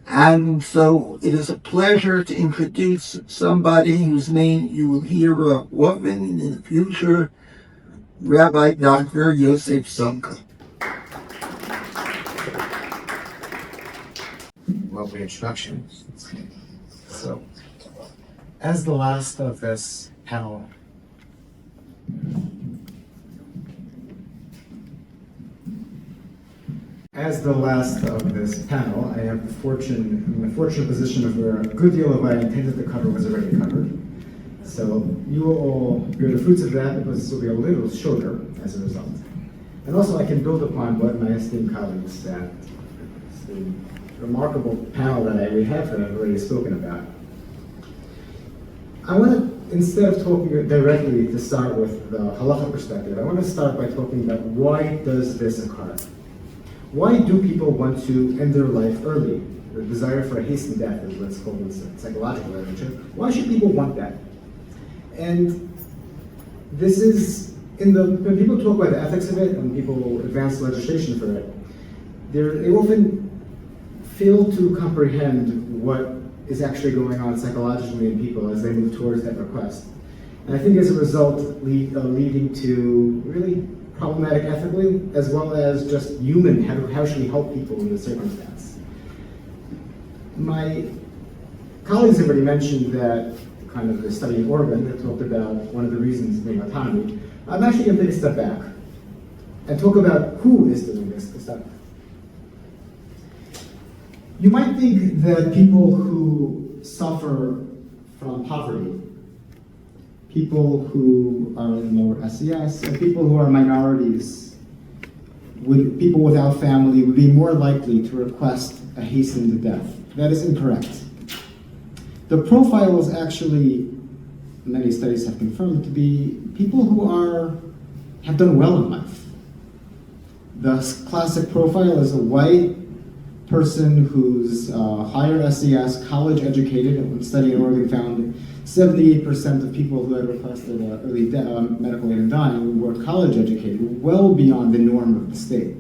And so it is a pleasure to introduce somebody whose name you will hear often in the future, Rabbi Dr. Yosef Sonka. Lovely introduction. So, as the last of this panel, I have I'm in the fortunate position of where a good deal of what I intended to cover was already covered. So you will all bear the fruits of that, because this will be a little shorter as a result. And also I can build upon what my esteemed colleagues said. The remarkable panel that we have that I've already spoken about. I want to, instead of talking directly to start with the halacha perspective, I want to start by talking about why does this occur? Why do people want to end their life early? The desire for a hastened death is what's called in psychological literature. Why should people want that? And this is, when people talk about the ethics of it and people advance legislation for it, they often fail to comprehend what is actually going on psychologically in people as they move towards that request. And I think as a result, leading to really problematic ethically, as well as just human, how should we help people in this circumstance? My colleagues have already mentioned that kind of the study in Oregon that talked about one of the reasons being autonomy. I'm actually going to take a step back and talk about who is doing this study. You might think that people who suffer from poverty, people who are in lower SES, and people who are minorities, people without family, would be more likely to request a hastened death. That is incorrect. The profile is actually, many studies have confirmed, to be people who have done well in life. The classic profile is a white person who's higher SES, college educated, and when studying in Oregon found 78% of people who had requested early medical aid in dying were college educated, well beyond the norm of the state.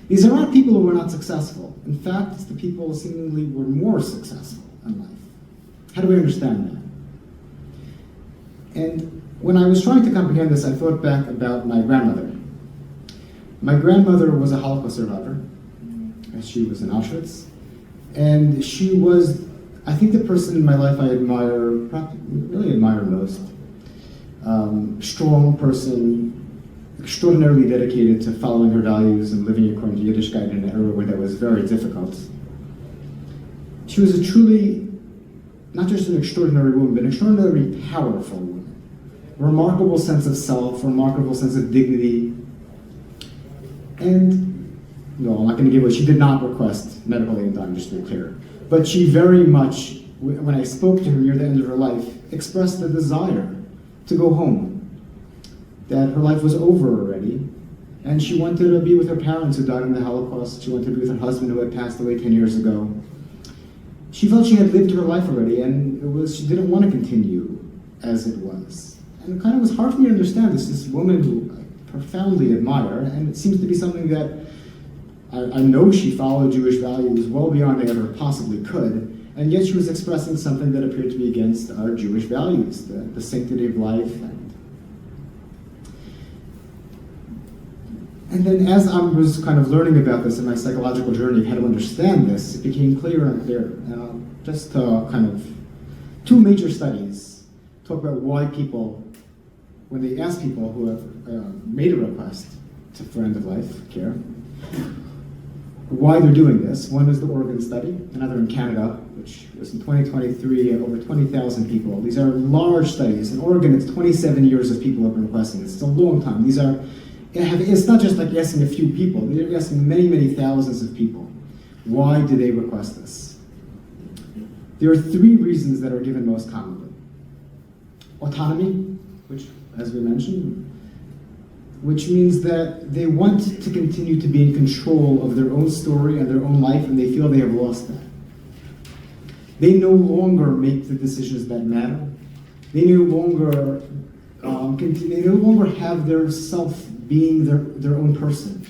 These are not people who were not successful. In fact, it's the people seemingly were more successful in life. How do we understand that? And when I was trying to comprehend this, I thought back about my grandmother. My grandmother was a Holocaust survivor. She was in Auschwitz. And she was, I think, the person in my life I really admire most. Strong person, extraordinarily dedicated to following her values and living according to Yiddishkeit in an era where that was very difficult. She was a truly, not just an extraordinary woman, but an extraordinarily powerful woman. Remarkable sense of self, remarkable sense of dignity. And, no, I'm not going to give away, she did not request medical aid time, just to be clear. But she very much, when I spoke to her near the end of her life, expressed the desire to go home. That her life was over already, and she wanted to be with her parents who died in the Holocaust. She wanted to be with her husband who had passed away 10 years ago. She felt she had lived her life already, and she didn't want to continue as it was. And it kind of was hard for me to understand this woman who I profoundly admire, and it seems to be something that I know she followed Jewish values well beyond I ever possibly could, and yet she was expressing something that appeared to be against our Jewish values, the sanctity of life. And then as I was kind of learning about this in my psychological journey, how to understand this, it became clearer and clearer. And just kind of two major studies talk about why people, when they ask people who have made a request for end-of-life care, why they're doing this. One is the Oregon study, another in Canada, which was in 2023, over 20,000 people. These are large studies. In Oregon, it's 27 years of people have been requesting this. It's a long time. It's not just like asking a few people. They're asking many, many thousands of people. Why do they request this? There are three reasons that are given most commonly. Autonomy, which, as we mentioned, which means that they want to continue to be in control of their own story and their own life, and they feel they have lost that. They no longer make the decisions that matter. They no longer have their self being their own person.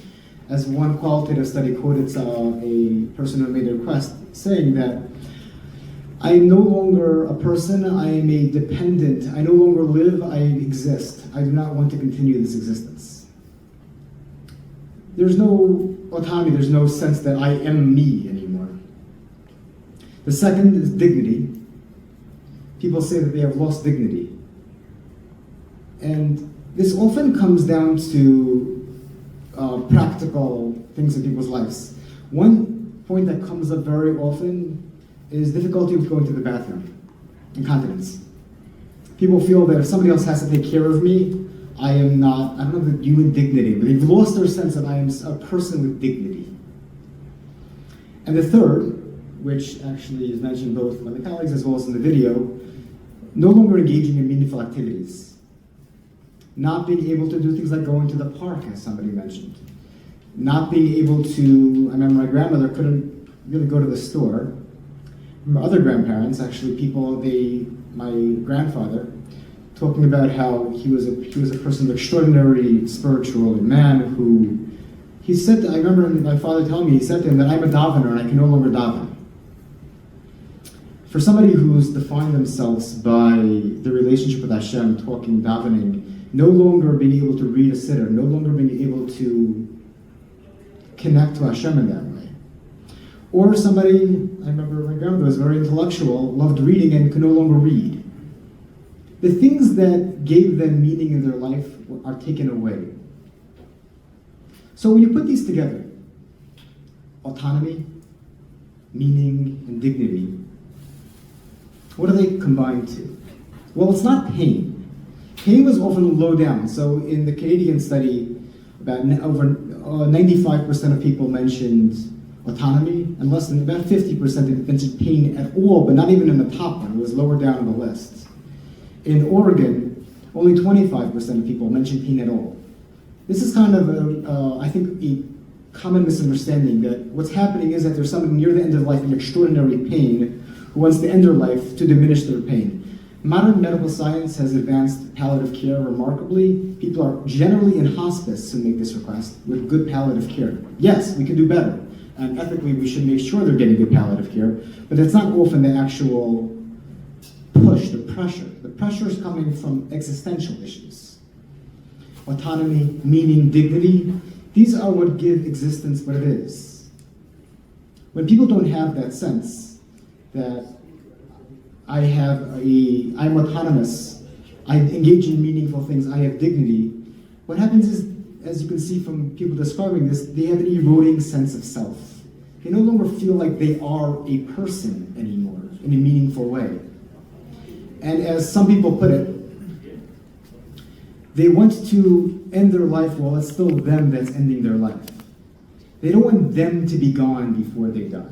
As one qualitative study quoted a person who made a request saying that, I am no longer a person, I am a dependent. I no longer live, I exist. I do not want to continue this existence. There's no autonomy, there's no sense that I am me anymore. The second is dignity. People say that they have lost dignity. And this often comes down to practical things in people's lives. One point that comes up very often is difficulty with going to the bathroom, incontinence. People feel that if somebody else has to take care of me, I don't have the human dignity, but they've lost their sense that I am a person with dignity. And the third, which actually is mentioned both by the colleagues as well as in the video, no longer engaging in meaningful activities. Not being able to do things like going to the park, as somebody mentioned. Not being able to, I remember my grandmother couldn't really go to the store. My other grandparents, actually, my grandfather, talking about how he was a person of extraordinary spiritual man who, he said, I remember my father telling me, he said to him that I'm a davener and I can no longer daven. For somebody who's defined themselves by the relationship with Hashem, talking, davening, no longer being able to read a siddur, no longer being able to connect to Hashem in that way. Or somebody, I remember my grandmother was very intellectual, loved reading and could no longer read. The things that gave them meaning in their life are taken away. So when you put these together, autonomy, meaning, and dignity, what do they combine to? Well, it's not pain. Pain was often low down. So in the Canadian study, about over 95% of people mentioned autonomy, and less than about 50% mentioned pain at all, but not even in the top one. It was lower down on the list. In Oregon, only 25% of people mentioned pain at all. This is kind of, I think, a common misunderstanding that what's happening is that there's someone near the end of life in extraordinary pain who wants to end their life to diminish their pain. Modern medical science has advanced palliative care remarkably. People are generally in hospice who make this request with good palliative care. Yes, we can do better. And ethically, we should make sure they're getting good palliative care, but it's not often the actual push, the pressure. The pressure is coming from existential issues. Autonomy, meaning, dignity, these are what give existence what it is. When people don't have that sense that I'm autonomous, I engage in meaningful things, I have dignity, what happens is, as you can see from people describing this, they have an eroding sense of self. They no longer feel like they are a person anymore in a meaningful way. And as some people put it, they want to end their life while it's still them that's ending their life. They don't want them to be gone before they die.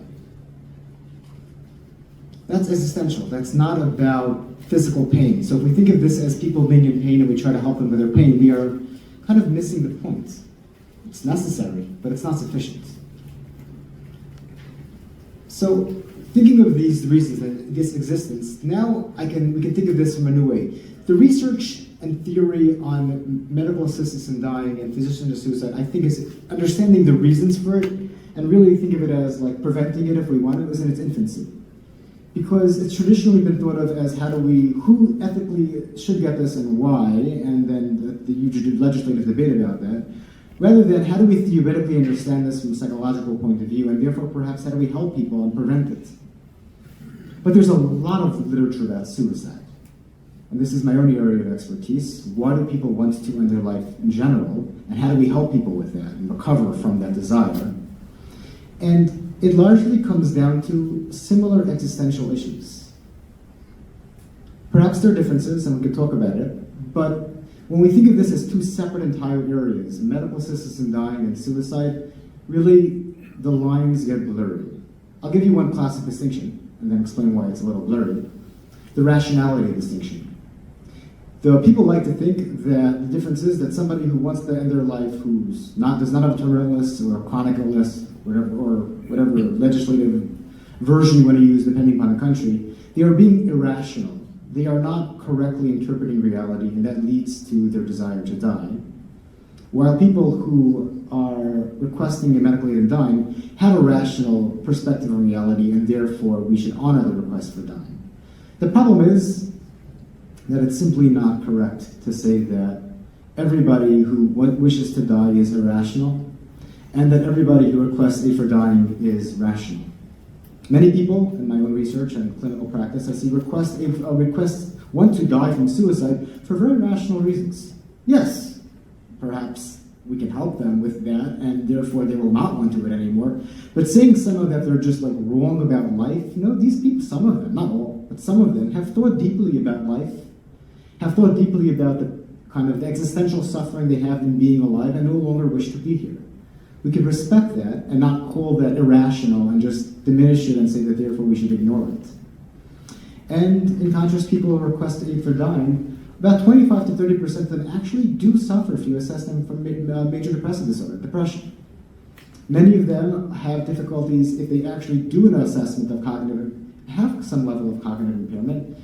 That's existential. That's not about physical pain. So if we think of this as people being in pain and we try to help them with their pain, we are kind of missing the point. It's necessary, but it's not sufficient. So thinking of these reasons and this existence, now we can think of this from a new way. The research and theory on medical assistance in dying and physician-assisted suicide, I think, is understanding the reasons for it and really think of it as like preventing it if we want it was in its infancy. Because it's traditionally been thought of as who ethically should get this and why, and then the huge legislative debate about that, rather than how do we theoretically understand this from a psychological point of view, and therefore perhaps how do we help people and prevent it. But there's a lot of literature about suicide. And this is my own area of expertise. Why do people want to end their life in general? And how do we help people with that and recover from that desire? And it largely comes down to similar existential issues. Perhaps there are differences, and we could talk about it, but when we think of this as two separate entire areas, medical assistance in dying and suicide, really the lines get blurry. I'll give you one classic distinction, and then explain why it's a little blurry. The rationality distinction. The people like to think that the difference is that somebody who wants to end their life does not have a terminal illness or a chronic illness, whatever legislative version you want to use depending upon the country, they are being irrational. They are not correctly interpreting reality, and that leads to their desire to die. While people who are requesting a medical aid in dying have a rational perspective on reality, and therefore we should honor the request for dying. The problem is that it's simply not correct to say that everybody who wishes to die is irrational, and that everybody who requests aid for dying is rational. Many people, in my own research and clinical practice, I see requests want to die from suicide for very rational reasons. Yes, perhaps we can help them with that, and therefore they will not want to do it anymore. But saying somehow that they're just like wrong about life, these people, some of them, not all, but some of them have thought deeply about life, have thought deeply about the kind of the existential suffering they have in being alive and no longer wish to be here. We can respect that and not call that irrational and just diminish it and say that therefore we should ignore it. And in contrast, people who request aid for dying, about 25 to 30% of them actually do suffer if you assess them from major depressive disorder, depression. Many of them have difficulties if they actually do an assessment of have some level of cognitive impairment.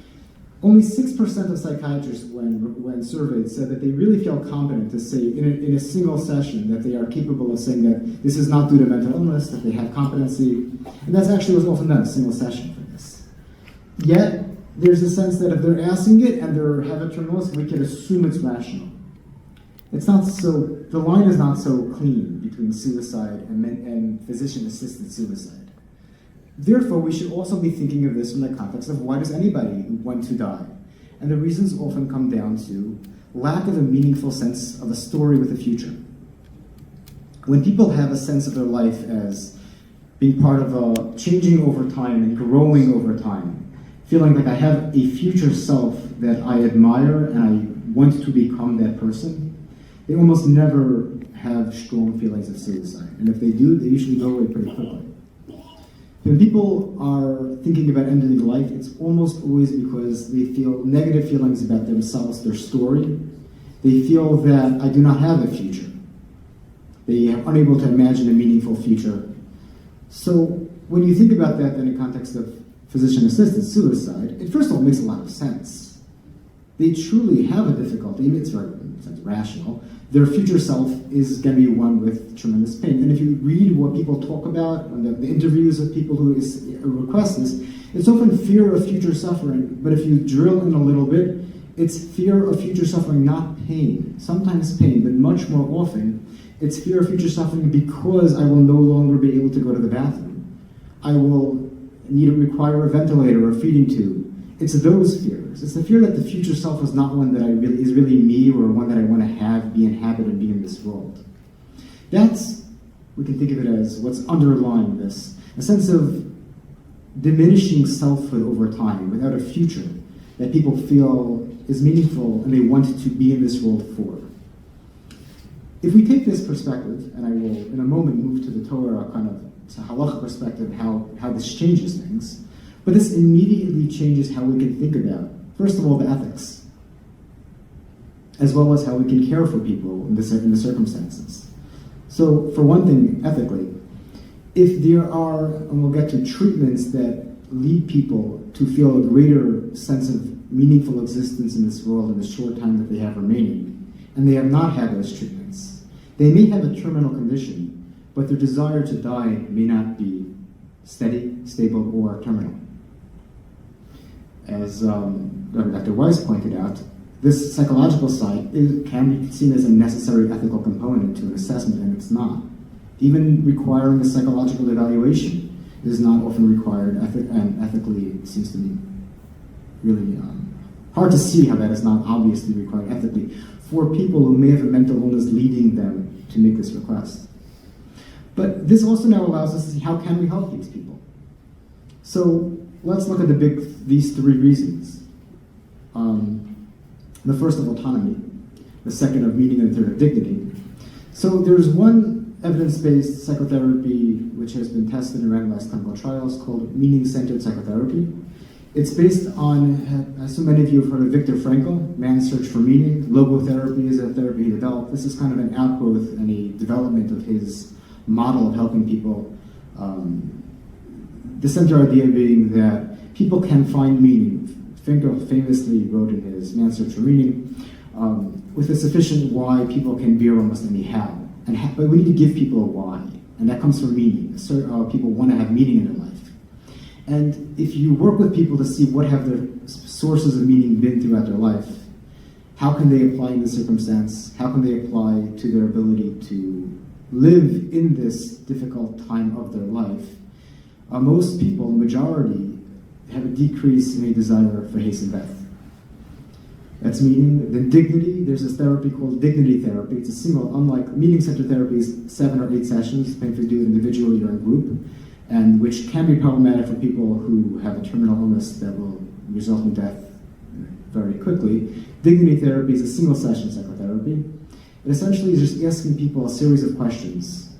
Only 6% of psychiatrists, when surveyed, said that they really feel competent to say in a single session that they are capable of saying that this is not due to mental illness, that they have competency, and that's actually what's often done, a single session for this. Yet, there's a sense that if they're asking it and they have a terminal illness, we can assume it's rational. It's not so, the line is not so clean between suicide and physician-assisted suicide. Therefore, we should also be thinking of this from the context of why does anybody want to die? And the reasons often come down to lack of a meaningful sense of a story with a future. When people have a sense of their life as being part of a changing over time and growing over time, feeling like I have a future self that I admire and I want to become that person, they almost never have strong feelings of suicide. And if they do, they usually go away pretty quickly. When people are thinking about ending life, it's almost always because they feel negative feelings about themselves, their story. They feel that I do not have a future. They are unable to imagine a meaningful future. So when you think about that in the context of physician-assisted suicide, it first of all makes a lot of sense. They truly have a difficulty, it's very rational. Their future self is going to be one with tremendous pain. And if you read what people talk about, the interviews of people who request this, it's often fear of future suffering. But if you drill in a little bit, it's fear of future suffering, not pain. Sometimes pain, but much more often, it's fear of future suffering because I will no longer be able to go to the bathroom. I will require a ventilator or a feeding tube. It's those fears. It's the fear that the future self is not one that is really me, or one that I want to have, be inhabit, and be in this world. We can think of it as what's underlying this, a sense of diminishing selfhood over time without a future that people feel is meaningful and they want to be in this world for. If we take this perspective, and I will in a moment move to the Torah kind of to halacha perspective, how this changes things, but this immediately changes how we can think about, first of all, the ethics, as well as how we can care for people in the circumstances. So, for one thing, ethically, if there are, and we'll get to, treatments that lead people to feel a greater sense of meaningful existence in this world in the short time that they have remaining, and they have not had those treatments, they may have a terminal condition, but their desire to die may not be steady, stable, or terminal. As Dr. Weiss pointed out, this psychological side can be seen as a necessary ethical component to an assessment, and it's not. Even requiring a psychological evaluation is not often required, and ethically it seems to be really hard to see how that is not obviously required ethically for people who may have a mental illness leading them to make this request. But this also now allows us to see how can we help these people. So let's look at these three reasons. The first of autonomy, the second of meaning, and the third of dignity. So there's one evidence-based psychotherapy which has been tested in randomized clinical trials called meaning-centered psychotherapy. It's based on, as so many of you have heard of Viktor Frankl, Man's Search for Meaning. Logotherapy is a therapy he developed. This is kind of an outgrowth and a development of his model of helping people. The central idea being that people can find meaning. Frankl famously wrote in his Man's Search for Meaning, with a sufficient why, people can bear almost any how. But we need to give people a why, and that comes from meaning. People want to have meaning in their life. And if you work with people to see what have their sources of meaning been throughout their life, how can they apply in this circumstance? How can they apply to their ability to live in this difficult time of their life? Most people, the majority, have a decrease in a desire for haste and death. That's meaning. Then dignity, there's this therapy called dignity therapy. It's a single, unlike meaning-centered therapy is 7 or 8 sessions, depending if you do it individually or in group, and which can be problematic for people who have a terminal illness that will result in death very quickly. Dignity therapy is a single session psychotherapy. It essentially is just asking people a series of questions.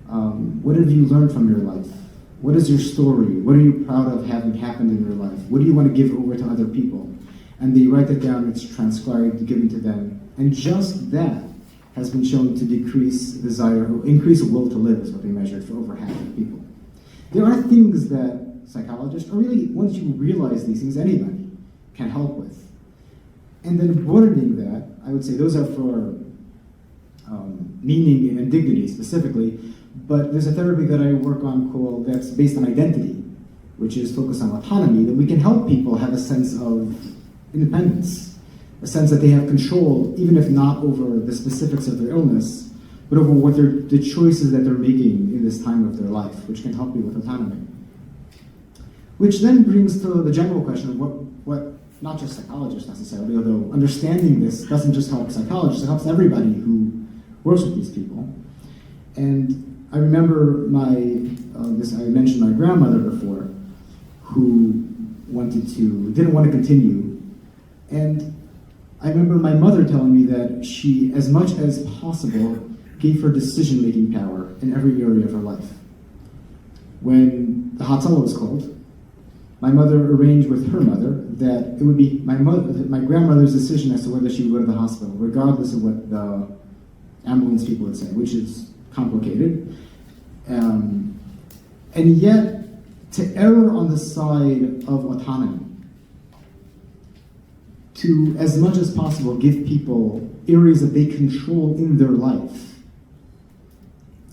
What have you learned from your life? What is your story? What are you proud of having happened in your life? What do you want to give over to other people? And they write that down, it's transcribed, given to them. And just that has been shown to decrease desire, or increase will to live is what they measured for over half of people. There are things that psychologists, or really once you realize these things, anybody can help with. And then broadening that, I would say those are for meaning and dignity specifically, but there's a therapy that I work on called that's based on identity, which is focused on autonomy, that we can help people have a sense of independence, a sense that they have control, even if not over the specifics of their illness, but over what the choices that they're making in this time of their life, which can help you with autonomy. Which then brings to the general question of what not just psychologists necessarily, although understanding this doesn't just help psychologists, it helps everybody who works with these people. And I remember I mentioned my grandmother before, who didn't want to continue. And I remember my mother telling me that she, as much as possible, gave her decision-making power in every area of her life. When the Hatzalah was called, my mother arranged with her mother that it would be my grandmother's decision as to whether she would go to the hospital, regardless of what the ambulance people would say, which is complicated. And yet, to err on the side of autonomy, to, as much as possible, give people areas that they control in their life,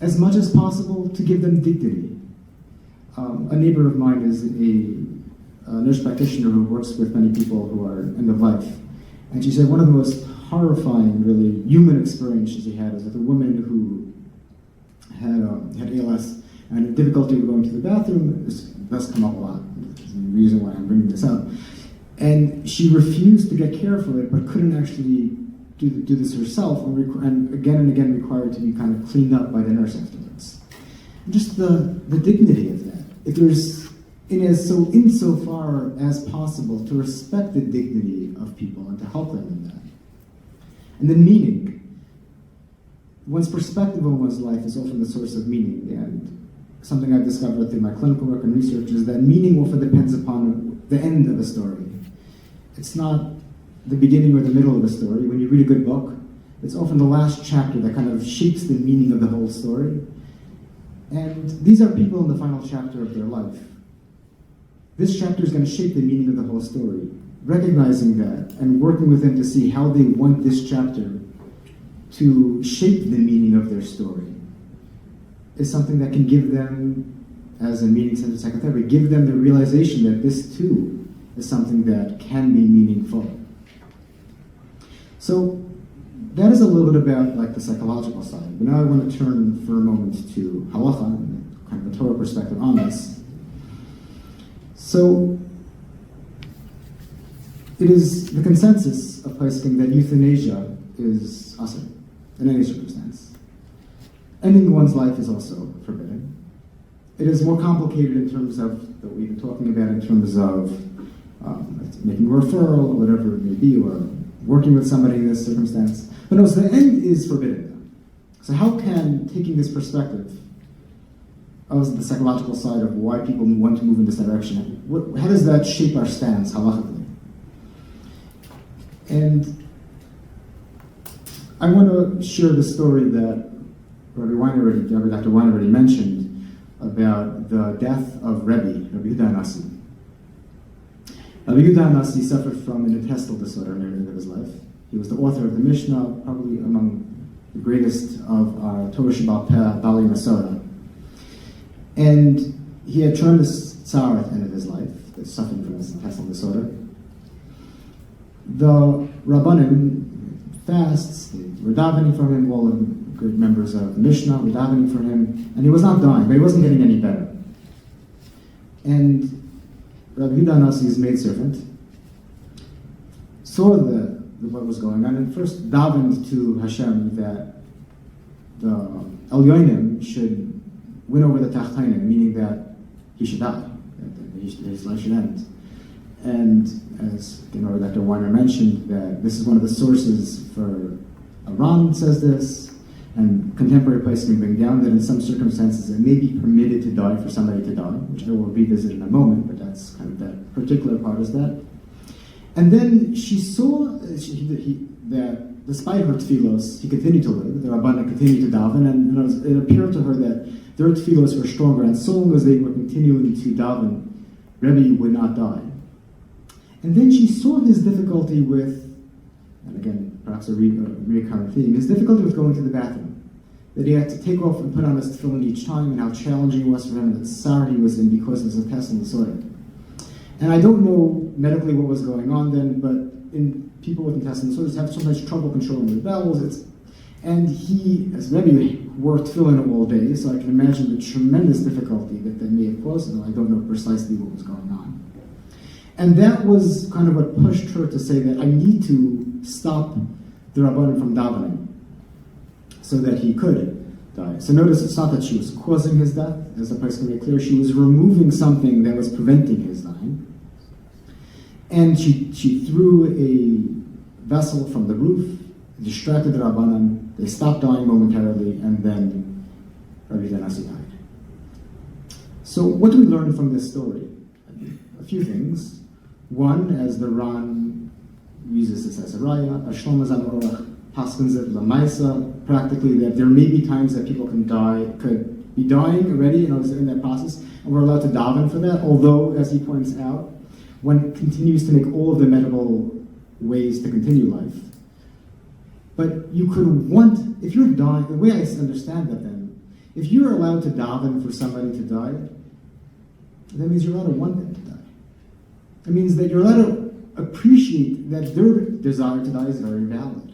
as much as possible to give them dignity. A neighbor of mine is a nurse practitioner who works with many people who are end of life. And she said one of the most horrifying, really human experiences she had is with a woman who had ALS, And the difficulty of going to the bathroom does come up a lot. That's the reason why I'm bringing this up. And she refused to get care for it, but couldn't actually do this herself, and again required to be kind of cleaned up by the nurse afterwards. Just the dignity of that. If there's insofar as possible to respect the dignity of people and to help them in that. And then meaning. One's perspective on one's life is often the source of meaning, and something I've discovered through my clinical work and research is that meaning often depends upon the end of a story. It's not the beginning or the middle of a story. When you read a good book, it's often the last chapter that kind of shapes the meaning of the whole story. And these are people in the final chapter of their life. This chapter is going to shape the meaning of the whole story. Recognizing that and working with them to see how they want this chapter to shape the meaning of their story is something that can give them, as a meaning-centered psychotherapy, give them the realization that this too is something that can be meaningful. So that is a little bit about like the psychological side. But now I want to turn for a moment to halacha, and kind of a Torah perspective on this. So it is the consensus of poskim that euthanasia is asur in any circumstance. Ending one's life is also forbidden. It is more complicated in terms of that we've been talking about in terms of making a referral, or whatever it may be, or working with somebody in this circumstance. But no, so the end is forbidden. So how can, taking this perspective of the psychological side of why people want to move in this direction, how does that shape our stance halachically? And I want to share the story that Dr. Wein already mentioned about the death of Rabbi Yehuda Nasi. Rabbi Yehuda Nasi suffered from an intestinal disorder near the end of his life. He was the author of the Mishnah, probably among the greatest of Torah Shabbat Peh, Bali Masora. And he had tremendous tsar at the end of his life, suffering from this intestinal disorder. The Rabbanim fasts, they were davening for him, all the good members of the Mishnah were davening for him, and he was not dying, but he wasn't getting any better. And Rabbi Yehuda Nasi's maidservant saw what was going on, and first davened to Hashem that the Elyonim should win over the Tachtainim, meaning that he should die, that his life should end. And as Dr. Weiner mentioned, that this is one of the sources for Iran says this, and contemporary places can bring down that in some circumstances it may be permitted to die for somebody to die, which I will revisit in a moment, but that's kind of that particular part is that. And then she saw that despite her tefillos, he continued to live, the Rabbanan continued to daven, and it appeared to her that their tefillos were stronger, and so long as they were continuing to daven, Rebbe would not die. And then she saw his difficulty with, and again, perhaps a recurrent theme, his difficulty with going to the bathroom. That he had to take off and put on his tefillin each time, and how challenging it was for him, and the sorrow he was in because of his intestinal disorder. And I don't know medically what was going on then, but in people with intestinal disorders have sometimes trouble controlling their bowels. And he, as Rebbe, wore tefillin all day, so I can imagine the tremendous difficulty that may have caused him. I don't know precisely what was going on. And that was kind of what pushed her to say that I need to stop the Rabbanim from davening so that he could die. So notice it's not that she was causing his death, as the place can make clear. She was removing something that was preventing his dying. And she threw a vessel from the roof, distracted the Rabbanim, they stopped dying momentarily, and then Rabbi Nasi died. So what do we learn from this story? A few things. One, as the Ran uses this as a raya, Shlomo Zalman Aruch paskins it l'maisa, practically that there may be times that people could be dying already, in that process, and we're allowed to daven for that, although, as he points out, one continues to make all of the medical ways to continue life. But you could want, if you're dying, the way I understand that then, if you're allowed to daven for somebody to die, that means you're allowed to want them to die. It means that you're allowed to appreciate that their desire to die is very valid.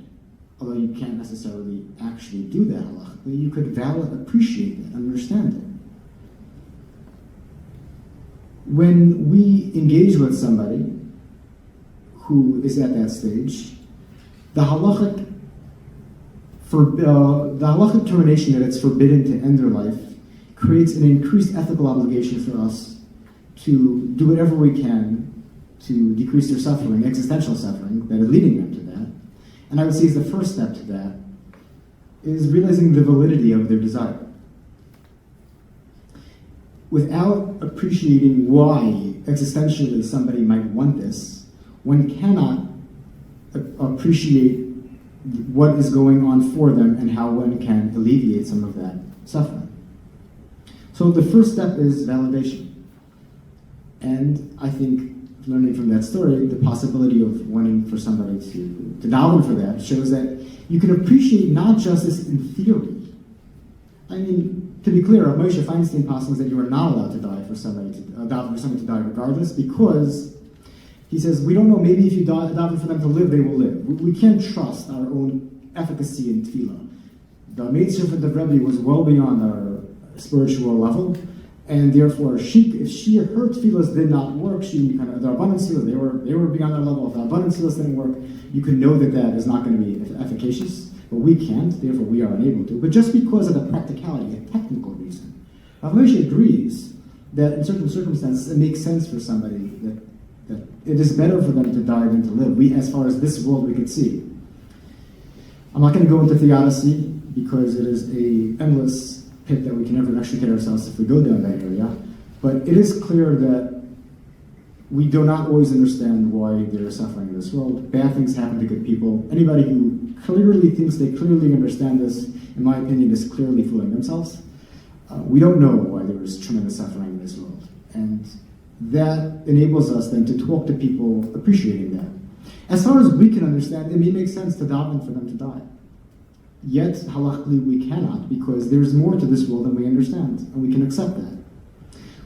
Although you can't necessarily actually do that halachically, you could appreciate it and understand it. When we engage with somebody who is at that stage, the halachic determination that it's forbidden to end their life creates an increased ethical obligation for us to do whatever we can to decrease their suffering, existential suffering, that is leading them to that. And I would say the first step to that is realizing the validity of their desire. Without appreciating why existentially somebody might want this, one cannot appreciate what is going on for them and how one can alleviate some of that suffering. So the first step is validation. And I think learning from that story, the possibility of wanting for somebody to daven for that shows that you can appreciate not just this in theory. I mean, to be clear, Moshe Feinstein postulates that you are not allowed to die for somebody to daven for somebody to die regardless, because he says we don't know. Maybe if you daven for them to live, they will live. We can't trust our own efficacy in tefillah. The Mitzvah of the Rebbe was well beyond our spiritual level. And therefore, if her tefillahs did not work, the abundance tefillahs, they were beyond our level. If the abundance tefillahs didn't work, you can know that that is not going to be efficacious. But we can't, therefore we are unable to. But just because of the practicality, a technical reason, Rav Moshe agrees that in certain circumstances it makes sense for somebody that it is better for them to die than to live. As far as this world we could see. I'm not going to go into theodicy because it is a endless pit that we can never extricate ourselves if we go down that area. But it is clear that we do not always understand why there is suffering in this world. Bad things happen to good people. Anybody who clearly thinks they clearly understand this, in my opinion, is clearly fooling themselves. We don't know why there is tremendous suffering in this world. And that enables us then to talk to people appreciating that. As far as we can understand, it may make sense to daven for them to die. Yet, halachically, we cannot, because there's more to this world than we understand, and we can accept that.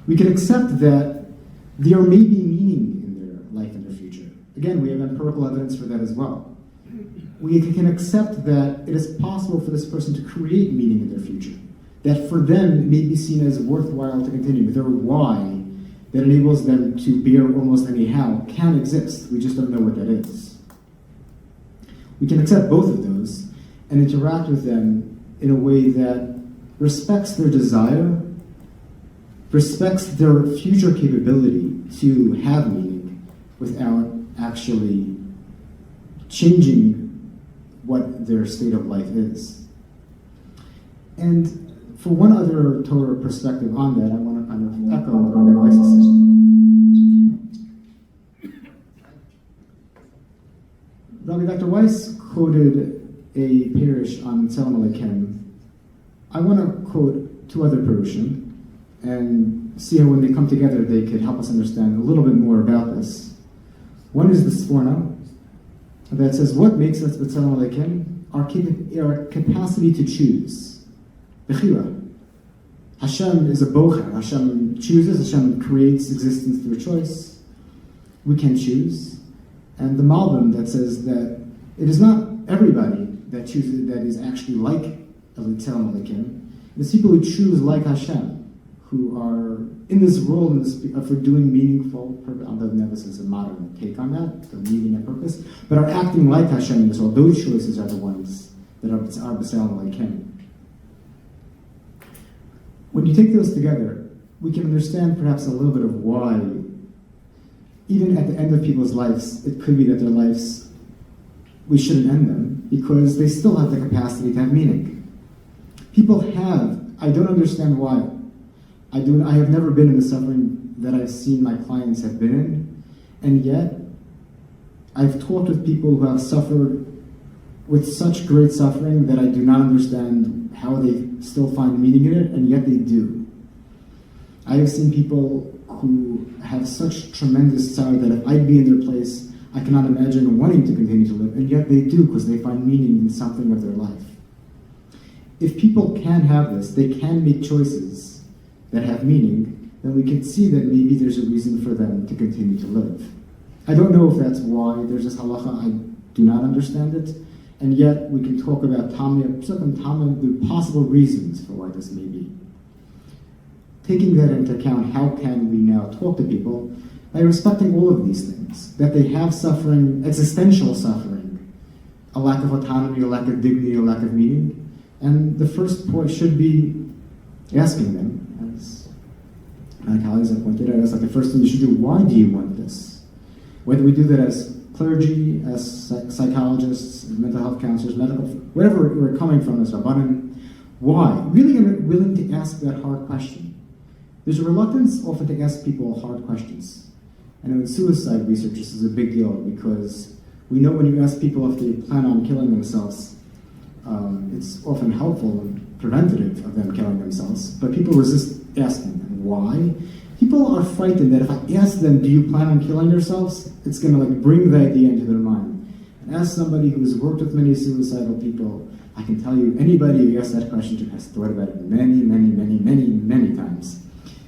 We can accept that there may be meaning in their life and their future. Again, we have empirical evidence for that as well. We can accept that it is possible for this person to create meaning in their future, that for them it may be seen as worthwhile to continue. Their why that enables them to bear almost any how can exist. We just don't know what that is. We can accept both of those and interact with them in a way that respects their desire, respects their future capability to have meaning without actually changing what their state of life is. And for one other Torah perspective on that, I want to kind of echo what Rabbi Weiss said. Rabbi Dr. Weiss quoted a parish on Tzelem Aleichem. I want to quote two other parushim and see how when they come together they could help us understand a little bit more about this. One is the Sforno that says, what makes us B'Tzelem Aleichem? Our capacity to choose. Bechira. Hashem is a bocher. Hashem chooses, Hashem creates existence through choice. We can choose. And the Malbim that says that it is not everybody that chooses, that is actually like Tzelem Aleichem. It's people who choose like Hashem, who are in this world for doing meaningful purpose. Although Nevis is a modern take on that, the meaning and purpose, but are acting like Hashem in this world. Those choices are the ones that are Tzelem Aleichem. When you take those together, we can understand perhaps a little bit of why, even at the end of people's lives, it could be that their lives, we shouldn't end them, because they still have the capacity to have meaning. People have, I don't understand why. I have never been in the suffering that I've seen my clients have been in, and yet I've talked with people who have suffered with such great suffering that I do not understand how they still find meaning in it, and yet they do. I have seen people who have such tremendous sorrow that if I'd be in their place, I cannot imagine wanting to continue to live, and yet they do, because they find meaning in something of their life. If people can have this, they can make choices that have meaning, then we can see that maybe there's a reason for them to continue to live. I don't know if that's why there's this halacha, I do not understand it, and yet we can talk about the possible reasons for why this may be. taking that into account, how can we now talk to people by respecting all of these things? That they have suffering, existential suffering, a lack of autonomy, a lack of dignity, a lack of meaning. And the first point should be asking them, as my colleagues have pointed out, the first thing you should do, why do you want this? Whether we do that as clergy, as psychologists, as mental health counselors, medical, wherever we're coming from as Rabbanim, why? Really willing to ask that hard question. There's a reluctance often to ask people hard questions. I know in suicide research this is a big deal because we know when you ask people if they plan on killing themselves, it's often helpful and preventative of them killing themselves, but people resist asking them why. People are frightened that if I ask them, do you plan on killing yourselves? It's going to bring the idea into their mind. And as somebody who's worked with many suicidal people, I can tell you, anybody who asks that question to has thought about it many times.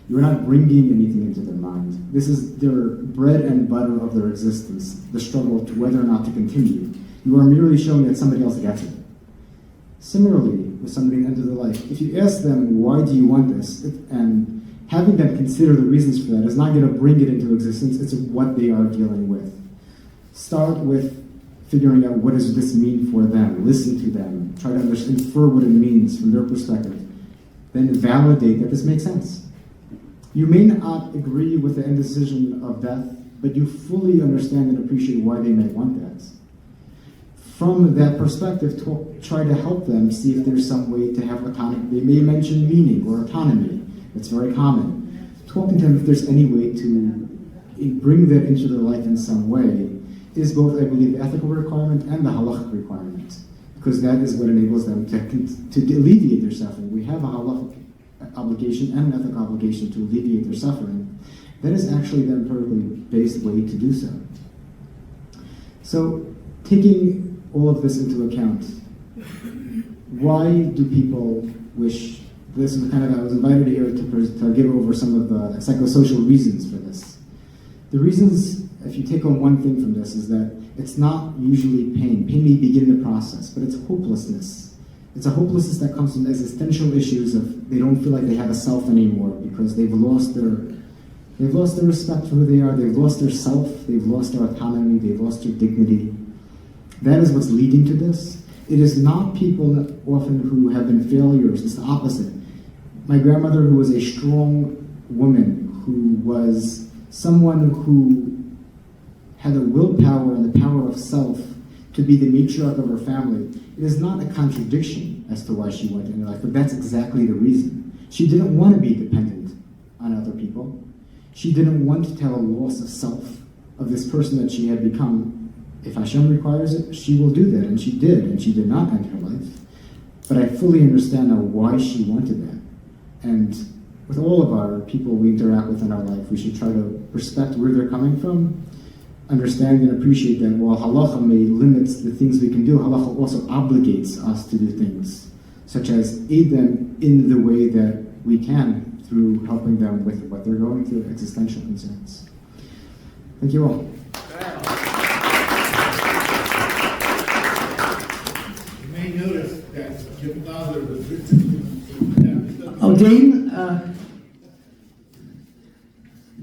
You're not bringing anything into their mind. This is their bread and butter of their existence, the struggle to whether or not to continue. You are merely showing that somebody else gets it. Similarly, with somebody at the end of their life, if you ask them, why do you want this? And having them consider the reasons for that is not going to bring it into existence, it's what they are dealing with. Start with figuring out what does this mean for them, listen to them, try to infer what it means from their perspective, then validate that this makes sense. You may not agree with the indecision of death, but you fully understand and appreciate why they may want that. From that perspective, try to help them see if there's some way to have autonomy. They may mention meaning or autonomy. It's very common. Talking to them if there's any way to bring that into their life in some way is both, I believe, the ethical requirement and the halachic requirement, because that is what enables them to alleviate their suffering. We have a halachic obligation and an ethical obligation to alleviate their suffering. That is actually the empirically based way to do so. So, taking all of this into account, why do people wish this? Is kind of, I was invited here to give over some of the psychosocial reasons for this. The reasons, if you take on one thing from this, is that it's not usually pain. Pain may begin the process, but it's hopelessness. It's a hopelessness that comes from existential issues of they don't feel like they have a self anymore because they've lost their respect for who they are, they've lost their self, they've lost their autonomy, they've lost their dignity. That is what's leading to this. It is not people often who have been failures, it's the opposite. My grandmother, who was a strong woman, who was someone who had the willpower and the power of self to be the matriarch of her family, it is not a contradiction as to why she went in her life, but that's exactly the reason. She didn't want to be dependent on other people. She didn't want to have a loss of self, of this person that she had become. If Hashem requires it, she will do that, and she did not end her life. But I fully understand now why she wanted that. And with all of our people we interact with in our life, we should try to respect where they're coming from, understand and appreciate that while halacha may limit the things we can do, halacha also obligates us to do things, such as aid them in the way that we can through helping them with what they're going through, existential concerns. Thank you all. Notice that your father was written. Oh, Dane,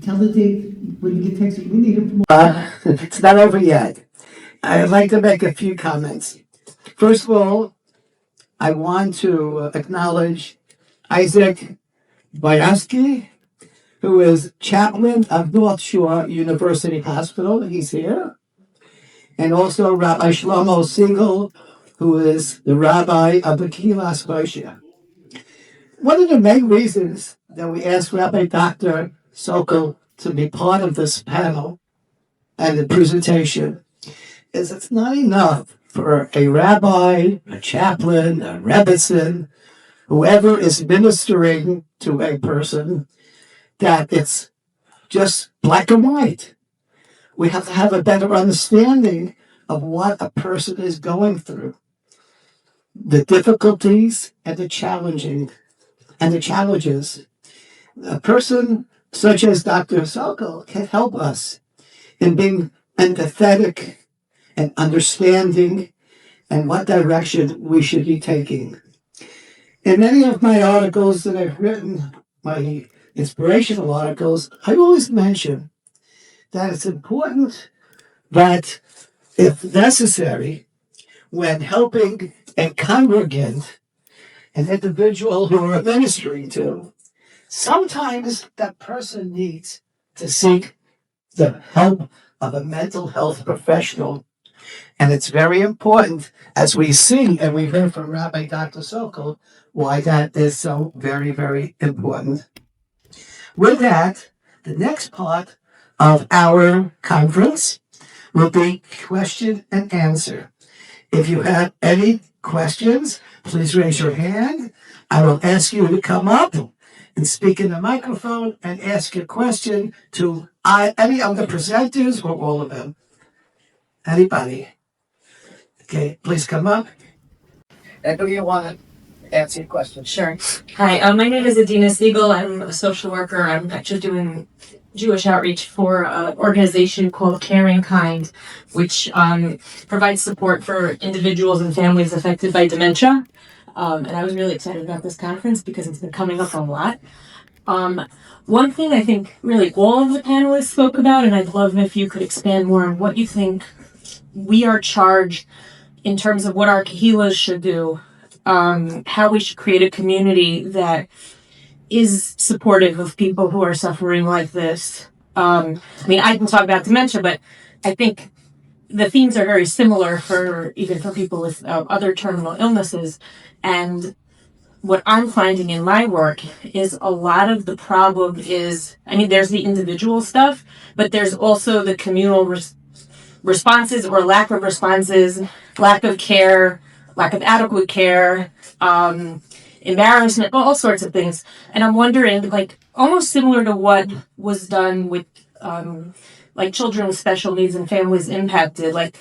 tell the Dave when you get text, we need him tomorrow. It's not over yet. I'd like to make a few comments. First of all, I want to acknowledge Isaac Bayaski, who is chaplain of North Shore University Hospital. He's here. And also Rabbi Shlomo Siegel, who is the rabbi of the Kilas Moshe. One of the main reasons that we asked Rabbi Dr. Sokol to be part of this panel and the presentation is it's not enough for a rabbi, a chaplain, a rebbitzin, whoever is ministering to a person, that it's just black and white. We have to have a better understanding of what a person is going through, the difficulties and the challenges. A person such as Dr. Sokol can help us in being empathetic and understanding and what direction we should be taking. In many of my articles that I've written, the inspirational articles, I always mention that it's important that, if necessary, when helping a congregant, an individual who we're ministering to, sometimes that person needs to seek the help of a mental health professional. And it's very important, as we see and we heard from Rabbi Dr. Sokol, why that is so very, very important. With that, the next part of our conference will be question and answer. If you have any questions, please raise your hand. I will ask you to come up and speak in the microphone and ask your question to any of the presenters or all of them. Anybody? Okay, please come up. And do you want to answer your question? Sure. Hi, my name is Adina Siegel. I'm a social worker. I'm actually doing Jewish outreach for an organization called Caring Kind, which provides support for individuals and families affected by dementia. And I was really excited about this conference because it's been coming up a lot. One thing I think really all of the panelists spoke about, and I'd love if you could expand more on what you think we are charged in terms of what our kahilas should do, how we should create a community that is supportive of people who are suffering like this. I mean, I can talk about dementia, but I think the themes are very similar for even for people with other terminal illnesses. And what I'm finding in my work is a lot of the problem is, I mean, there's the individual stuff, but there's also the communal responses or lack of responses, lack of care, lack of adequate care, embarrassment, all sorts of things. And I'm wondering, like, almost similar to what was done with, like, children with special needs and families impacted, like,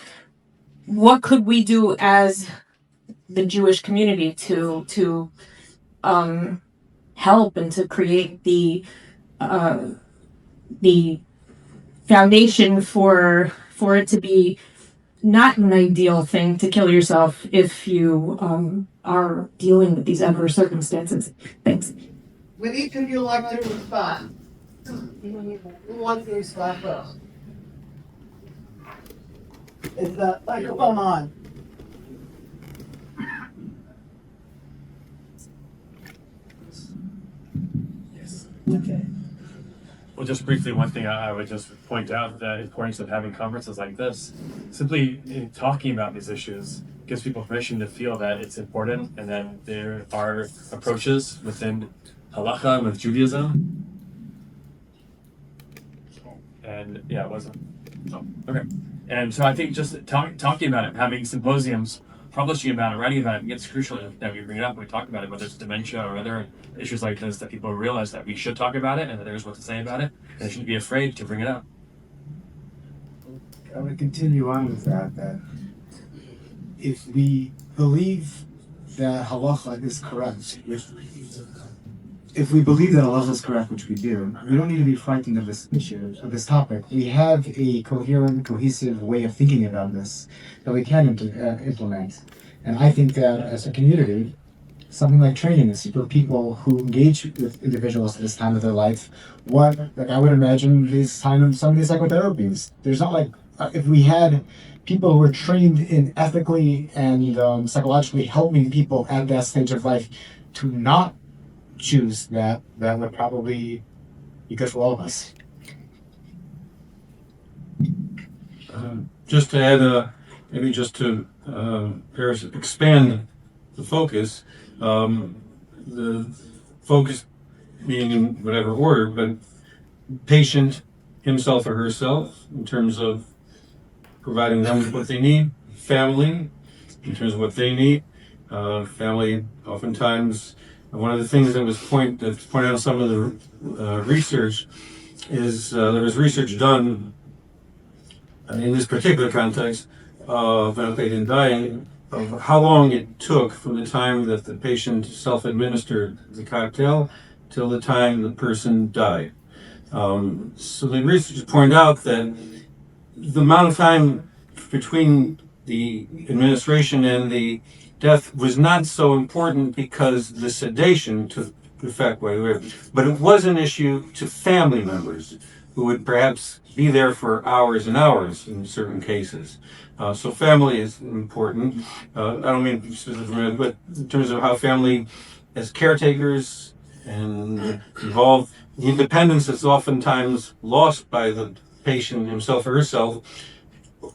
what could we do as the Jewish community to help and to create the foundation for it to be not an ideal thing to kill yourself if you are dealing with these adverse circumstances. Thanks. Would each of you like to respond? Who wants to respond first? Is the microphone on? Okay. Well, just briefly, one thing I would just point out, the importance of having conferences like this. Simply talking about these issues gives people permission to feel that it's important and that there are approaches within halacha and with Judaism. And yeah, it wasn't. Oh, okay. And so I think just talking about it, having symposiums, publishing about it, writing about it, it's crucial that we bring it up and we talk about it, whether it's dementia or other issues like this, that people realize that we should talk about it and that there's what to say about it, and they shouldn't be afraid to bring it up. I would continue on with that if we believe that halacha is correct, if we believe that halacha is correct, which we do, we don't need to be frightened of this issue, of this topic. We have a coherent, cohesive way of thinking about this that we can implement. And I think that as a community, something like training is for people who engage with individuals at this time of their life. I would imagine some of these psychotherapies. There's not like, if we had people who were trained in ethically and psychologically helping people at that stage of life to not choose that would probably be good for all of us. Just to add, maybe just to expand the focus, the focus being in whatever order, but patient himself or herself in terms of providing them with what they need, family in terms of what they need, family oftentimes. One of the things that was pointed out in some of the research is there was research done in this particular context of medicated dying, of how long it took from the time that the patient self-administered the cocktail till the time the person died. So the research pointed out that the amount of time between the administration and the death was not so important because the sedation took affect where they live. But it was an issue to family members who would perhaps be there for hours and hours in certain cases. So family is important. I don't mean specifically, but in terms of how family as caretakers and involved, the independence that's oftentimes lost by the patient himself or herself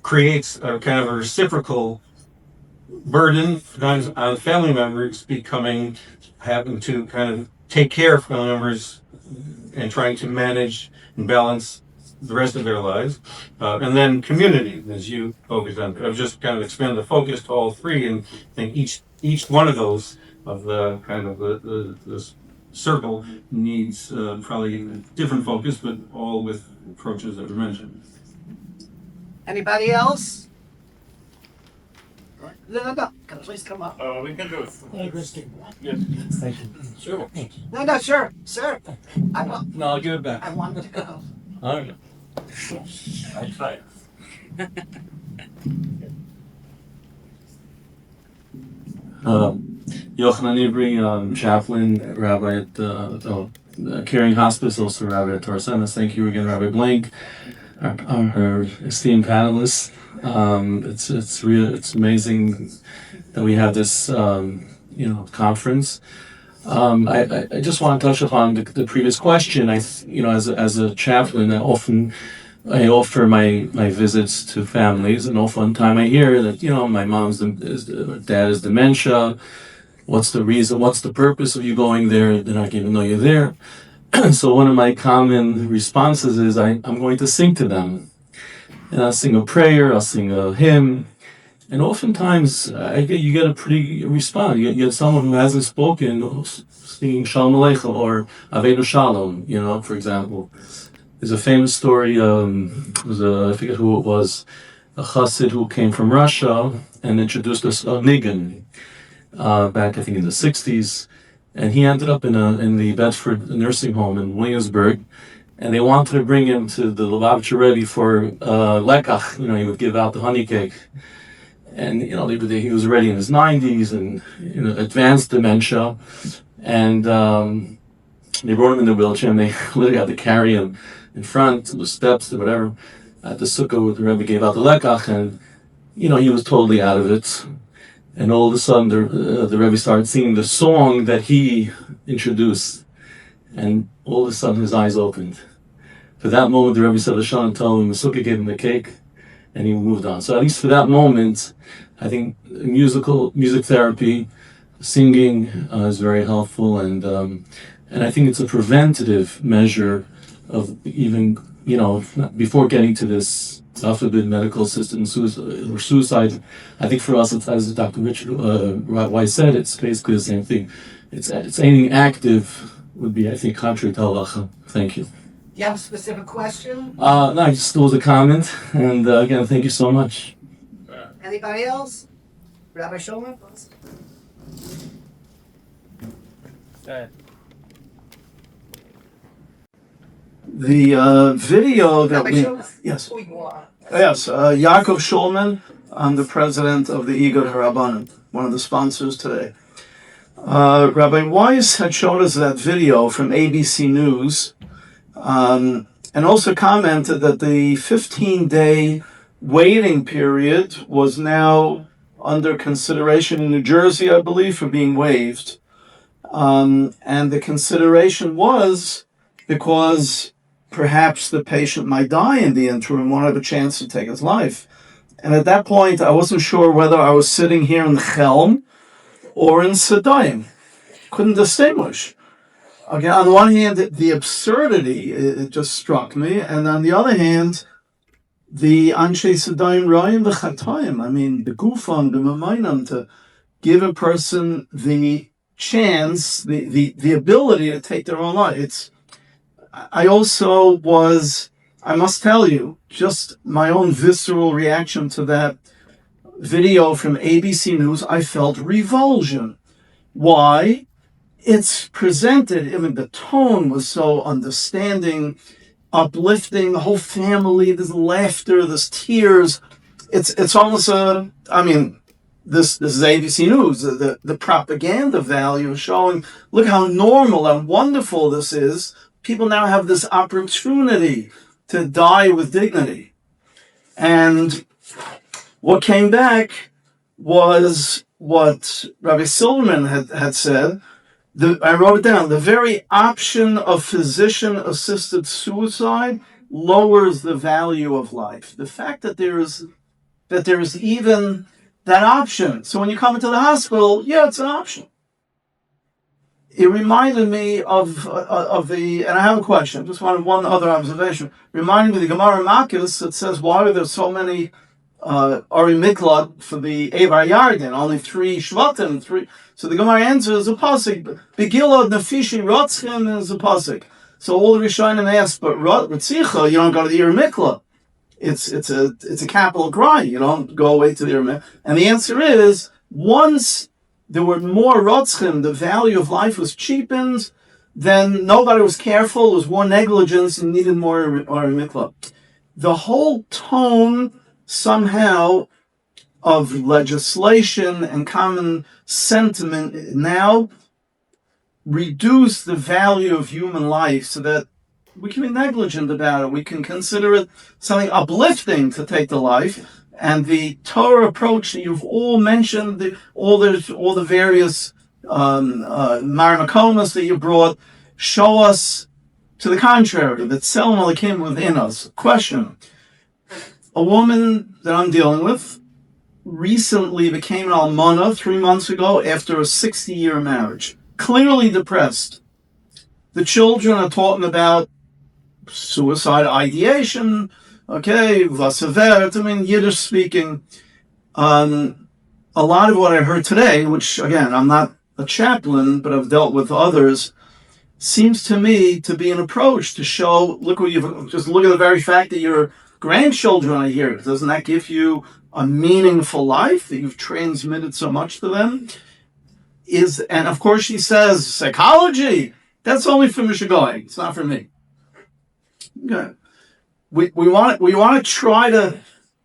creates a kind of a reciprocal burden sometimes on family members having to kind of take care of family members and trying to manage and balance the rest of their lives. And then community, as you focused on. I've just kind of expanded the focus to all three, and I think each one of those of the kind of the circle needs probably a different focus, but all with approaches that were mentioned. Anybody else? No. Can I please come up? We can do it. Thank you. Sure. No, sir. I want. No, I'll give it back. I wanted to go. All right. I try. Yochanan Ivri, chaplain, rabbi at the Caring Hospice, also rabbi at Torah Semis. Thank you again, Rabbi Blank, our esteemed panelists. It's amazing that we have this conference. I just want to touch upon the previous question. As a chaplain, I offer my visits to families, and often time I hear that my dad is dementia. What's the reason? What's the purpose of you going there? They're not even know you're there. So one of my common responses is I'm going to sing to them, and I'll sing a prayer, I'll sing a hymn, and oftentimes you get a pretty response. You get someone who hasn't spoken singing Shalom Aleichem or Avenu Shalom, for example. There's a famous story, I forget who it was, a chassid who came from Russia and introduced us a nigun back, I think, in the 60s. And he ended up in the Bedford nursing home in Williamsburg. And they wanted to bring him to the Lubavitcher Rebbe for lekach. He would give out the honey cake. And, he was already in his 90s and advanced dementia. And they brought him in the wheelchair, and they literally had to carry him in front to the steps or whatever at the sukkah where the Rebbe gave out the lekach, and he was totally out of it. And all of a sudden the Rebbe started singing the song that he introduced, and all of a sudden his eyes opened. For that moment the Rebbe said Lashon and told him, the sukkah gave him the cake, and he moved on. So at least for that moment, I think music therapy, singing is very helpful, and I think it's a preventative measure of even, before getting to this, God forbid, medical assistance or suicide. I think for us, as Dr. Richard Weiss said, it's basically the same thing. It's anything active would be, I think, contrary to halacha. Thank you. Do you have a specific question? No, I just was a comment, and again, thank you so much. Anybody else? Rabbi Shulman? The video that we... Yes. Who you are? Yes, Yaakov Shulman. I'm the president of the Igud Harabanan, one of the sponsors today. Rabbi Weiss had shown us that video from ABC News, and also commented that the 15-day waiting period was now under consideration in New Jersey, I believe, for being waived. And the consideration was because perhaps the patient might die in the interim, won't have a chance to take his life. And at that point, I wasn't sure whether I was sitting here in Chelm or in Sedayim. Couldn't distinguish. Again, on the one hand, the absurdity, it just struck me. And on the other hand, the Anshe Sedayim Rayim V'Chatayim, I mean, the Gufan, the Mamainam, to give a person the chance, the ability to take their own life. I also was, I must tell you, just my own visceral reaction to that video from ABC News, I felt revulsion. Why? It's presented, I mean, the tone was so understanding, uplifting, the whole family, there's laughter, there's tears. It's almost this is ABC News. The propaganda value is showing, look how normal and wonderful this is. People now have this opportunity to die with dignity. And what came back was what Rabbi Silverman had said. I wrote it down. The very option of physician-assisted suicide lowers the value of life. The fact that there is even that option. So when you come into the hospital, yeah, it's an option. It reminded me of the, and I have a question. Just wanted one other observation. Reminded me of the Gemara Makis that says, why are there so many Ari Miklat for the Evar Yarden? Only 3 Shvatim, 3. So the Gemara answers a pasuk. Begilad Nefishi Rotzchim is a pasuk. So all the Rishonim ask, but Ritzicha, you don't go to the Yer Miklat. It's a capital crime. You don't go away to the Yer Miklat. And the answer is, once there were more Rotzchim, the value of life was cheapened, then nobody was careful, there was more negligence, and needed more Mikla. The whole tone, somehow, of legislation and common sentiment now reduce the value of human life so that we can be negligent about it. We can consider it something uplifting to take the life. And the Torah approach that you've all mentioned, all the various marmakomas that you brought, show us to the contrary, that Tselem Elokim within us. Question. A woman that I'm dealing with recently became an almana 3 months ago after a 60-year marriage. Clearly depressed. The children are talking about suicide ideation. Okay, Vasavert, I mean, Yiddish speaking. A lot of what I heard today, which, again, I'm not a chaplain, but I've dealt with others, seems to me to be an approach to show, look at the very fact that your grandchildren are here. Doesn't that give you a meaningful life, that you've transmitted so much to them? And of course she says, psychology, that's only for Mishigoyim, it's not for me. Okay. We want to try to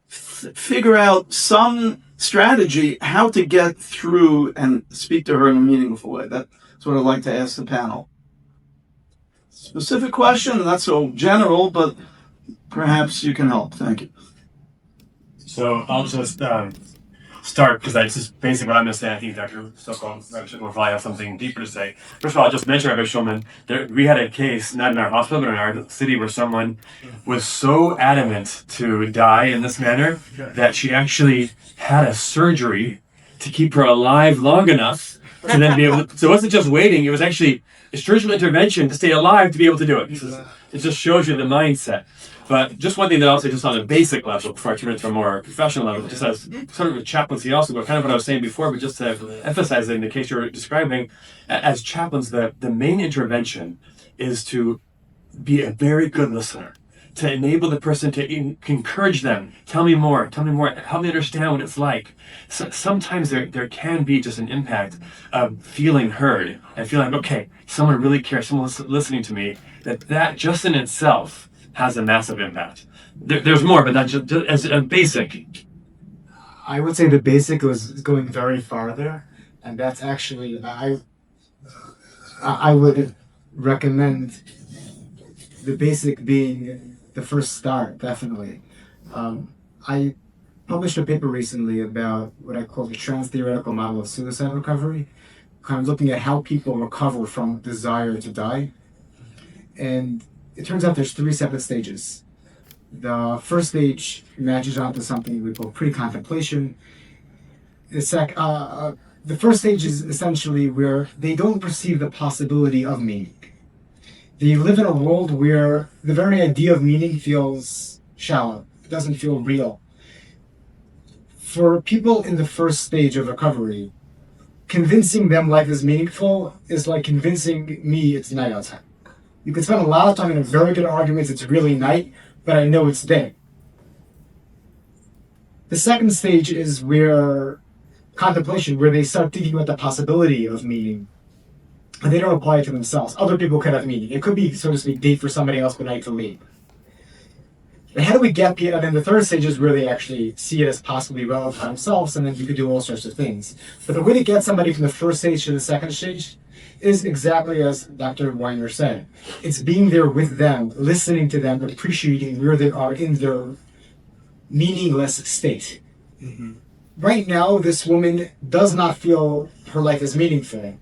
figure out some strategy how to get through and speak to her in a meaningful way. That's what I'd like to ask the panel. Specific question, not so general, but perhaps you can help. Thank you. So I'll just start, because that's just basically what I'm going to say. I think Dr. Sokol will probably have something deeper to say. First of all, I'll just mention Rabbi Shulman. We had a case, not in our hospital, but in our city, where someone was so adamant to die in this manner that she actually had a surgery to keep her alive long enough to then be able to. So it wasn't just waiting, it was actually a surgical intervention to stay alive to be able to do it. It just shows you the mindset. But just one thing that I'll say, just on a basic level, before I turn it to a more professional level, just as sort of a chaplaincy also, but kind of what I was saying before, but just to emphasize it in the case you're describing, as chaplains, the main intervention is to be a very good listener, to enable the person to encourage them. Tell me more, help me understand what it's like. So sometimes there can be just an impact of feeling heard and feeling like, okay, someone really cares, someone's listening to me, that just in itself has a massive impact. There's more, but that's just as a basic. I would say the basic was going very far there, and that's actually I would recommend the basic being the first start, definitely. I published a paper recently about what I call the trans-theoretical model of suicide recovery, kind of looking at how people recover from desire to die. And it turns out there's 3 separate stages. The first stage matches onto something we call pre-contemplation. The first stage is essentially where they don't perceive the possibility of meaning. They live in a world where the very idea of meaning feels shallow. It doesn't feel real. For people in the first stage of recovery, convincing them life is meaningful is like convincing me it's night outside. You can spend a lot of time in very good arguments, it's really night, but I know it's day. The second stage is where contemplation, where they start thinking about the possibility of meaning, and they don't apply it to themselves. Other people could have meaning. It could be, so to speak, date for somebody else, but night for me. But how do we get people? And then the third stage is where they actually see it as possibly relevant for themselves, and then you could do all sorts of things. But the way to get somebody from the first stage to the second stage is exactly as Dr. Weiner said. It's being there with them, listening to them, appreciating where they are in their meaningless state. Right now, this woman does not feel her life is meaningful.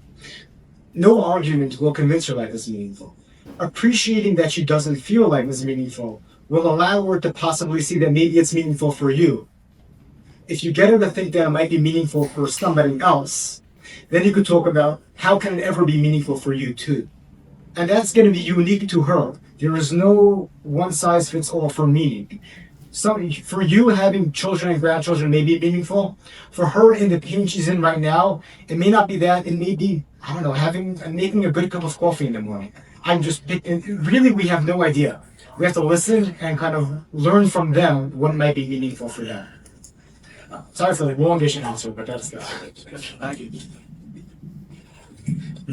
No argument will convince her life is meaningful. Appreciating that she doesn't feel life is meaningful will allow her to possibly see that maybe it's meaningful for you. If you get her to think that it might be meaningful for somebody else, then you could talk about how can it ever be meaningful for you too. And that's going to be unique to her. There is no one size fits all for meaning. So for you, having children and grandchildren may be meaningful. For her, in the pain she's in right now, it may not be that. It may be, I don't know, making a good cup of coffee in the morning. Really, we have no idea. We have to listen and kind of learn from them what might be meaningful for them. Sorry for the longish answer, but that's the Thank you.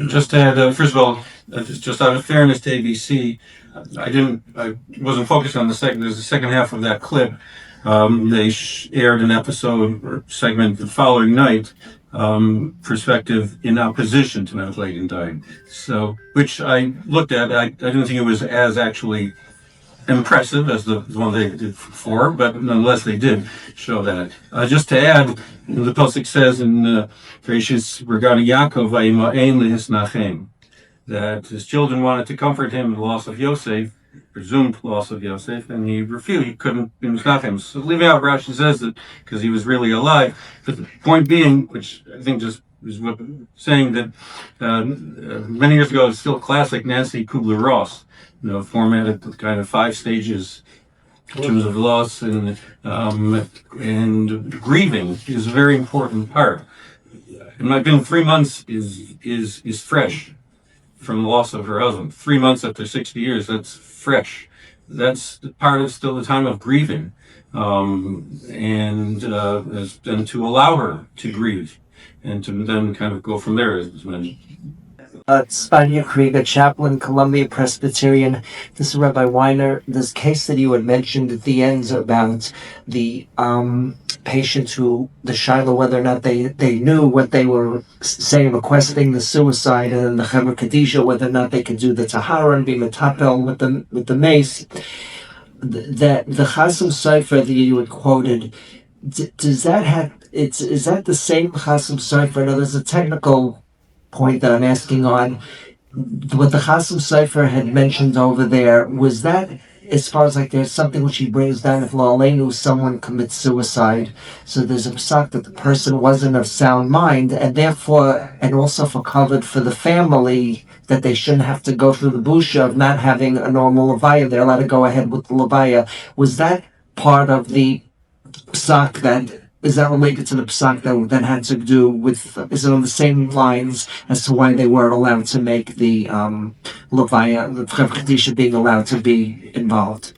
Just to add, first of all, just out of fairness to ABC, I wasn't focused on there's the second half of that clip. They aired an episode or segment the following night, perspective in opposition to medical aid in dying. So, which I looked at, I didn't think it was as actually impressive as the one they did before, but nonetheless they did show that. Just to add, the Pasuk says in Bereshit regarding Yaakov, "Vayima'en lehisnachem," that his children wanted to comfort him in the loss of Yosef, presumed loss of Yosef, and he refused. He couldn't be misnachem. So leaving out Rashi says that because he was really alive. But the point being, which I think just is what saying that many years ago, it's still classic Nancy Kubler-Ross. Formatted with kind of 5 stages in terms of loss and grieving is a very important part. It might have been 3 months is fresh from the loss of her husband. 3 months after 60 years, that's fresh. That's part of still the time of grieving, and to allow her to grieve and to then kind of go from there, as mentioned. Spania Krieger, chaplain, Columbia Presbyterian. This is Rabbi Weiner. This case that you had mentioned at the end about the patients who, the Shiloh, whether or not they knew what they were saying, requesting the suicide, and then the Chevra Kadisha, whether or not they could do the Tahara and be Metapel with the mace. That the Chasam Sofer that you had quoted, does that have, is that the same Chasam Sofer? No, there's a technical point that I'm asking on. What the Chasam Sofer had mentioned over there, was that as far as like there's something which he brings down, if Lo Aleinu someone commits suicide, so there's a psak that the person wasn't of sound mind, and therefore, and also for covered for the family, that they shouldn't have to go through the busha of not having a normal levaya, they're allowed to go ahead with the levaya. Was that part of the psak that, is that related to the psak that had to do with, is it on the same lines as to why they weren't allowed to make the levaya, the Chevra Kadisha being allowed to be involved?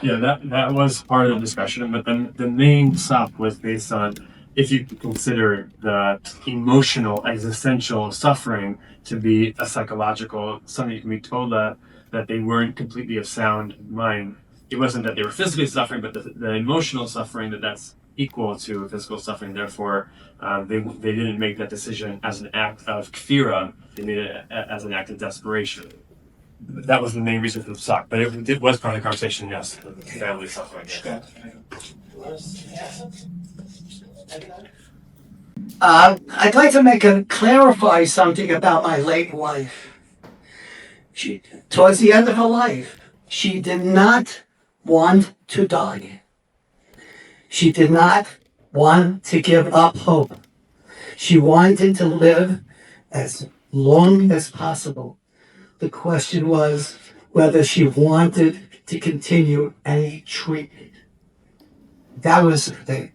Yeah, that was part of the discussion, but then the main psak was based on if you consider that emotional, existential suffering to be a psychological, something you can be told that they weren't completely of sound mind. It wasn't that they were physically suffering, but the emotional suffering, that's equal to physical suffering. Therefore, they didn't make that decision as an act of kfira. They made it as an act of desperation. That was the main reason for the psak. But it was part of the conversation, yes. Family suffering. Yeah. I'd like to clarify something about my late wife. Towards the end of her life, she did not want to die. She did not want to give up hope. She wanted to live as long as possible. The question was whether she wanted to continue any treatment. That was the thing.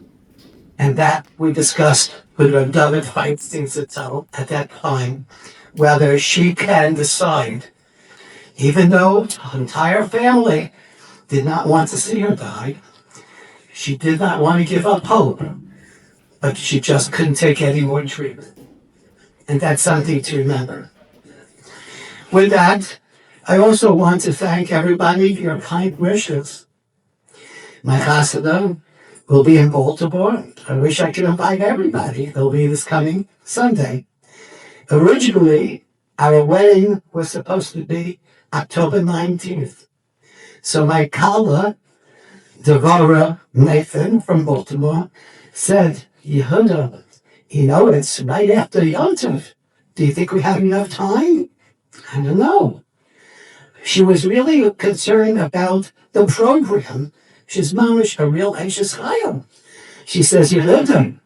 And that we discussed with Rav David Feinstein Zitzel at that time, whether she can decide, even though her entire family did not want to see her die, she did not want to give up hope, but she just couldn't take any more treatment. And that's something to remember. With that, I also want to thank everybody for your kind wishes. My chasana will be in Baltimore. I wish I could invite everybody. They'll be this coming Sunday. Originally, our wedding was supposed to be October 19th. So my Kala, Devora Nathan from Baltimore, said, Yehuda, it's right after Yom Tov. Do you think we have enough time? I don't know. She was really concerned about the program. She's mamish a real anxious chayam. She says, Yehuda,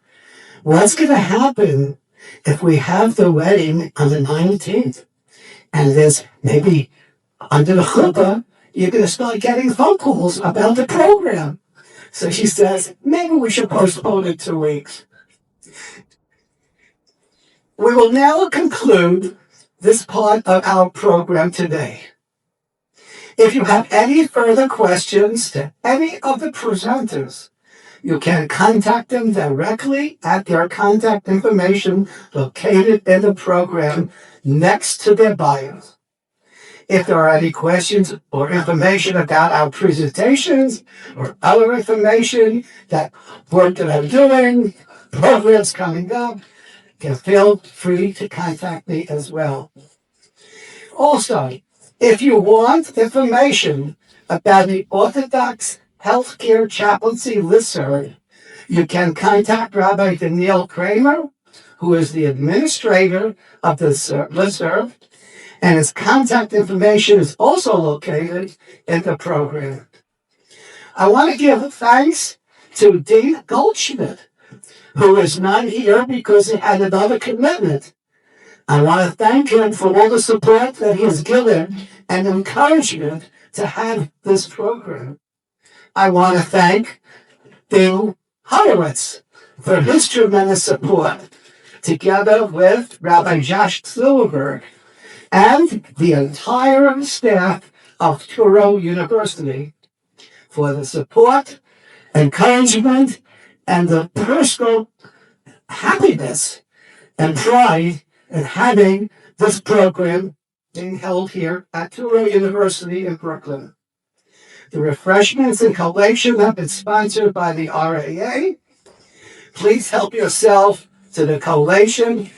what's going to happen if we have the wedding on the 19th? And there's maybe under the chuppah, you're going to start getting phone calls about the program. So she says, maybe we should postpone it 2 weeks. We will now conclude this part of our program today. If you have any further questions to any of the presenters, you can contact them directly at their contact information located in the program next to their bios. If there are any questions or information about our presentations or other information that work that I'm doing, programs coming up, you can feel free to contact me as well. Also, if you want information about the Orthodox Healthcare Chaplaincy Listserv, you can contact Rabbi Daniel Kramer, who is the administrator of the listserv, and his contact information is also located in the program. I want to give thanks to Dean Goldschmidt, who is not here because he had another commitment. I want to thank him for all the support that he has given and encouragement to have this program. I want to thank Bill Horowitz for his tremendous support, together with Rabbi Josh Silverberg and the entire staff of Touro University for the support, encouragement, and the personal happiness and pride in having this program being held here at Touro University in Brooklyn. The refreshments and collation have been sponsored by the RAA. Please help yourself to the collation,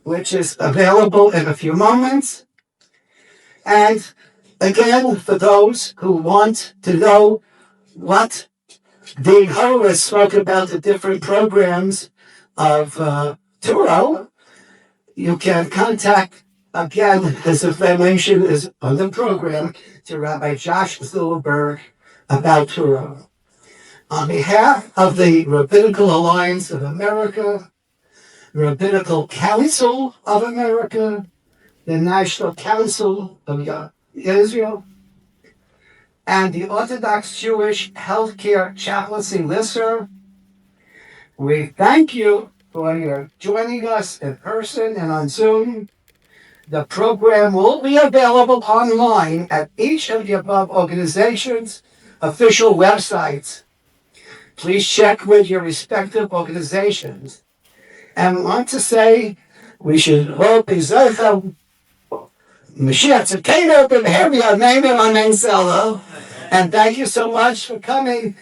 which is available in a few moments. And again, for those who want to know what Dean Horowitz spoke about the different programs of Touro, you can contact, again, his information is on the program, to Rabbi Josh Silverberg about Touro. On behalf of the Rabbinical Alliance of America, Rabbinical Council of America, the National Council of Israel, and the Orthodox Jewish Healthcare Chaplaincy Listserv, we thank you for your joining us in person and on Zoom. The program will be available online at each of the above organizations' official websites. Please check with your respective organizations. And I want to say we should hope Mashiach Tzidkenu b'mehera b'yameinu amen. And thank you so much for coming.